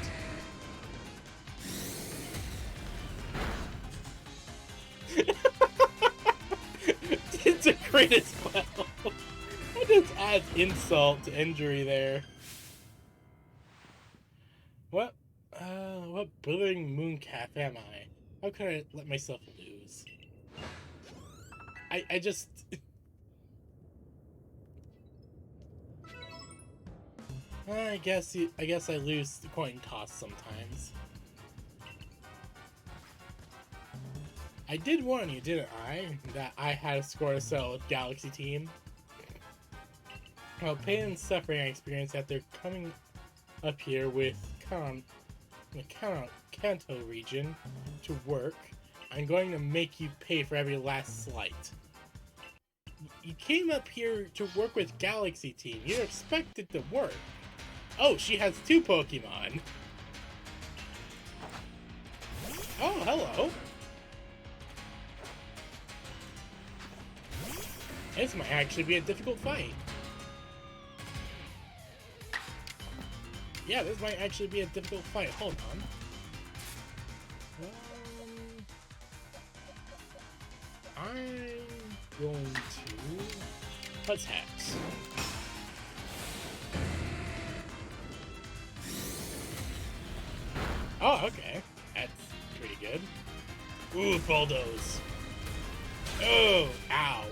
It's a crit as well. That just adds insult to injury there. What blithering mooncalf am I? How could I let myself lose? I just... I guess I lose the coin toss sometimes. I did warn you, didn't I? That I had a score to settle with Galaxy Team. Well, pain and suffering I experienced after coming up here with Kanto region to work, I'm going to make you pay for every last slight. You came up here to work with Galaxy Team. You're expected to work. Oh, she has 2 Pokemon. Oh, hello. This might actually be a difficult fight. Yeah, this might actually be a difficult fight. Hold on. I'm going to... Let's Hex. Oh, okay. That's pretty good. Ooh, bulldoze. Oh, ow.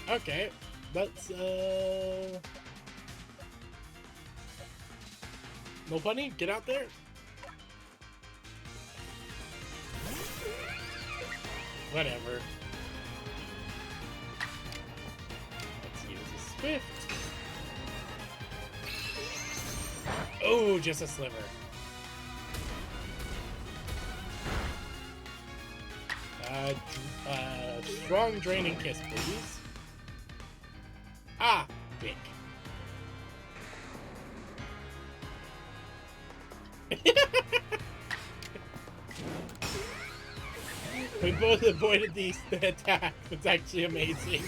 Okay, let's, No bunny, get out there. Whatever. Let's use a Swift. Oh, just a sliver. Strong draining kiss, please. Ah, big. We both avoided the attack. It's actually amazing.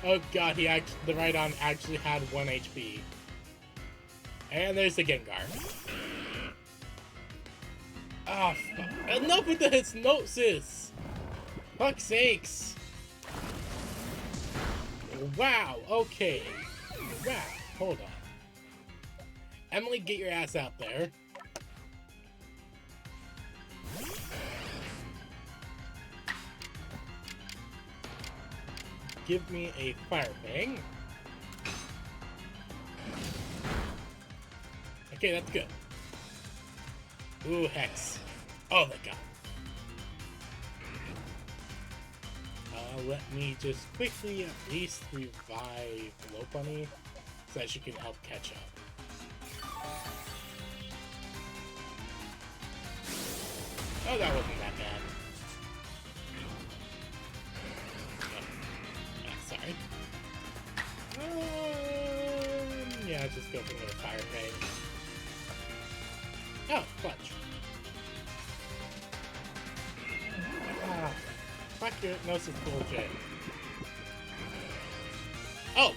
Oh god, the Rhydon actually had 1 HP. And there's the Gengar. Oh, fuck. Enough with the hypnosis! Fuck's sakes! Wow, okay. Wow, hold on. Emily, get your ass out there. give me a Fire Fang. Okay, that's good. Ooh, Hex. Oh my god. Let me just quickly at least revive Low Bunny so that she can help catch up. Oh, that wasn't that bad. Oh, sorry. Yeah, just go for another Fire Fang. Oh, fudge. Ah, fuck your nose is bullshit. Oh!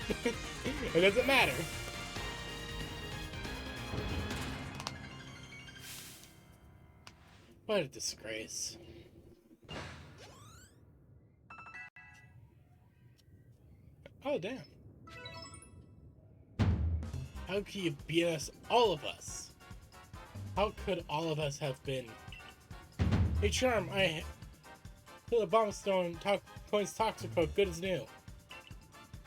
It doesn't matter. What a disgrace. Oh, damn. How could you beat us, all of us? How could all of us have been? Hey, Charm, I feel the bomb stone points Toxico good as new.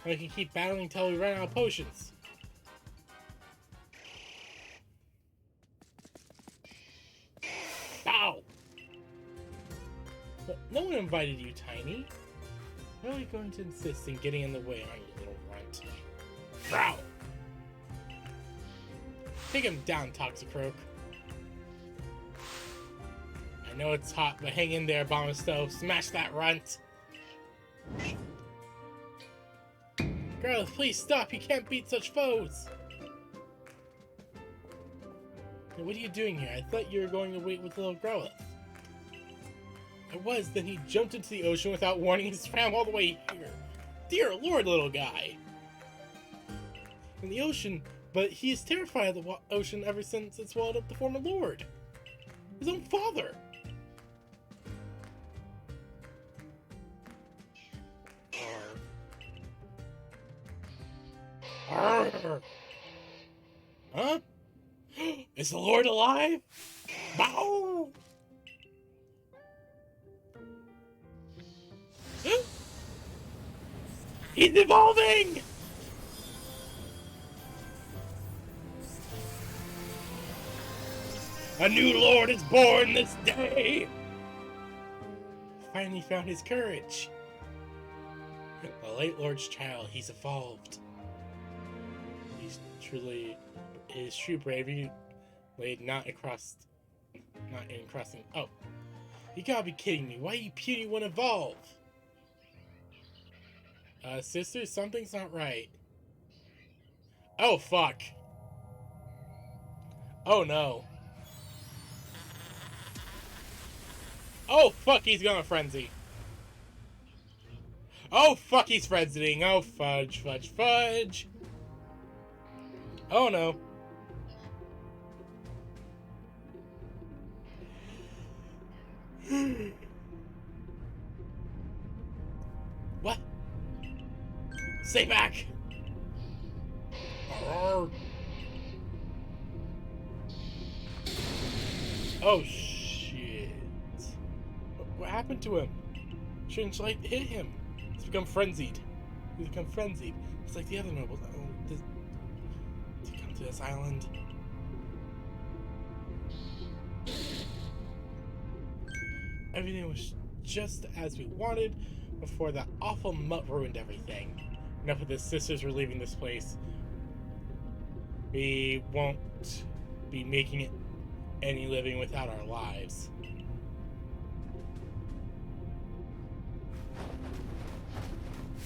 And we can keep battling until we run out of potions. Ow! But no one invited you, Tiny. How are you going to insist in getting in the way, aren't you, little runt? Wow! Take him down, Toxicroak. I know it's hot, but hang in there, Bomb Stove. Smash that runt! Girl, please stop! You can't beat such foes! Hey, what are you doing here? I thought you were going to wait with little Growlithe. I was, then he jumped into the ocean without warning and swam all the way here. Dear Lord, little guy! In the ocean, but he is terrified of the ocean ever since it swallowed up the former Lord. His own father! Arr. Huh? Is the Lord alive? Bow! He's evolving! A new Lord is born this day! Finally found his courage. The late Lord's child, he's evolved. His true bravery laid not in crossing. Oh, you gotta be kidding me! Why you puny won't evolve? Sister, something's not right. Oh fuck! Oh no! Oh fuck! He's gonna frenzy. Oh fuck! He's frenzying. Oh fudge, fudge, fudge! Oh no! What? Stay back! Oh shit! What happened to him? Shouldn't I hit him? He's become frenzied. It's like the other nobles. To come to this island. Everything was just as we wanted before that awful mutt ruined everything. Enough of this, sisters, we're leaving this place. We won't be making it any living without our lives.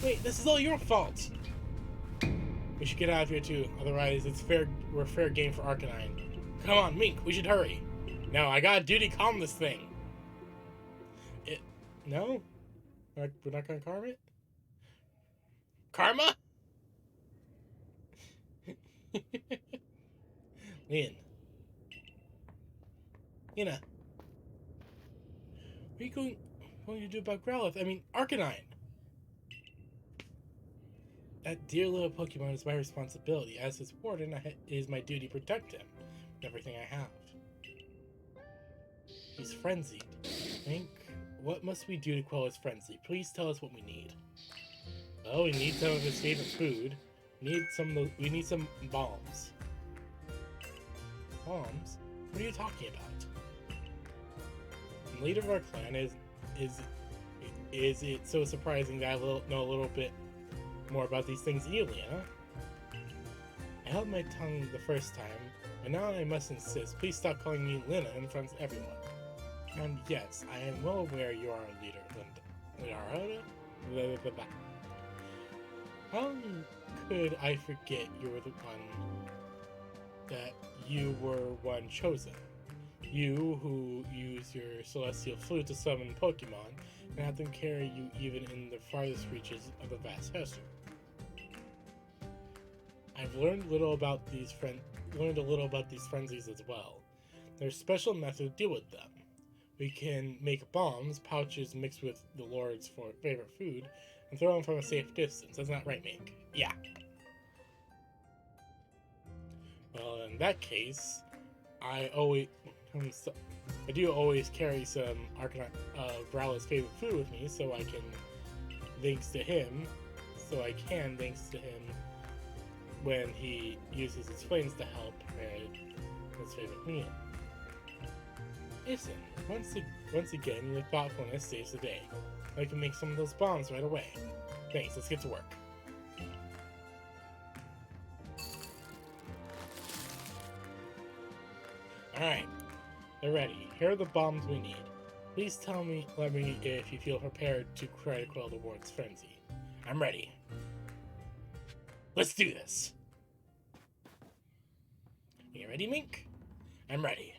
Wait, this is all your fault! We should get out of here too, otherwise we're fair game for Arcanine. Come on, Mink, we should hurry. No, I got a duty to calm this thing. No? We're not gonna calm it? Karma? Lynn. What are you going to do about Growlithe? I mean, Arcanine! That dear little Pokemon is my responsibility. As his warden, it is my duty to protect him with everything I have. He's frenzied. Link, what must we do to quell his frenzy? Please tell us what we need. Well, we need some of his favorite food. We need some bombs. Bombs? What are you talking about? The leader of our clan is it so surprising that I know a little bit more about these things than you, Leanna? I held my tongue the first time, and now I must insist. Please stop calling me Lena in front of everyone. And yes, I am well aware you are our leader, Linda. How could I forget you were one chosen? You who use your celestial flute to summon Pokemon and have them carry you even in the farthest reaches of the vast desert. I've learned a little about these frenzies as well. There's a special method to deal with them. We can make bombs, pouches mixed with the Lord's favorite food, and throw them from a safe distance. Isn't that right, Mink? Yeah. Well, in that case, I do always carry some Browla's favorite food with me, so I can, thanks to him, when he uses his flames to help prepare his favorite meal. Listen, once again, your thoughtfulness saves the day. I can make some of those bombs right away. Thanks, let's get to work. Alright, they're ready. Here are the bombs we need. Please let me if you feel prepared to try to quell the Ward's frenzy. I'm ready. Let's do this! You ready, Mink? I'm ready.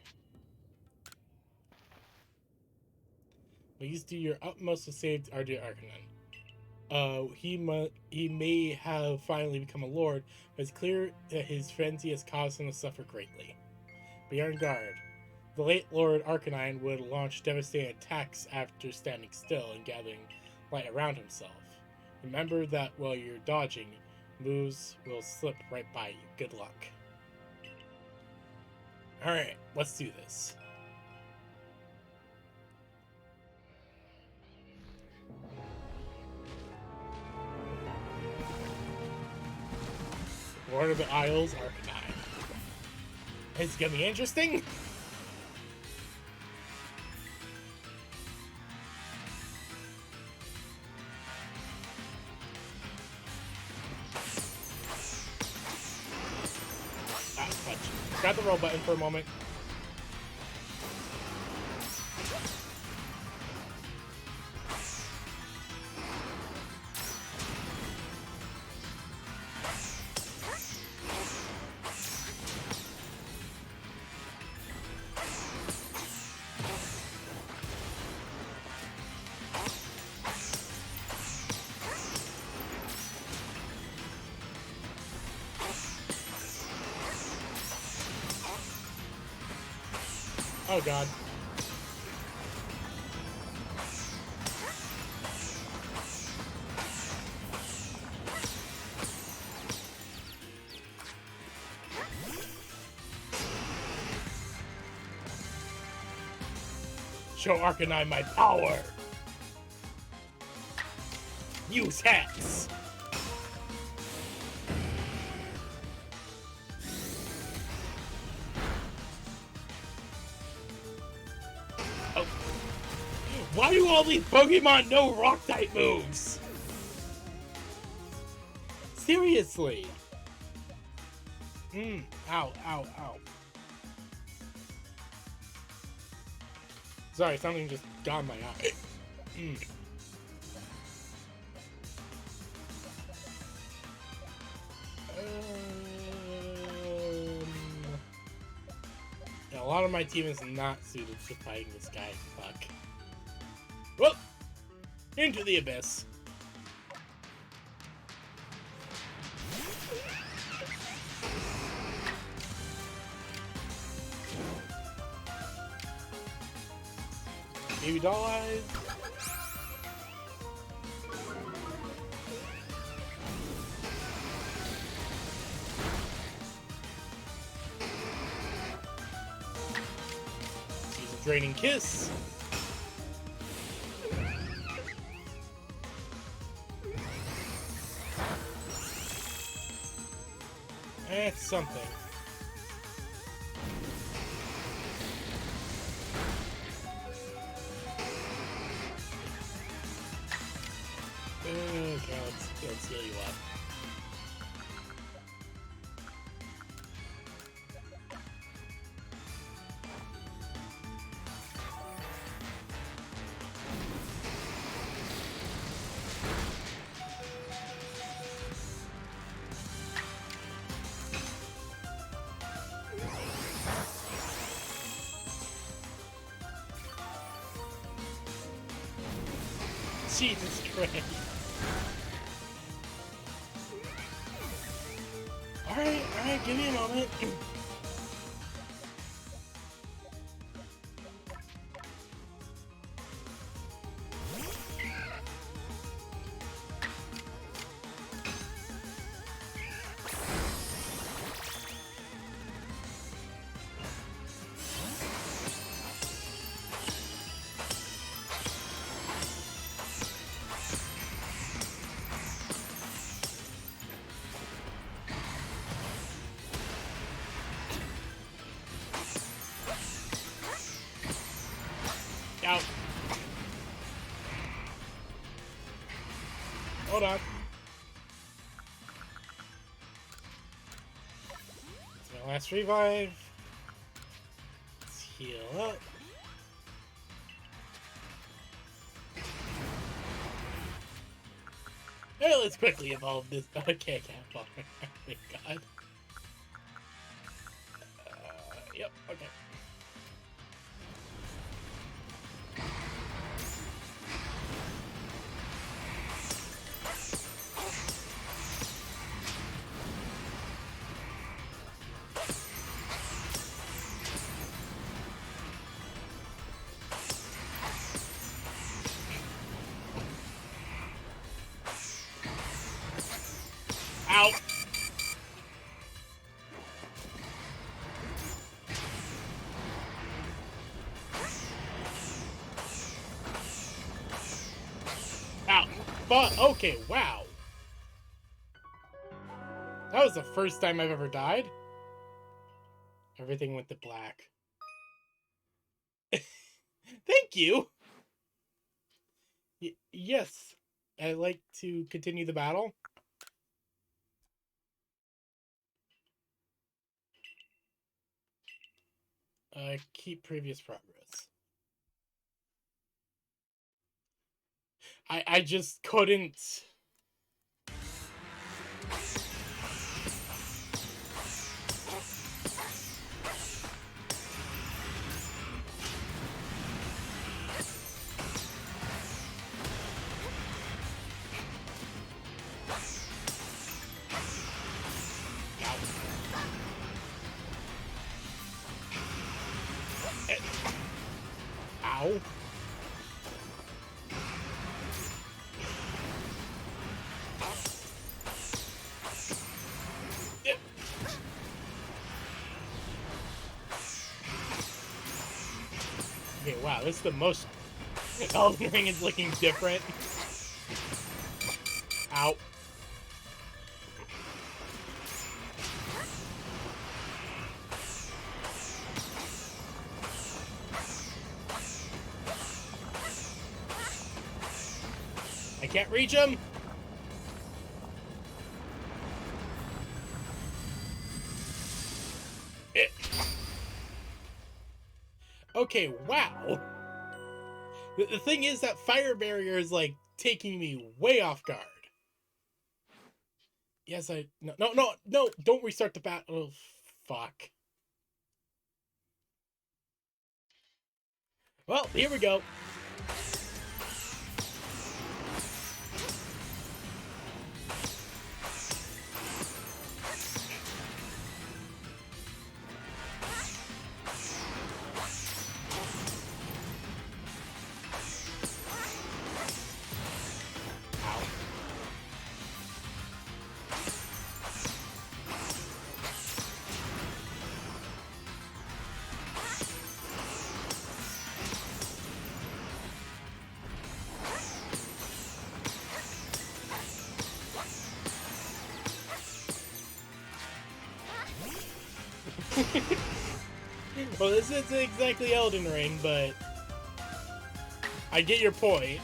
Please do your utmost to save our dear Arcanine. He may have finally become a lord, but it's clear that his frenzy has caused him to suffer greatly. Be on guard. The late Lord Arcanine would launch devastating attacks after standing still and gathering light around himself. Remember that while you're dodging, moves will slip right by you. Good luck. Alright, let's do this. Lord of the Isles, Arcanine. It's gonna be interesting. Grab the roll button for a moment. Oh god. Show Arcanine my power! Use Hex! Oh. Why do all these Pokemon know Rock-type moves? Seriously? Ow, ow, ow. Sorry, something just got in my eye. Yeah, a lot of my team is not suited to fighting this guy. Fuck. Whoop! Into the abyss. Baby doll eyes. Use a draining kiss. That's something. Okay, let's heal you up. Jesus Christ. Alright, give me a moment. Out. Hold on. It's my last revive. Let's heal up. Hey, let's quickly evolve this. Okay, I can't evolve. Thank God. Yep, okay. Ow! Ow! But okay, wow. That was the first time I've ever died. Everything went to black. Thank you! Yes. I'd like to continue the battle. Keep previous progress. I just couldn't... Ow. Okay, wow, this is the most... Elden Ring is looking different. Ow. I can't reach him. Okay, wow. The thing is that fire barrier is like taking me way off guard. Yes, no, don't restart the battle. Oh, fuck. Well, here we go. Well, this isn't exactly Elden Ring, but I get your point.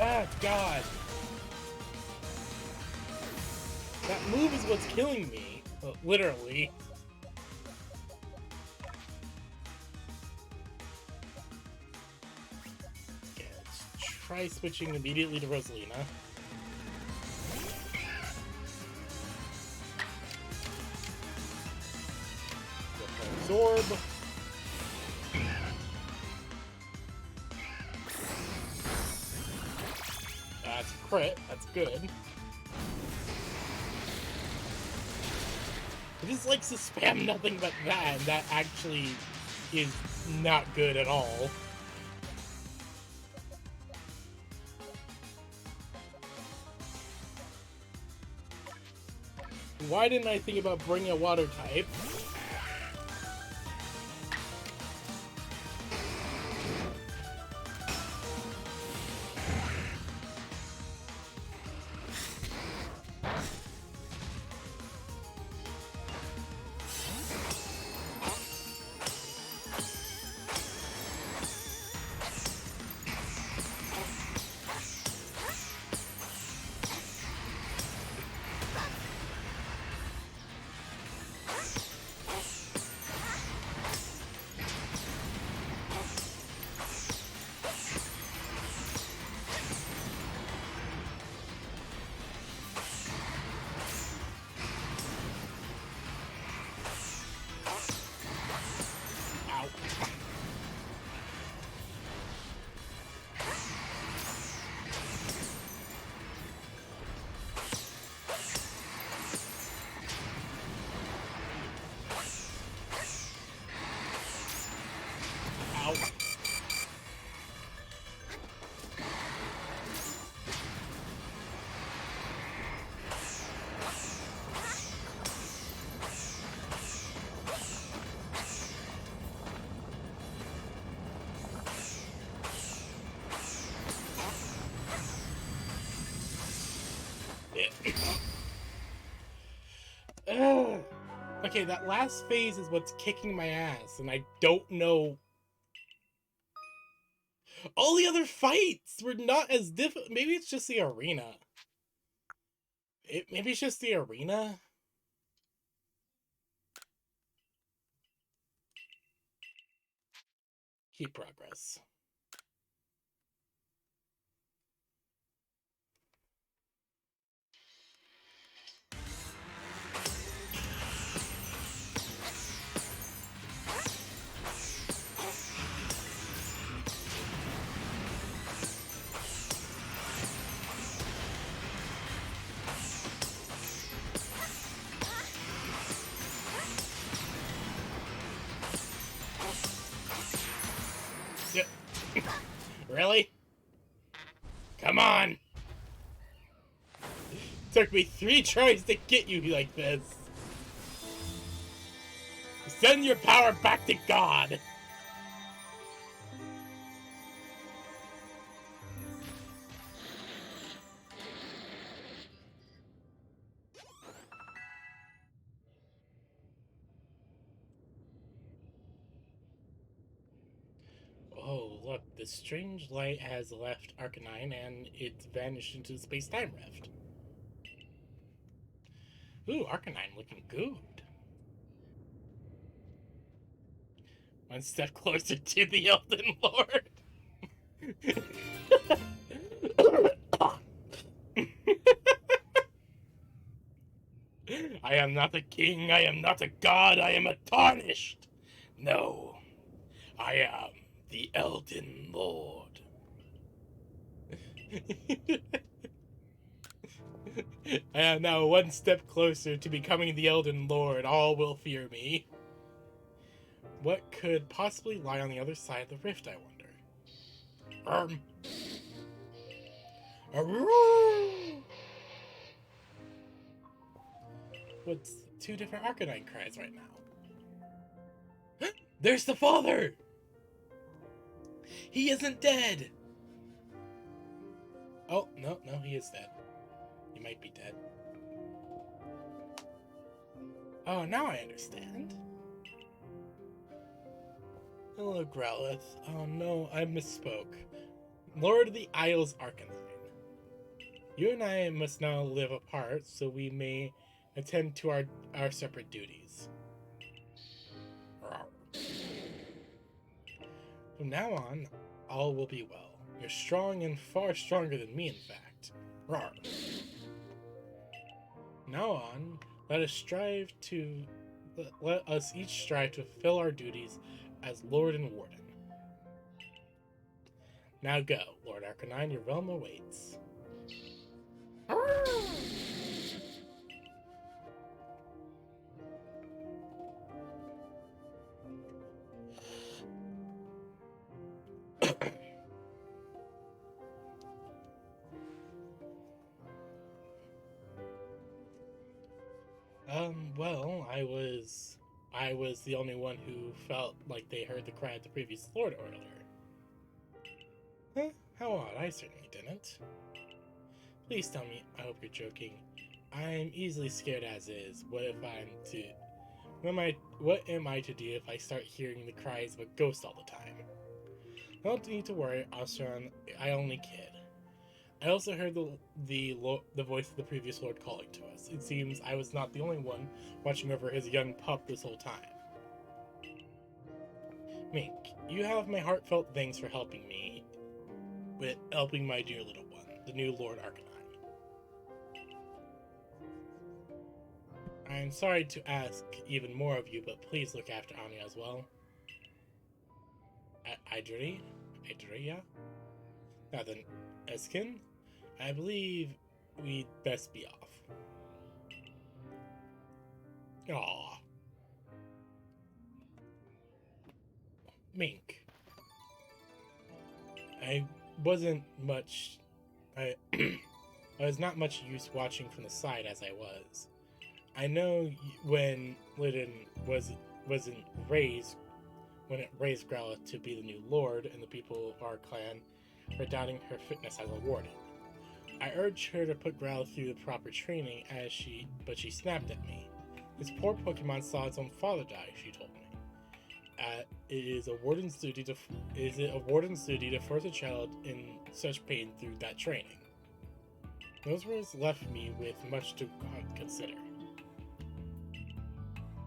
Ah, God. That move is what's killing me. Literally. Okay, let's try switching immediately to Rosalina. Absorb. That's a crit. That's good. It just likes to spam nothing but that, and that actually is not good at all. Why didn't I think about bringing a water type? Okay, that last phase is what's kicking my ass, and I don't know. All the other fights were not as difficult. Maybe it's just the arena. Maybe it's just the arena. Keep progress. Really? Come on! Took me 3 tries to get you like this. Send your power back to God! Oh, look, the strange light has left Arcanine and it's vanished into the space-time rift. Ooh, Arcanine looking good. One step closer to the Elden Lord. I am not a king, I am not a god, I am a tarnished. No, I am the Elden Lord. I am now one step closer to becoming the Elden Lord. All will fear me. What could possibly lie on the other side of the rift, I wonder? What's 2 different Arcanine cries right now? There's the father! He isn't dead! Oh, no, no, he is dead. He might be dead. Oh, now I understand. Hello, Growlithe. Oh no, I misspoke. Lord of the Isles Arcanine. You and I must now live apart so we may attend to our separate duties. From now on, all will be well. You're strong and far stronger than me, in fact. Rawr. Now on, let us each strive to fulfill our duties as Lord and Warden. Now go, Lord Arcanine, your realm awaits. Well, I was the only one who felt like they heard the cry of the previous Lord earlier. Huh? How odd, I certainly didn't. Please tell me, I hope you're joking. I'm easily scared as is. What am I to do if I start hearing the cries of a ghost all the time? Don't need to worry, Ocean, I only kid. I also heard the voice of the previous Lord calling to us. It seems I was not the only one watching over his young pup this whole time. Mink, you have my heartfelt thanks for helping my dear little one, the new Lord Arcanine. I'm sorry to ask even more of you, but please look after Anya as well. Idria? Now then, Eskin, I believe we'd best be off. Aww. Mink. I wasn't much... I was not much use watching from the side as I was. I know when Lydon wasn't raised, when it raised Growlithe to be the new Lord, and the people of our clan were doubting her fitness as a warden. I urged her to put Growlithe through the proper training, but she snapped at me. This poor Pokemon saw its own father die, she told me. It is a warden's duty to force a child in such pain through that training. Those words left me with much to consider.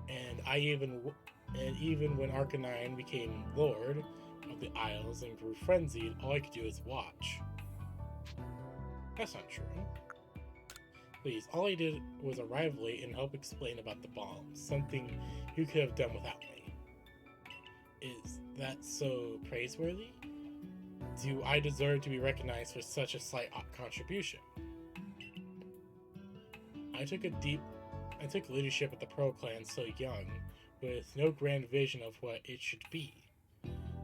And even when Arcanine became Lord of the Isles and grew frenzied, all I could do is watch. That's not true. Please, all I did was arrive late and help explain about the bomb, something you could have done without me. Is that so praiseworthy? Do I deserve to be recognized for such a slight contribution? I took leadership at the Pearl Clan so young, with no grand vision of what it should be.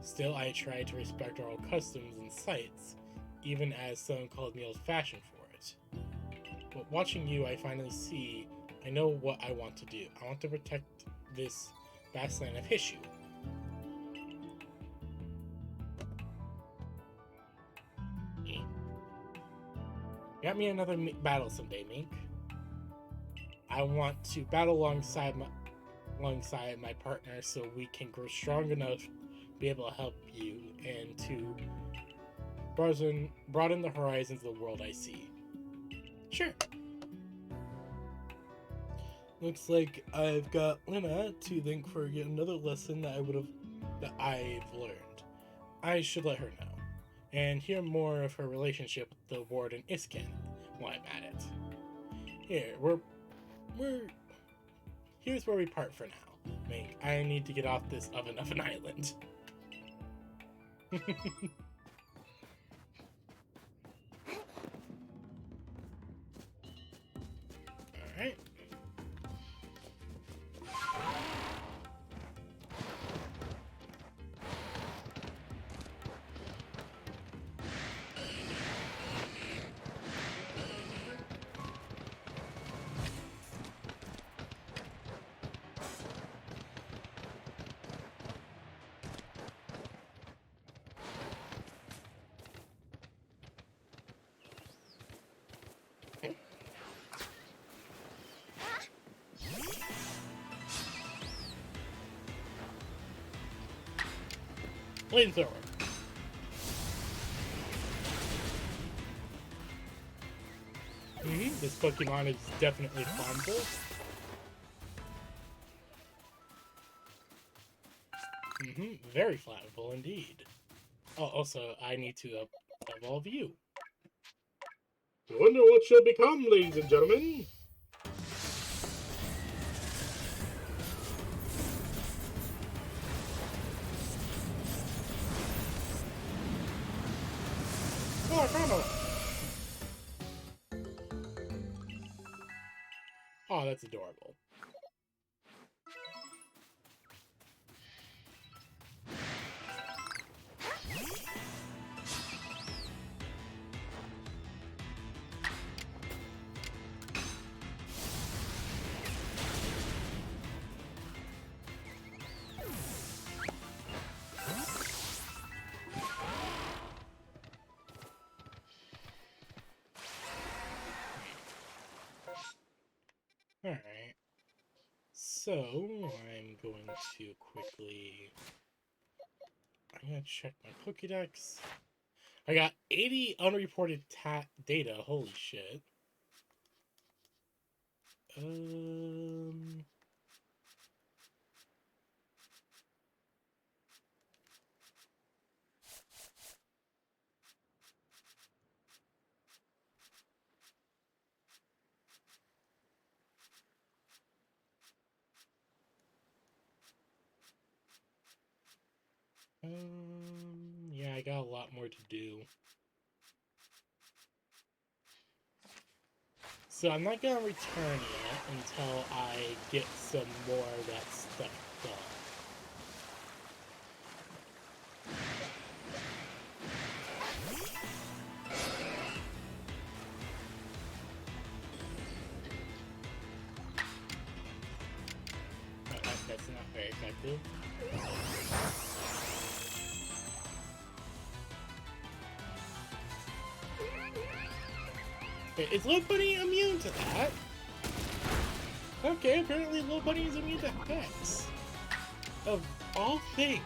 Still, I tried to respect our old customs and sites, even as some called me old-fashioned for it. But watching you, I finally see I know what I want to do. I want to protect this vast land of Hishu. Got me another battle someday, Mink. I want to battle alongside my partner so we can grow strong enough to be able to help you and to broaden the horizons of the world I see. Sure. Looks like I've got Lina to thank for yet another lesson that I've learned. I should let her know and hear more of her relationship with the warden Iskin while I'm at it. Here's where we part for now. Mink, I need to get off this oven of an island. Alright. Flamethrower. This Pokemon is definitely flammable. Very flammable indeed. Oh, also, I need to evolve you. I wonder what she'll become, ladies and gentlemen. Oh, Colonel! Oh, that's adorable. Alright. So, I'm going to quickly... I'm gonna check my Pokédex. I got 80 unreported data. Holy shit. Yeah, I got a lot more to do. So I'm not gonna return yet until I get some more of that stuff done. Oh, that's not very effective. Okay, is Little Bunny immune to that? Okay, apparently Little Bunny is immune to Hex. Of all things.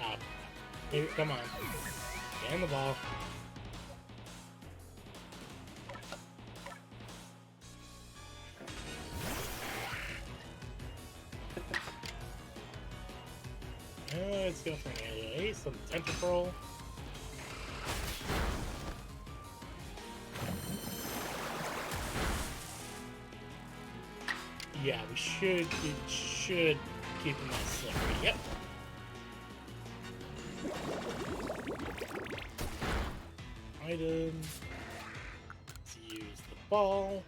Ah, maybe, come on. Get in the ball. Let's go for an ace, some Tentacruel. Yeah, it should keep him that slippery. Yep. Item. Let's use the ball.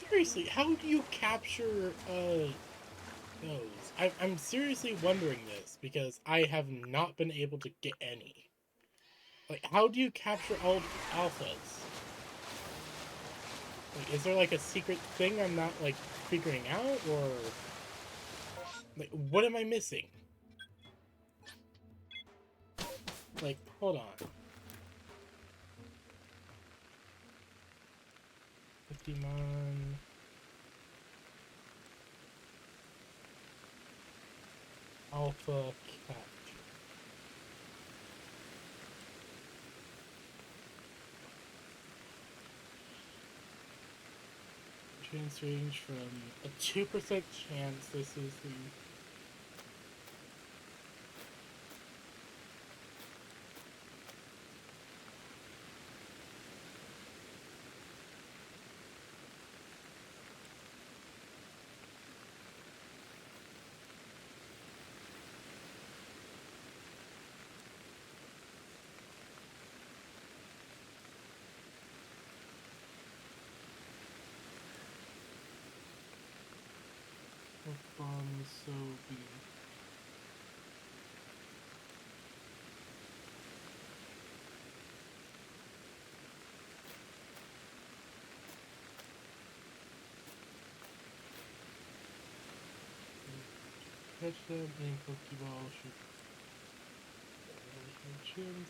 Seriously, how do you capture those? I'm seriously wondering this because I have not been able to get any. Like, how do you capture all alphas? Like, is there like a secret thing I'm not like figuring out, or like what am I missing? Like, hold on. 50-mon. Alpha capture. Chance range from a 2% chance this is the bomb so be. Catch them and Pokeball should chance.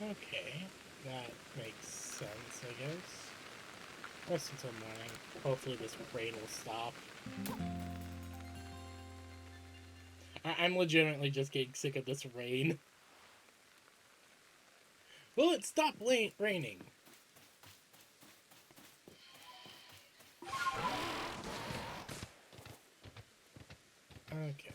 Okay, that makes sense, I guess. Rest until morning. Hopefully this rain will stop. I'm legitimately just getting sick of this rain. Will it stop raining? Okay.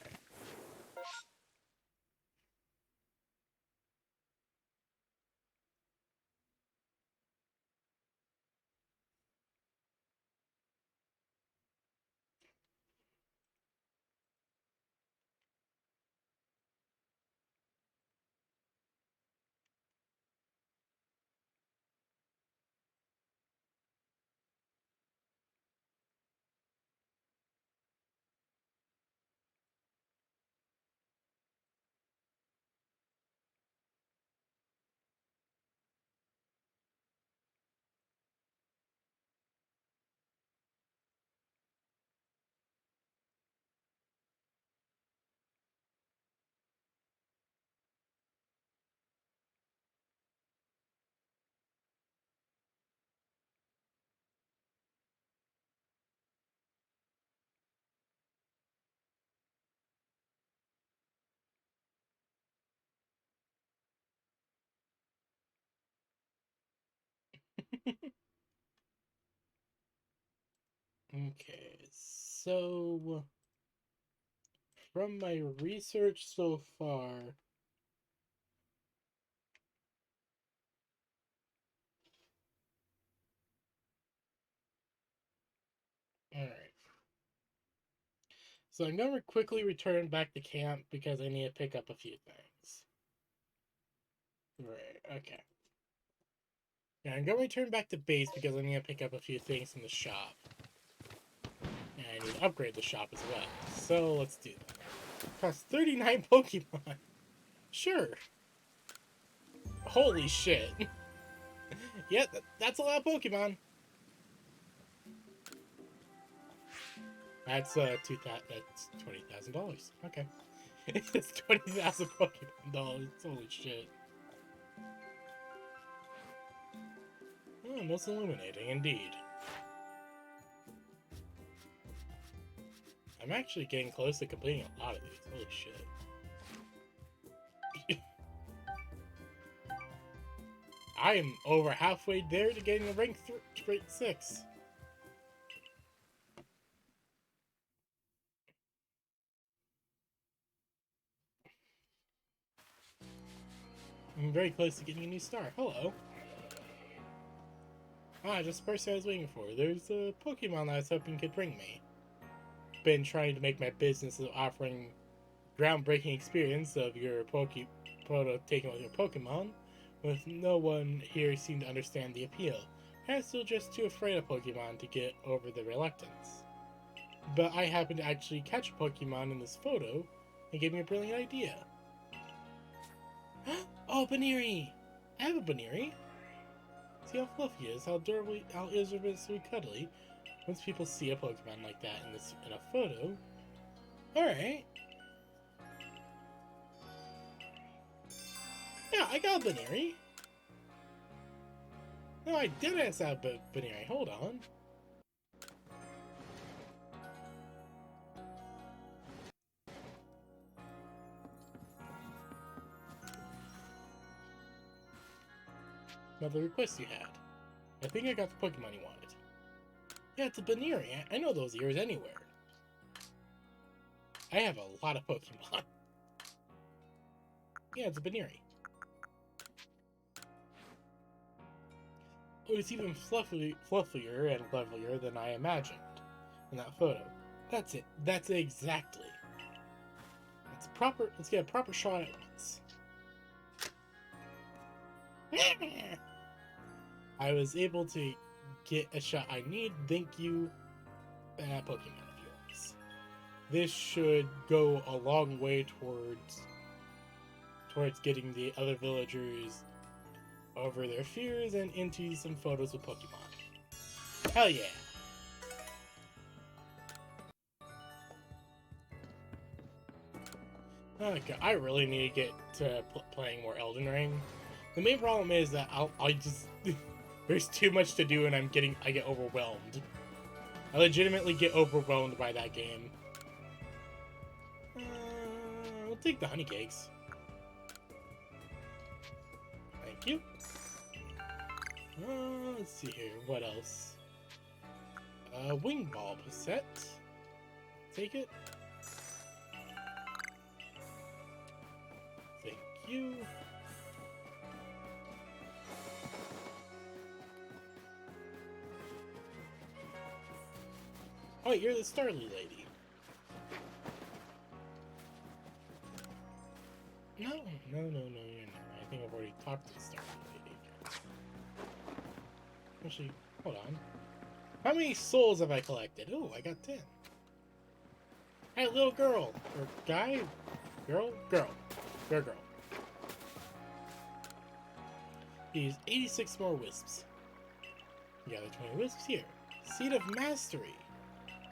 Okay, so from my research so far, alright. So I'm going to quickly return back to camp because I need to pick up a few things. Right, okay. Yeah, I'm going to return back to base because I need to pick up a few things from the shop. And I need to upgrade the shop as well. So let's do that. Costs 39 Pokemon. Sure. Holy shit. Yeah, that's a lot of Pokemon. That's that's $20,000. Okay. It's 20,000 Pokemon dollars. Holy shit. Oh, most illuminating indeed. I'm actually getting close to completing a lot of these. Holy shit. I am over halfway there to getting a rank 6. I'm very close to getting a new star. Hello. Ah, just the person I was waiting for. There's a Pokemon I was hoping could bring me. Been trying to make my business of offering groundbreaking experience of your photo taken with your Pokemon, with no one here seemed to understand the appeal. I'm still just too afraid of Pokemon to get over the reluctance. But I happened to actually catch a Pokemon in this photo and gave me a brilliant idea. Oh, Baneri! I have a Baneri. See how fluffy he is, how adorable, how so cuddly. Once people see a Pokemon like that in a photo, alright. Yeah, I got a Baneri. No, I did ask that Baneri. Hold on. Another request you had. I think I got the Pokemon you wanted. Yeah, it's a Baneri. I know those ears anywhere. I have a lot of Pokemon. Yeah, it's a Baneri. Oh, it's even fluffier and lovelier than I imagined in that photo. That's it. That's it exactly. It's proper. Let's get a proper shot at once. I was able to get a shot I need. Thank you, Pokemon of yours. This should go a long way towards getting the other villagers over their fears and into some photos with Pokemon. Hell yeah! Okay, I really need to get to playing more Elden Ring. The main problem is that I just there's too much to do and I get overwhelmed. I legitimately get overwhelmed by that game. I'll take the honey cakes. Thank you. Let's see here. What else? Wing bulb set. Take it. Thank you. Oh, you're the Starly lady. No, you're not. I think I've already talked to the Starly lady. Actually, hold on. How many souls have I collected? Oh, I got 10. Hey, little girl. Or guy? Girl? Girl. Girl. Use 86 more wisps. You gather 20 wisps here. Seed of Mastery.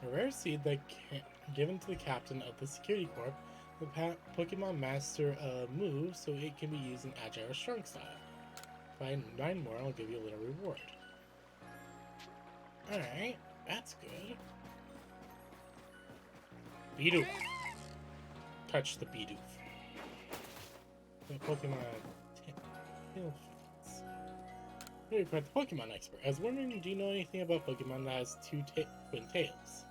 A rare seed that given to the captain of the security corps. The Pokemon master move so it can be used in Agile or Strong style. Find 9 more, I'll give you a little reward. Alright, that's good. Bidoof. Touch the Bidoof. The Pokemon Hey, the Pokemon expert. I was wondering, do you know anything about Pokemon that has two twin tails?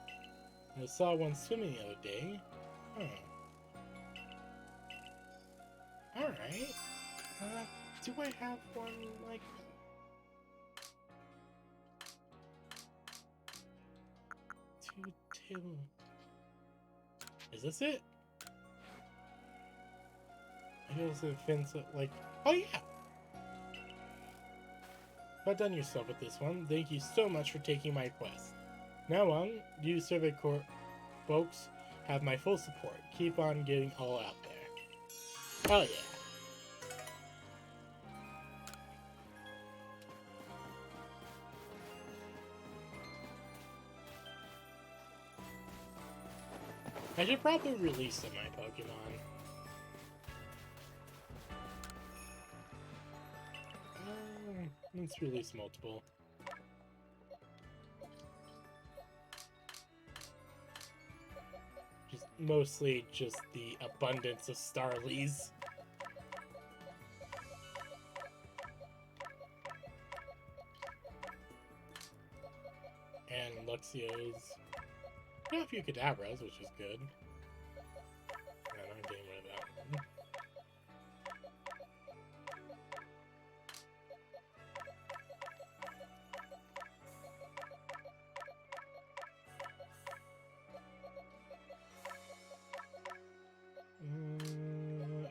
I saw one swimming the other day. Huh. Alright. Do I have one like two tail? Is this it? I guess it fins like. Oh yeah! Well done yourself with this one. Thank you so much for taking my quest. Now on, you Survey Corps folks have my full support. Keep on getting all out there. Hell yeah. I should probably release some of my Pokemon. Let's release multiple. Mostly just the abundance of Starlies. And Luxios. Got a few Kadabras, which is good. And I'm getting rid of that one.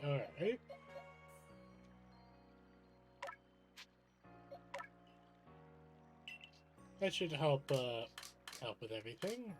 Alright. That should help with everything.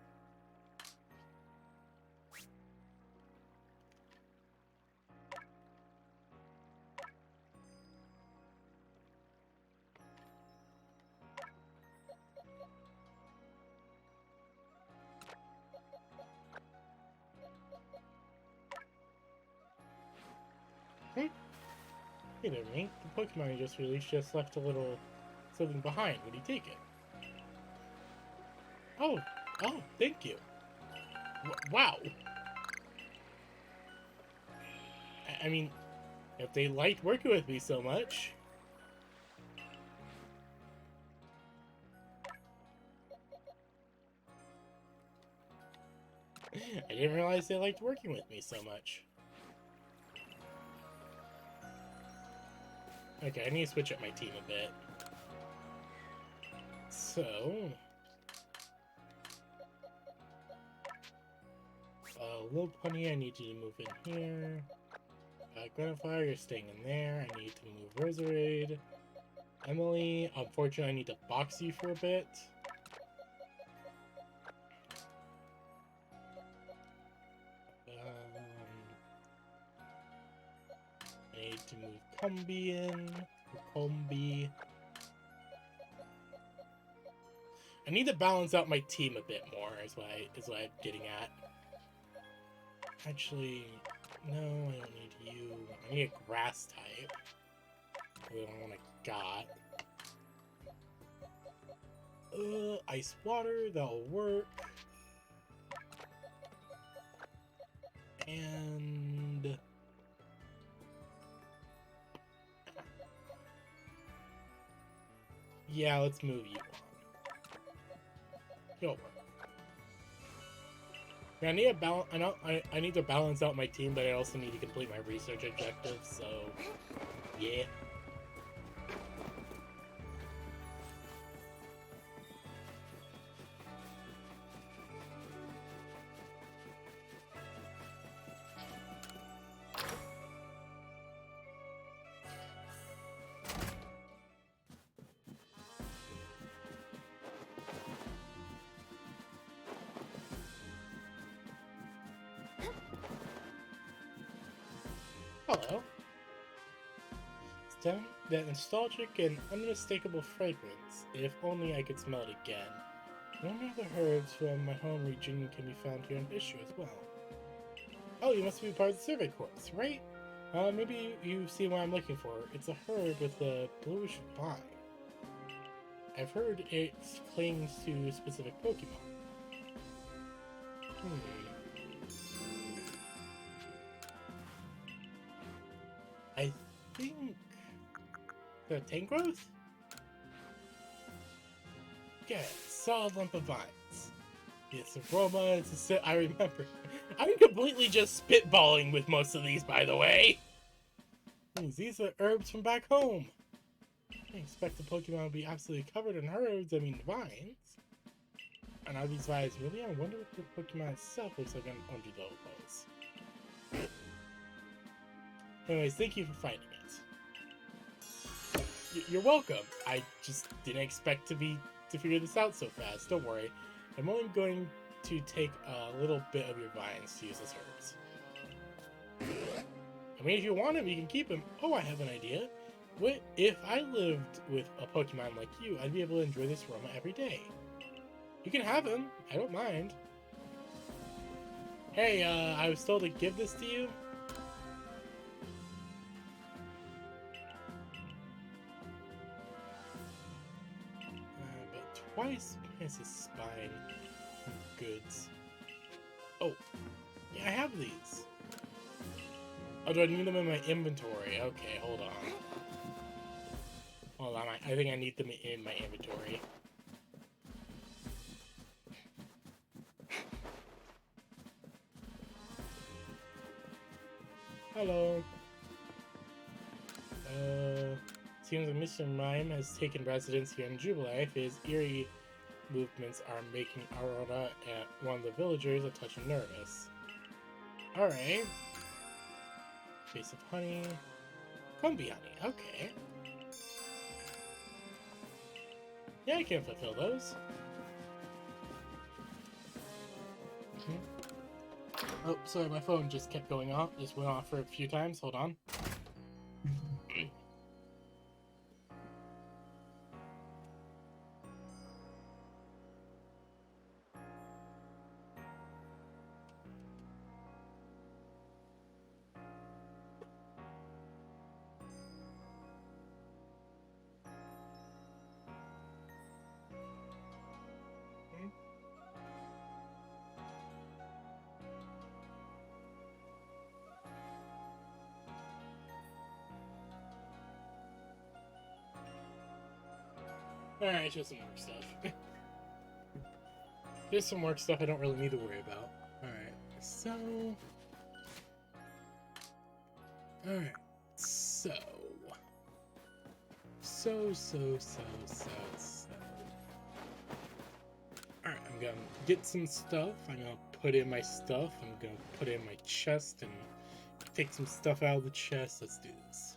Hey there, mate. The Pokemon you just released just left a little something behind. Would you take it? Oh, oh, thank you. Wow. I mean, if they liked working with me so much. I didn't realize they liked working with me so much. Okay, I need to switch up my team a bit. So... Little Pony, I need you to move in here. Grenfire, you're staying in there. I need to move Roserade. Emily, unfortunately, I need to box you for a bit. I need to move Combi in. Combi. I need to balance out my team a bit more, is what I'm getting at. Actually, no, I don't need you. I need a grass type. I don't want a got. Ice water, that'll work. And... yeah, let's move you on. It'll work. Yeah, I need a balance. I need to balance out my team, but I also need to complete my research objectives. So, yeah. Hello. It's that nostalgic and unmistakable fragrance. If only I could smell it again. Many other herbs from my home region can be found here in Issue as well. Oh, you must be part of the Survey Corps, right? Maybe you see what I'm looking for. It's a herb with a bluish vine. I've heard it clings to specific Pokemon. I think... the Tangrowth? Yeah, solid lump of vines. It's aroma, it's a sit. I remember. I'm completely just spitballing with most of these, by the way. These are herbs from back home. I expect the Pokemon to be absolutely covered in herbs, vines. And are these vines really? I wonder what the Pokemon itself looks like under those. Anyways, thank you for finding it. You're welcome. I just didn't expect to figure this out so fast. Don't worry. I'm only going to take a little bit of your vines to use as herbs. I mean, if you want them, you can keep them. Oh, I have an idea. What if I lived with a Pokemon like you? I'd be able to enjoy this aroma every day. You can have them. I don't mind. Hey, I was told to give this to you. But twice minus his spine. Goods. Oh, yeah, I have these. Oh, do I need them in my inventory? Okay, hold on. Hold on, I think I need them in my inventory. Hello. Seems that Mr. Mime has taken residence here in Jubilee. His eerie movements are making Aurora and one of the villagers a touch nervous. Alright. Face of honey. Combi honey, okay. Yeah, I can fulfill those. Oh, sorry, my phone just kept going off. Just went off for a few times. Hold on. Alright, just some work stuff. There's some work stuff I don't really need to worry about. Alright, so... Alright, so... Alright, I'm gonna get some stuff. I'm gonna put in my stuff. I'm gonna put it in my chest and take some stuff out of the chest. Let's do this.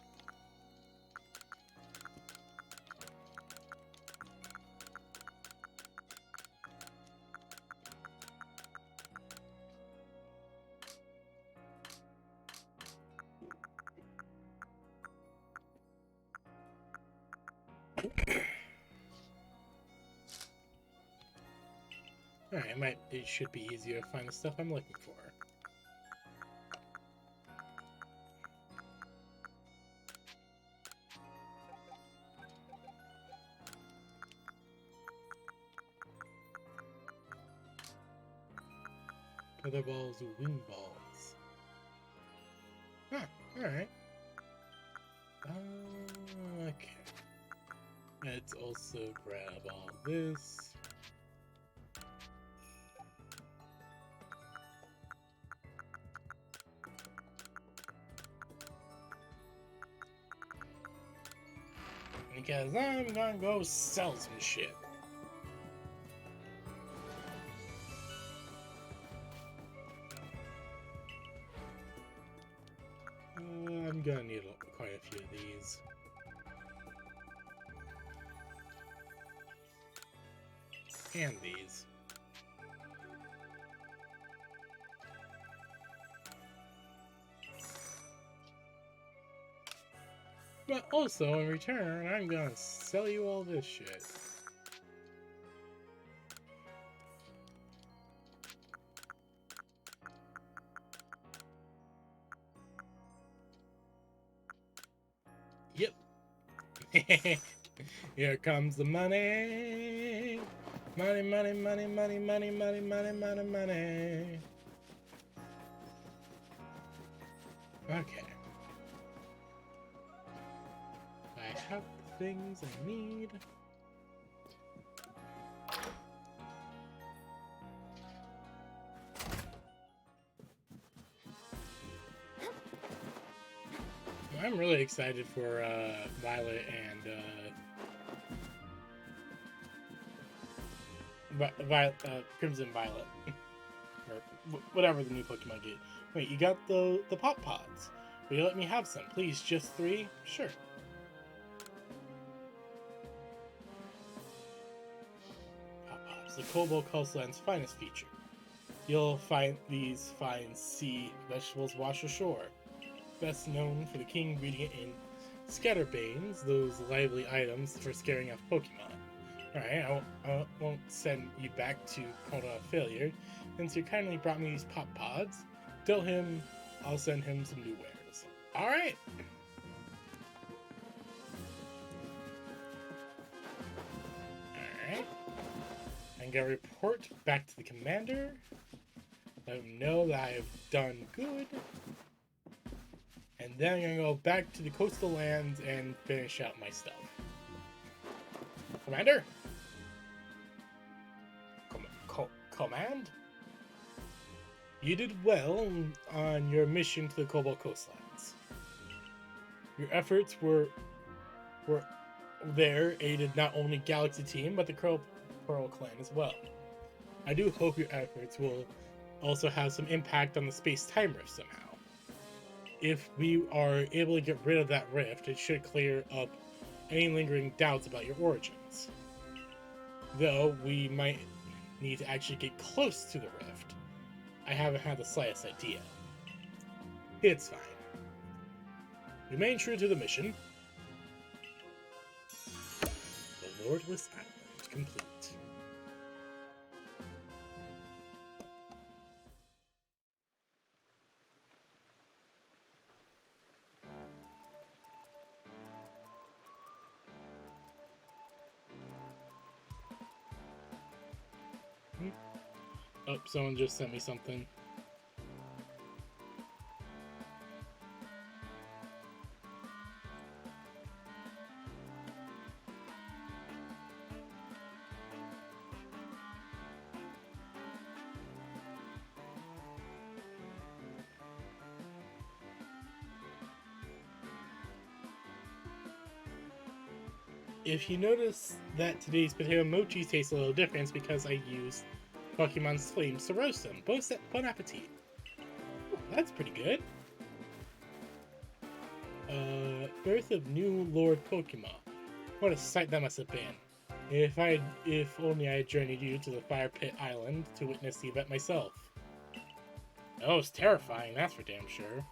Alright, it should be easier to find the stuff I'm looking for. Feather balls, wind balls. Huh, alright. Okay. Let's also grab all this. Because I'm gonna go sell some shit. I'm gonna need quite a few of these. And these. But also, in return, I'm gonna sell you all this shit. Yep. Here comes the money. Money, money, money, money, money, money, money, money, money. Okay. I have the things I need. I'm really excited for Violet and Crimson Violet, or whatever the new Pokemon get. Wait, you got the Pop Pods? Will you let me have some, please? Just 3? Sure. Pop Pods, the Cobalt Coastline's finest feature. You'll find these fine sea vegetables wash ashore. Best known for the key ingredient in Scatterbanes, those lively items for scaring off Pokemon. Alright, I won't send you back to Kona failure, since you kindly brought me these Pop Pods. Tell him I'll send him some new wares. Alright! Alright. I'm gonna report back to the commander. Let him know that I've done good. And then I'm gonna go back to the coastal lands and finish out my stuff. Commander? Command? You did well on your mission to the Cobalt Coastlands. Your efforts were there, aided not only Galaxy Team, but the Pearl Clan as well. I do hope your efforts will also have some impact on the space-time rift somehow. If we are able to get rid of that rift, it should clear up any lingering doubts about your origins. Though, we might need to actually get close to the rift. I haven't had the slightest idea. It's fine. Remain true to the mission. The Lordless Island complete. Oh, someone just sent me something. If you notice that today's potato mochi tastes a little different, it's because I used Pokemon's flames to roast them. Bon appetit. Ooh, that's pretty good. Birth of new Lord Pokemon. What a sight that must have been. If only I had journeyed you to the Fire Pit Island to witness the event myself. Oh, it's terrifying, that's for damn sure.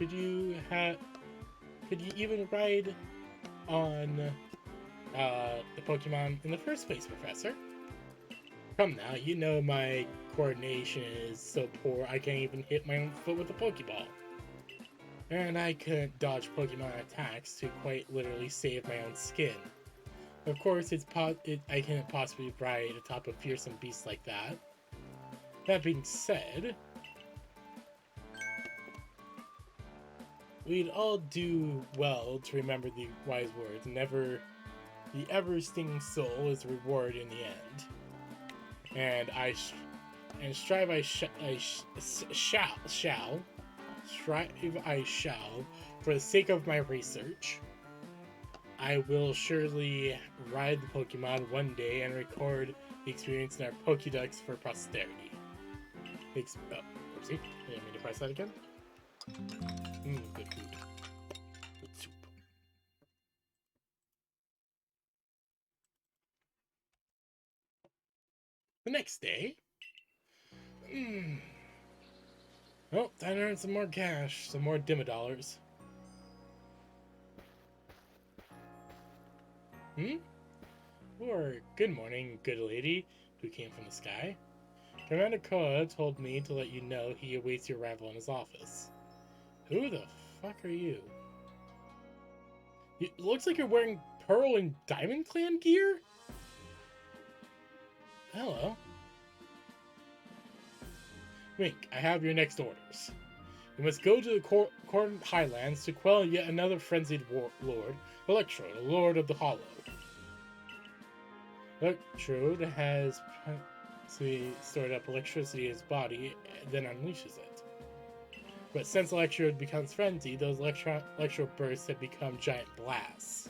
Could you even ride on the Pokemon in the first place, Professor? Come now, you know my coordination is so poor I can't even hit my own foot with a Pokeball. And I couldn't dodge Pokemon attacks to quite literally save my own skin. Of course, I can't possibly ride atop a fearsome beast like that. That being said, we'd all do well to remember the wise words, the ever-stinging soul is the reward in the end. And strive I shall, for the sake of my research. I will surely ride the Pokemon one day and record the experience in our Pokédex for posterity. Oopsie, I didn't mean to press that again. Good food. Good soup. The next day. Oh, time to earn some more cash, some more Dimidollars. Or good morning, good lady, who came from the sky. Commander Koa told me to let you know he awaits your arrival in his office. Who the fuck are you? It looks like you're wearing Pearl and Diamond Clan gear? Hello. Wink, I have your next orders. You must go to the Corn Highlands to quell yet another frenzied lord, Electrode, the Lord of the Hollow. Electrode has stored up electricity in his body, then unleashes it. But since Electrode becomes frenzied, those electro bursts have become giant blasts.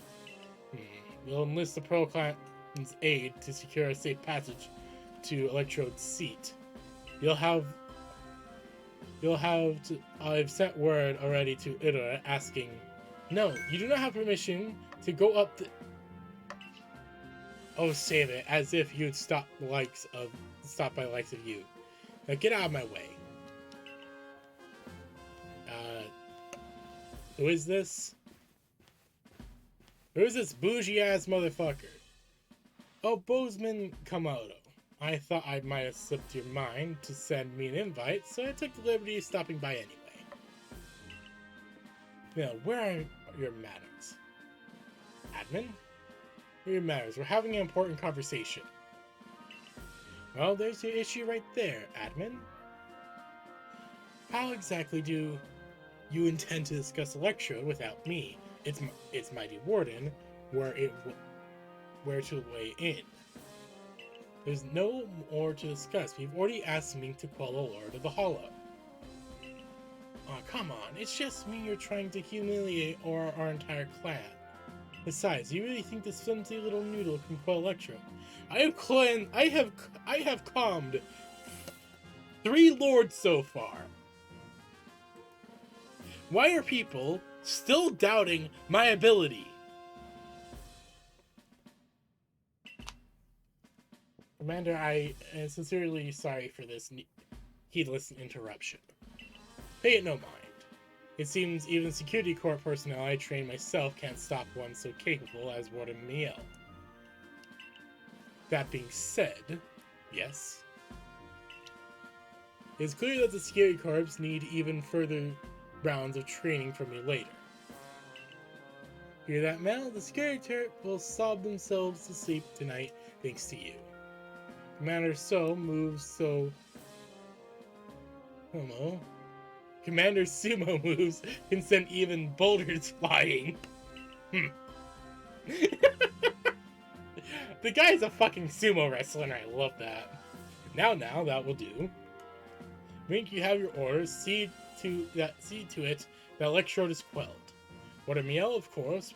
You'll enlist the Pearl Clan's aid to secure a safe passage to Electrode's seat. I've sent word already to Ira asking, no, you do not have permission to go up the... Oh, save it, as if you'd stop by the likes of you. Now get out of my way. Who is this? Who is this bougie-ass motherfucker? Oh, Bozeman Komodo. I thought I might have slipped your mind to send me an invite, so I took the liberty of stopping by anyway. Now, where are your manners? Admin? Where are your manners? We're having an important conversation. Well, there's your issue right there, Admin. How exactly do you intend to discuss Electrode without me? It's Mighty Warden where to weigh in. There's no more to discuss. We've already asked me to quell the Lord of the Hollow. Oh, come on. It's just me you're trying to humiliate or our entire clan. Besides, you really think this flimsy little noodle can quell Electrode? I have calmed 3 lords so far. Why are people still doubting my ability? Commander, I am sincerely sorry for this heedless interruption. Pay it no mind. It seems even security corps personnel I train myself can't stop one so capable as Warden Miel. That being said, yes. It is clear that the security corps need even further rounds of training from me later. Hear that, Mel? The security turret will sob themselves to sleep tonight thanks to you. Commander So moves so... Homo. Commander Sumo moves can send even boulders flying. The guy's a fucking sumo wrestler and I love that. Now, that will do. Mink, you have your orders. See to it that Electrode is quelled. Watermiel, of course,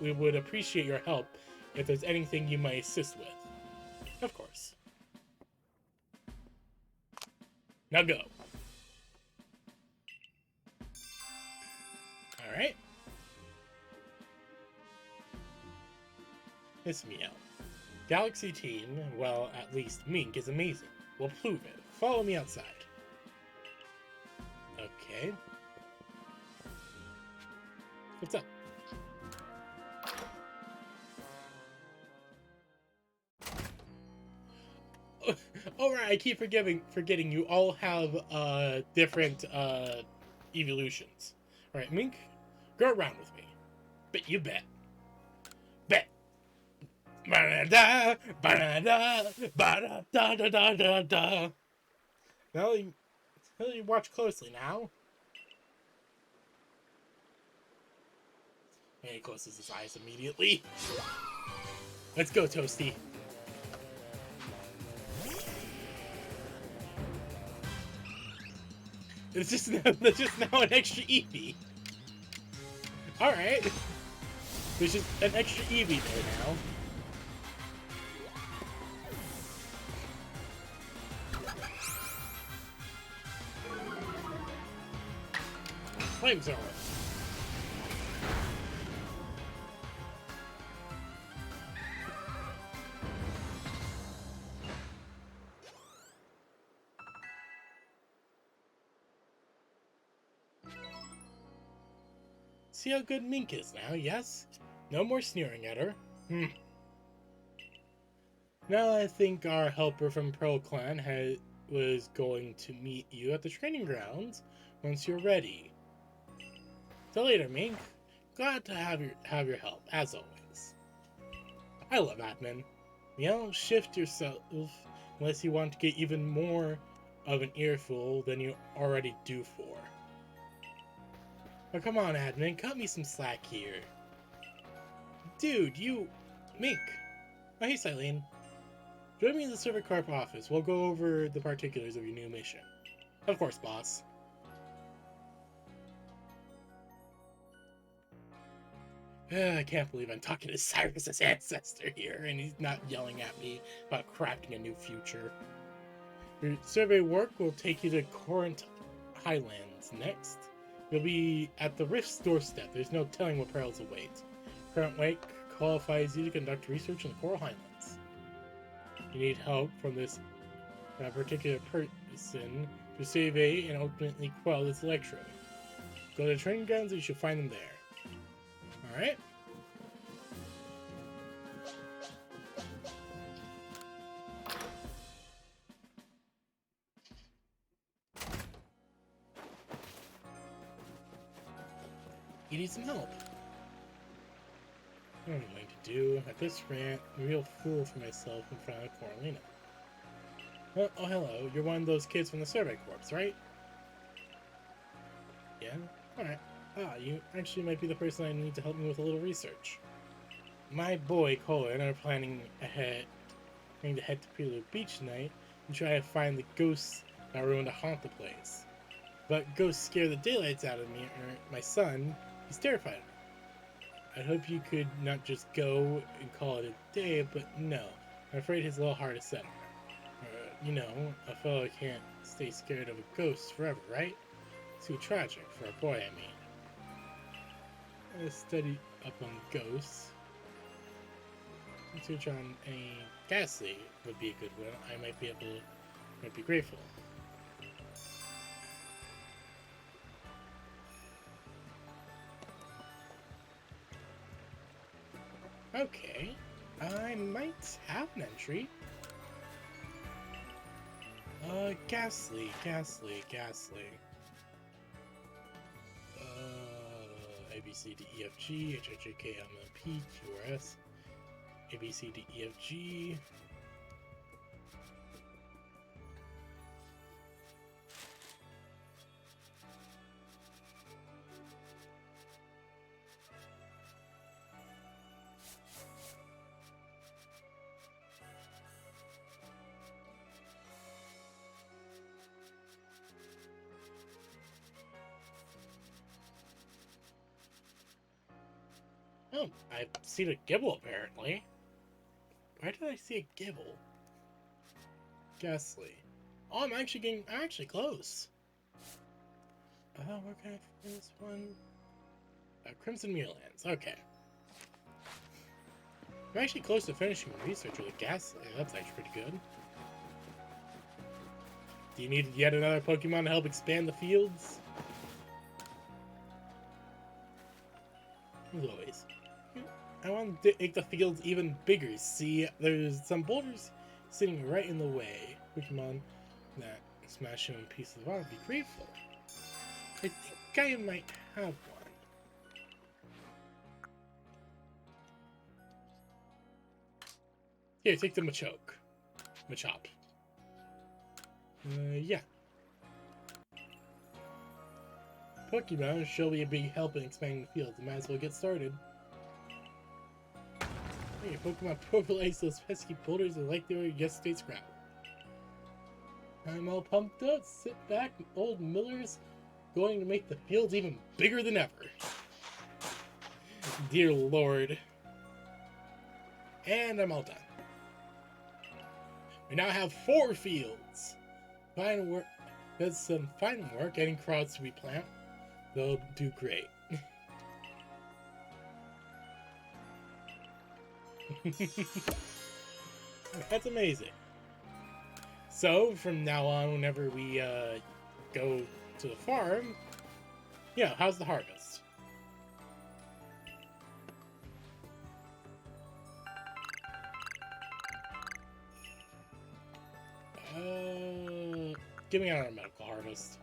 we would appreciate your help if there's anything you might assist with. Of course. Now go. Alright. Miss Meow. Galaxy team, well, at least Mink is amazing. We'll prove it. Follow me outside. Okay. What's up? Oh right, I keep forgetting you all have different evolutions. Alright, Mink, go around with me. Bet you bet. Bet. Ba-da-da, ba-da-da, ba-da-da-da-da-da. Now you watch closely now. And he closes his eyes immediately. Let's go, Toasty. It's just now an extra Eevee. Alright. There's just an extra Eevee there now. Flamethrower. See how good Mink is now, yes? No more sneering at her. Now I think our helper from Pearl Clan was going to meet you at the training grounds once you're ready. Till later, Mink. Glad to have your help, as always. I love admin. You don't shift yourself unless you want to get even more of an earful than you already do for. Oh, come on, admin, cut me some slack here. Dude, Mink. Oh, hey, Silene. Join me in the Server Corp office. We'll go over the particulars of your new mission. Of course, boss. I can't believe I'm talking to Cyrus's ancestor here, and he's not yelling at me about crafting a new future. Your survey work will take you to Corinth Highlands next. You'll be at the Rift's doorstep. There's no telling what perils await. Current weight qualifies you to conduct research in the Coral Highlands. You need help from this particular person to save A and ultimately quell this electrode. Go to the training grounds and you should find them there. Alright. You need some help. What am I going to do? At this rant, I'm a real fool for myself in front of Coralina. Oh, hello. You're one of those kids from the Survey Corps, right? Yeah? Alright. You actually might be the person I need to help me with a little research. My boy, Cole, and I are planning to head to Prelude Beach tonight and try to find the ghosts that were going to haunt the place. But ghosts scare the daylights out of me, or my son, he's terrified of me. I hope you could not just go and call it a day, but no. I'm afraid his little heart is set on it. You know, a fellow can't stay scared of a ghost forever, right? Too tragic for a boy, I mean. Let's study up on ghosts. Research on a ghastly would be a good one. I might be grateful. Okay, I might have an entry. Ghastly. A, B, C, D, E, F, G, H, I, J, K, L, M, N, P, Q, R, S. A, B, C, D, E, F, G. Oh, I've seen a Gibble apparently. Where did I see a Gibble? Ghastly. Oh, I'm actually close. Where can I find this one? Crimson Muirlands. Okay. I'm actually close to finishing research with a Ghastly. That's actually pretty good. Do you need yet another Pokemon to help expand the fields? As always. I want to make the fields even bigger. See, there's some boulders sitting right in the way. Pokemon that smash them in pieces of art would be grateful. I think I might have one. Here, take the Machop. Yeah. Pokemon should be a big help in expanding the field. Might as well get started. Hey, Pokemon pulverize those pesky boulders and like they were yesterday's crowd. I'm all pumped up. Sit back, old Miller's going to make the fields even bigger than ever. Dear Lord. And I'm all done. We now have 4 fields. Fine work. That's some fine work getting crowds to replant. They'll do great. That's amazing. So, from now on, whenever we go to the farm, yeah, how's the harvest? Give me our medical harvest.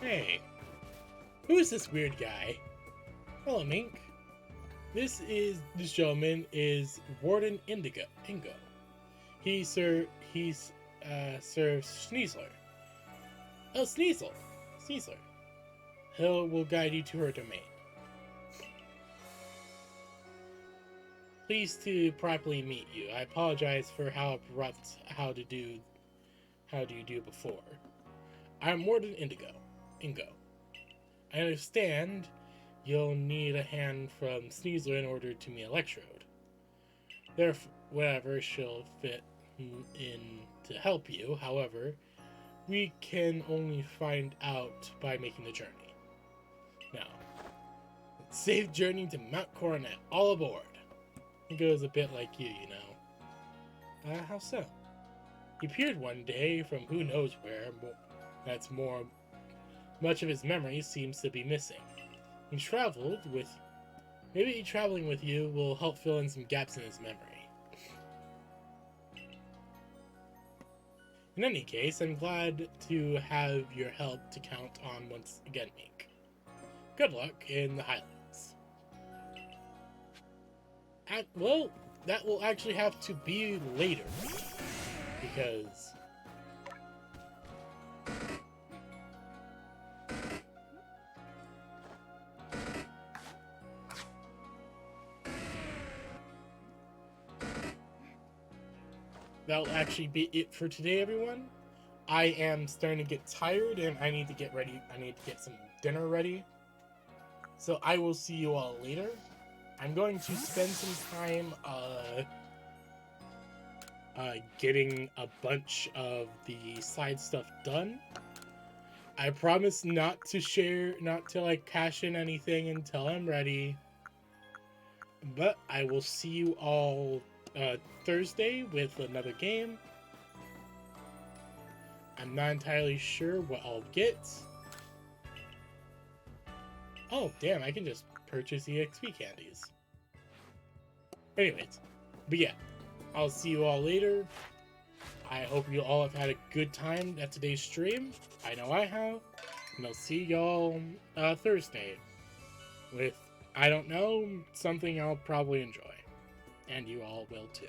Hey, who is this weird guy? Hello, Mink. This gentleman is Warden Ingo. He serves Sneasler. Oh, Sneasler. Will guide you to her domain. Pleased to properly meet you. I apologize for how abrupt how do you do before. I'm Warden Ingo. I understand you'll need a hand from Sneasler in order to meet Electrode. Therefore, whatever she'll fit in to help you. However, we can only find out by making the journey. Now, safe journey to Mount Coronet. All aboard. It goes a bit like you know. How so? He appeared one day from who knows where. That's more. Much of his memory seems to be missing. He traveled with. Maybe traveling with you will help fill in some gaps in his memory. In any case, I'm glad to have your help to count on once again, Mink. Good luck in the Highlands. Well, that will actually have to be later. Because... that'll actually be it for today, everyone. I am starting to get tired and I need to get ready. I need to get some dinner ready. So I will see you all later. I'm going to spend some time getting a bunch of the side stuff done. I promise not to like cash in anything until I'm ready. But I will see you all Thursday with another game. I'm not entirely sure what I'll get. Oh, damn, I can just purchase EXP candies. Anyways, but yeah, I'll see you all later. I hope you all have had a good time at today's stream. I know I have. And I'll see y'all Thursday with, I don't know, something I'll probably enjoy. And you all will too.